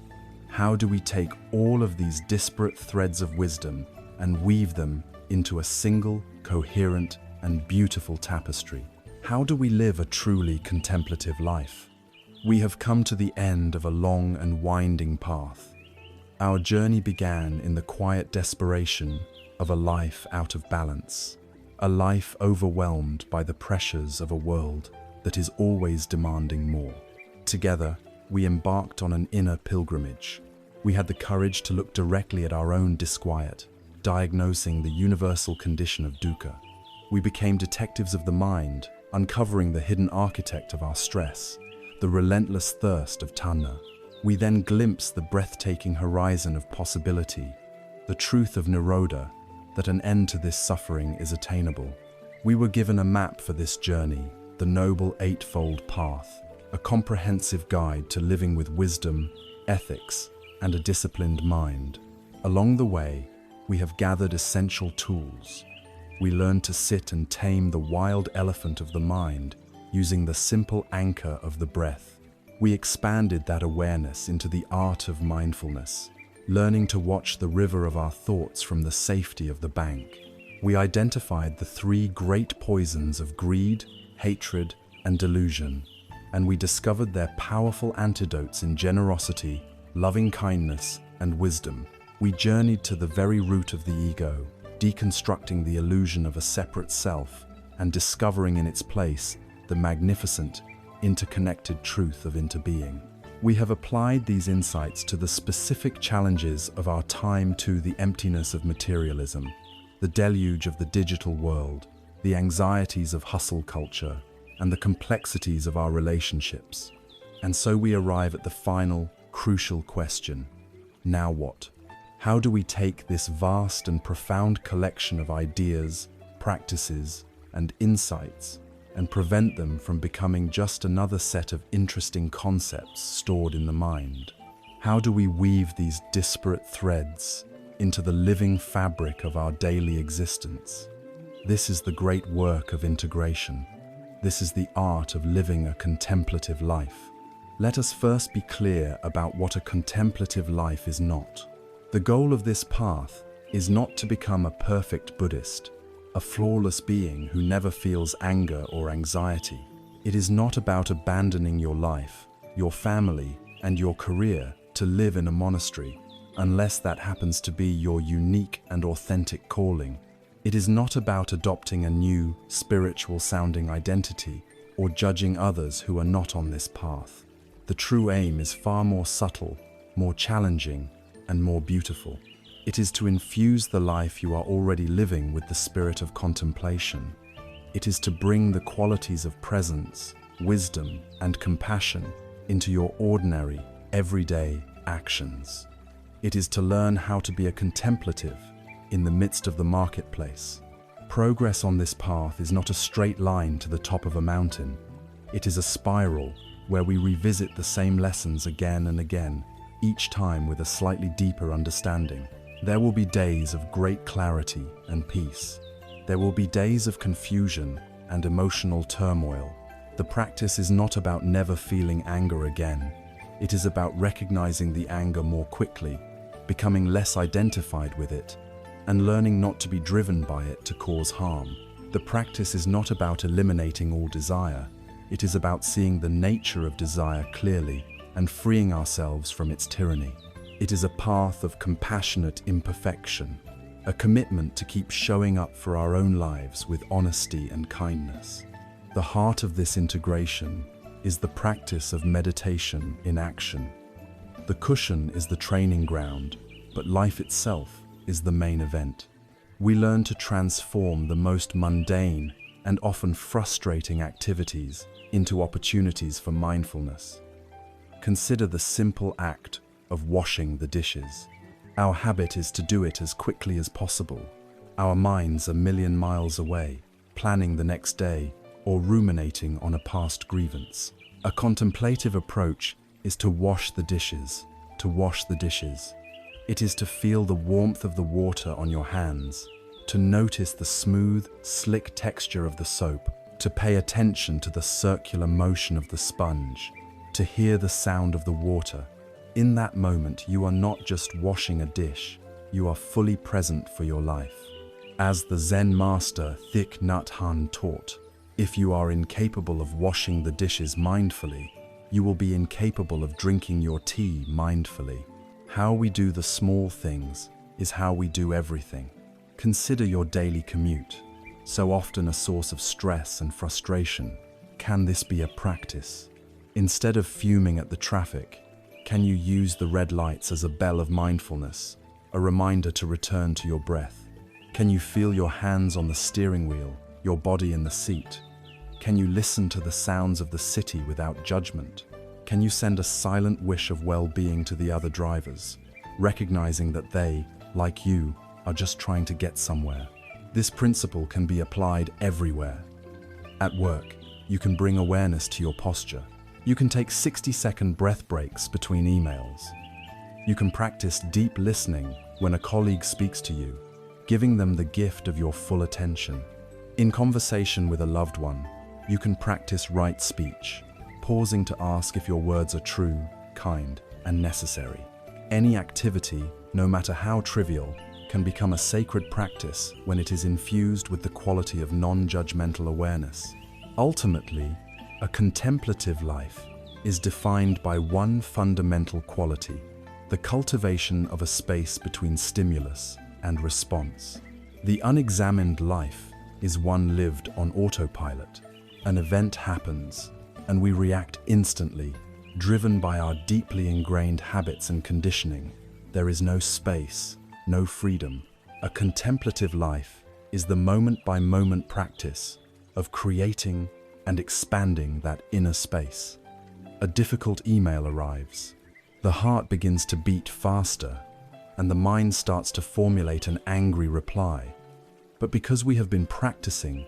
How do we take all of these disparate threads of wisdom and weave them into a single, coherent, and beautiful tapestry? How do we live a truly contemplative life? We have come to the end of a long and winding path. Our journey began in the quiet desperation of a life out of balance, a life overwhelmed by the pressures of a world that is always demanding more. Together, we embarked on an inner pilgrimage. We had the courage to look directly at our own disquiet, diagnosing the universal condition of dukkha. We became detectives of the mind, uncovering the hidden architect of our stress, the relentless thirst of tanha. We then glimpse the breathtaking horizon of possibility, the truth of nirodha, that an end to this suffering is attainable. We were given a map for this journey, the Noble Eightfold Path, a comprehensive guide to living with wisdom, ethics, and a disciplined mind. Along the way, we have gathered essential tools. We learned to sit and tame the wild elephant of the mind using the simple anchor of the breath. We expanded that awareness into the art of mindfulness, learning to watch the river of our thoughts from the safety of the bank. We identified the three great poisons of greed, hatred, and delusion, and we discovered their powerful antidotes in generosity, loving kindness, and wisdom. We journeyed to the very root of the ego, deconstructing the illusion of a separate self and discovering in its place the magnificent, interconnected truth of interbeing. We have applied these insights to the specific challenges of our time, to the emptiness of materialism, the deluge of the digital world, the anxieties of hustle culture, and the complexities of our relationships. And so we arrive at the final, crucial question: now what? How do we take this vast and profound collection of ideas, practices, and insights and prevent them from becoming just another set of interesting concepts stored in the mind? How do we weave these disparate threads into the living fabric of our daily existence? This is the great work of integration. This is the art of living a contemplative life. Let us first be clear about what a contemplative life is not. The goal of this path is not to become a perfect Buddhist, a flawless being who never feels anger or anxiety. It is not about abandoning your life, your family, and your career to live in a monastery, unless that happens to be your unique and authentic calling. It is not about adopting a new, spiritual-sounding identity or judging others who are not on this path. The true aim is far more subtle, more challenging, and more beautiful. It is to infuse the life you are already living with the spirit of contemplation. It is to bring the qualities of presence, wisdom, and compassion into your ordinary, everyday actions. It is to learn how to be a contemplative in the midst of the marketplace. Progress on this path is not a straight line to the top of a mountain. It is a spiral where we revisit the same lessons again and again, each time with a slightly deeper understanding. There will be days of great clarity and peace. There will be days of confusion and emotional turmoil. The practice is not about never feeling anger again. It is about recognizing the anger more quickly, becoming less identified with it, and learning not to be driven by it to cause harm. The practice is not about eliminating all desire. It is about seeing the nature of desire clearly and freeing ourselves from its tyranny. It is a path of compassionate imperfection, a commitment to keep showing up for our own lives with honesty and kindness. The heart of this integration is the practice of meditation in action. The cushion is the training ground, but life itself is the main event. We learn to transform the most mundane and often frustrating activities into opportunities for mindfulness. Consider the simple act of washing the dishes. Our habit is to do it as quickly as possible. Our minds a million miles away, planning the next day or ruminating on a past grievance. A contemplative approach is to wash the dishes, to wash the dishes. It is to feel the warmth of the water on your hands, to notice the smooth, slick texture of the soap, to pay attention to the circular motion of the sponge, to hear the sound of the water. In that moment, you are not just washing a dish, you are fully present for your life. As the Zen master Thich Nhat Hanh taught, if you are incapable of washing the dishes mindfully, you will be incapable of drinking your tea mindfully. How we do the small things is how we do everything. Consider your daily commute, so often a source of stress and frustration. Can this be a practice? Instead of fuming at the traffic, can you use the red lights as a bell of mindfulness, a reminder to return to your breath? Can you feel your hands on the steering wheel, your body in the seat? Can you listen to the sounds of the city without judgment? Can you send a silent wish of well-being to the other drivers, recognizing that they, like you, are just trying to get somewhere? This principle can be applied everywhere. At work, you can bring awareness to your posture. You can take 60-second breath breaks between emails. You can practice deep listening when a colleague speaks to you, giving them the gift of your full attention. In conversation with a loved one, you can practice right speech, pausing to ask if your words are true, kind, and necessary. Any activity, no matter how trivial, can become a sacred practice when it is infused with the quality of non-judgmental awareness. Ultimately, a contemplative life is defined by one fundamental quality: the cultivation of a space between stimulus and response. The unexamined life is one lived on autopilot. An event happens, and we react instantly, driven by our deeply ingrained habits and conditioning. There is no space, no freedom. A contemplative life is the moment-by-moment practice of creating and expanding that inner space. A difficult email arrives. The heart begins to beat faster, and the mind starts to formulate an angry reply. But because we have been practicing,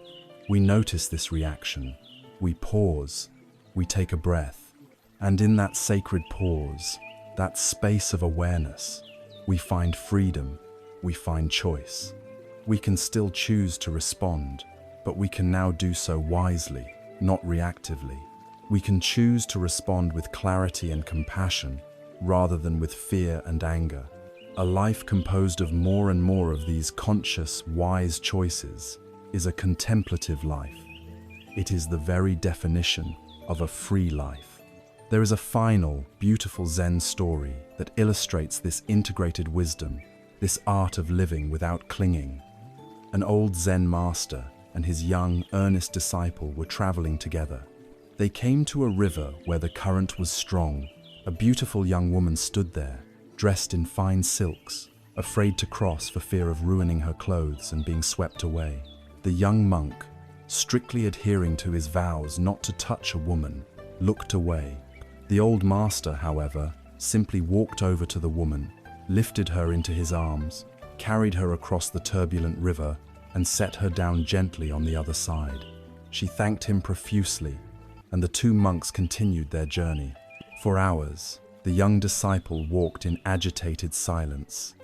we notice this reaction. We pause, we take a breath, and in that sacred pause, that space of awareness, we find freedom, we find choice. We can still choose to respond, but we can now do so wisely, not reactively. We can choose to respond with clarity and compassion, rather than with fear and anger. A life composed of more and more of these conscious, wise choices is a contemplative life. It is the very definition of a free life. There is a final, beautiful Zen story that illustrates this integrated wisdom, this art of living without clinging. An old Zen master and his young, earnest disciple were traveling together. They came to a river where the current was strong. A beautiful young woman stood there, dressed in fine silks, afraid to cross for fear of ruining her clothes and being swept away. The young monk, strictly adhering to his vows not to touch a woman, looked away. The old master, however, simply walked over to the woman, lifted her into his arms, carried her across the turbulent river, and set her down gently on the other side. She thanked him profusely, and the two monks continued their journey. For hours, the young disciple walked in agitated silence.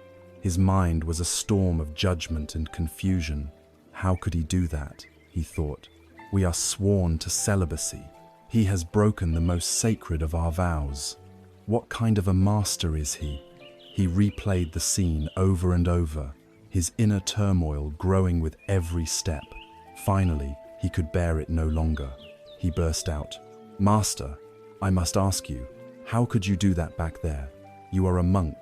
His mind was a storm of judgment and confusion. How could he do that? He thought. We are sworn to celibacy. He has broken the most sacred of our vows. What kind of a master is he? He replayed the scene over and over, his inner turmoil growing with every step. Finally, he could bear it no longer. He burst out, "Master, I must ask you, how could you do that back there? You are a monk.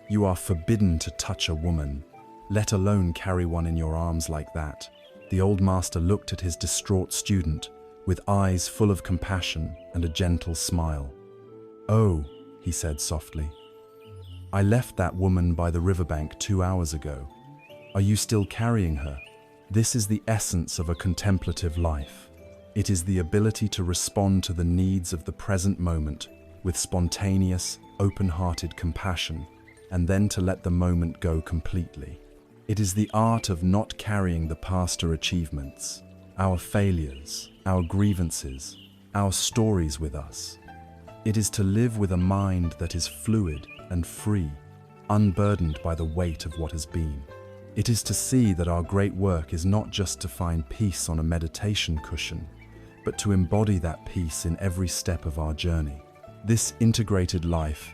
You are forbidden to touch a woman, let alone carry one in your arms like that." The old master looked at his distraught student with eyes full of compassion and a gentle smile. "Oh," he said softly, "I left that woman by the riverbank 2 hours ago. Are you still carrying her?" This is the essence of a contemplative life. It is the ability to respond to the needs of the present moment with spontaneous, open-hearted compassion, and then to let the moment go completely. It is the art of not carrying the past achievements, our failures, our grievances, our stories with us. It is to live with a mind that is fluid and free, unburdened by the weight of what has been. It is to see that our great work is not just to find peace on a meditation cushion, but to embody that peace in every step of our journey. This integrated life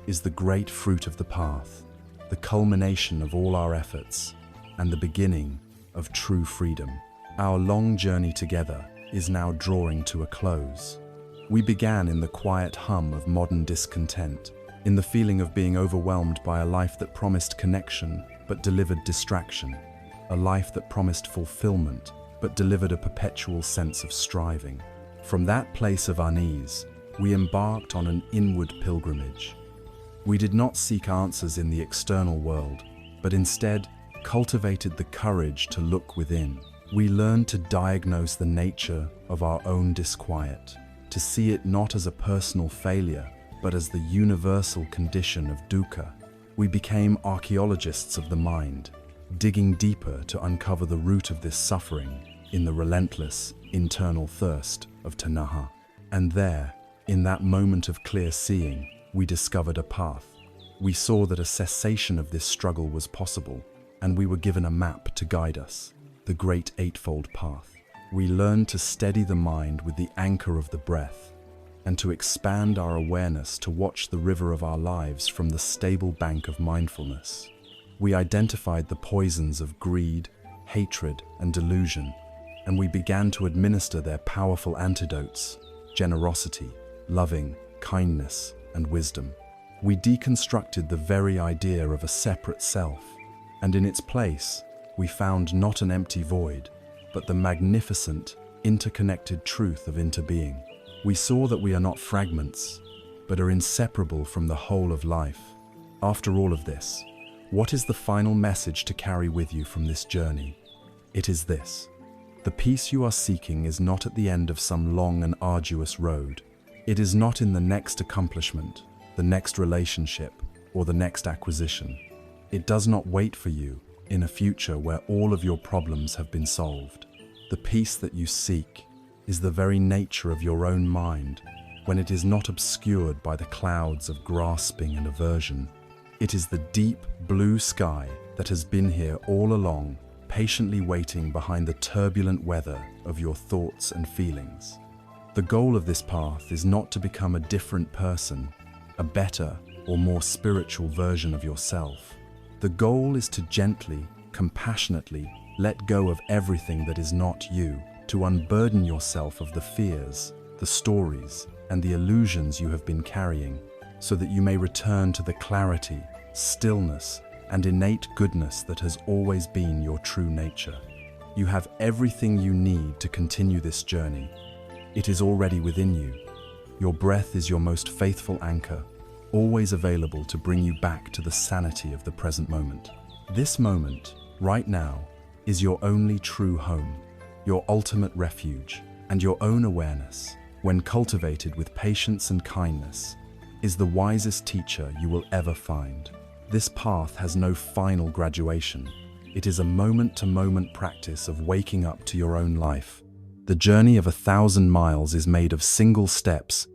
is the great fruit of the path, the culmination of all our efforts, and the beginning of true freedom. Our long journey together is now drawing to a close. We began in the quiet hum of modern discontent, in the feeling of being overwhelmed by a life that promised connection but delivered distraction, a life that promised fulfillment but delivered a perpetual sense of striving. From that place of unease, we embarked on an inward pilgrimage. We did not seek answers in the external world, but instead cultivated the courage to look within. We learn to diagnose the nature of our own disquiet, to see it not as a personal failure, but as the universal condition of dukkha. We became archaeologists of the mind, digging deeper to uncover the root of this suffering in the relentless internal thirst of tanaha. And there, in that moment of clear seeing, we discovered a path. We saw that a cessation of this struggle was possible, and we were given a map to guide us, the Great Eightfold Path. We learned to steady the mind with the anchor of the breath, and to expand our awareness to watch the river of our lives from the stable bank of mindfulness. We identified the poisons of greed, hatred, and delusion, and we began to administer their powerful antidotes: generosity, loving, kindness, and wisdom. We deconstructed the very idea of a separate self, and in its place, we found not an empty void, but the magnificent, interconnected truth of interbeing. We saw that we are not fragments, but are inseparable from the whole of life. After all of this, what is the final message to carry with you from this journey? It is this: the peace you are seeking is not at the end of some long and arduous road. It is not in the next accomplishment, the next relationship, or the next acquisition. It does not wait for you in a future where all of your problems have been solved. The peace that you seek is the very nature of your own mind, when it is not obscured by the clouds of grasping and aversion. It is the deep blue sky that has been here all along, patiently waiting behind the turbulent weather of your thoughts and feelings. The goal of this path is not to become a different person, a better or more spiritual version of yourself. The goal is to gently, compassionately let go of everything that is not you, to unburden yourself of the fears, the stories, and the illusions you have been carrying, so that you may return to the clarity, stillness, and innate goodness that has always been your true nature. You have everything you need to continue this journey. It is already within you. Your breath is your most faithful anchor, always available to bring you back to the sanity of the present moment. This moment, right now, is your only true home, your ultimate refuge, and your own awareness, when cultivated with patience and kindness, is the wisest teacher you will ever find. This path has no final graduation. It is a moment-to-moment practice of waking up to your own life. The journey of 1,000 miles is made of single steps,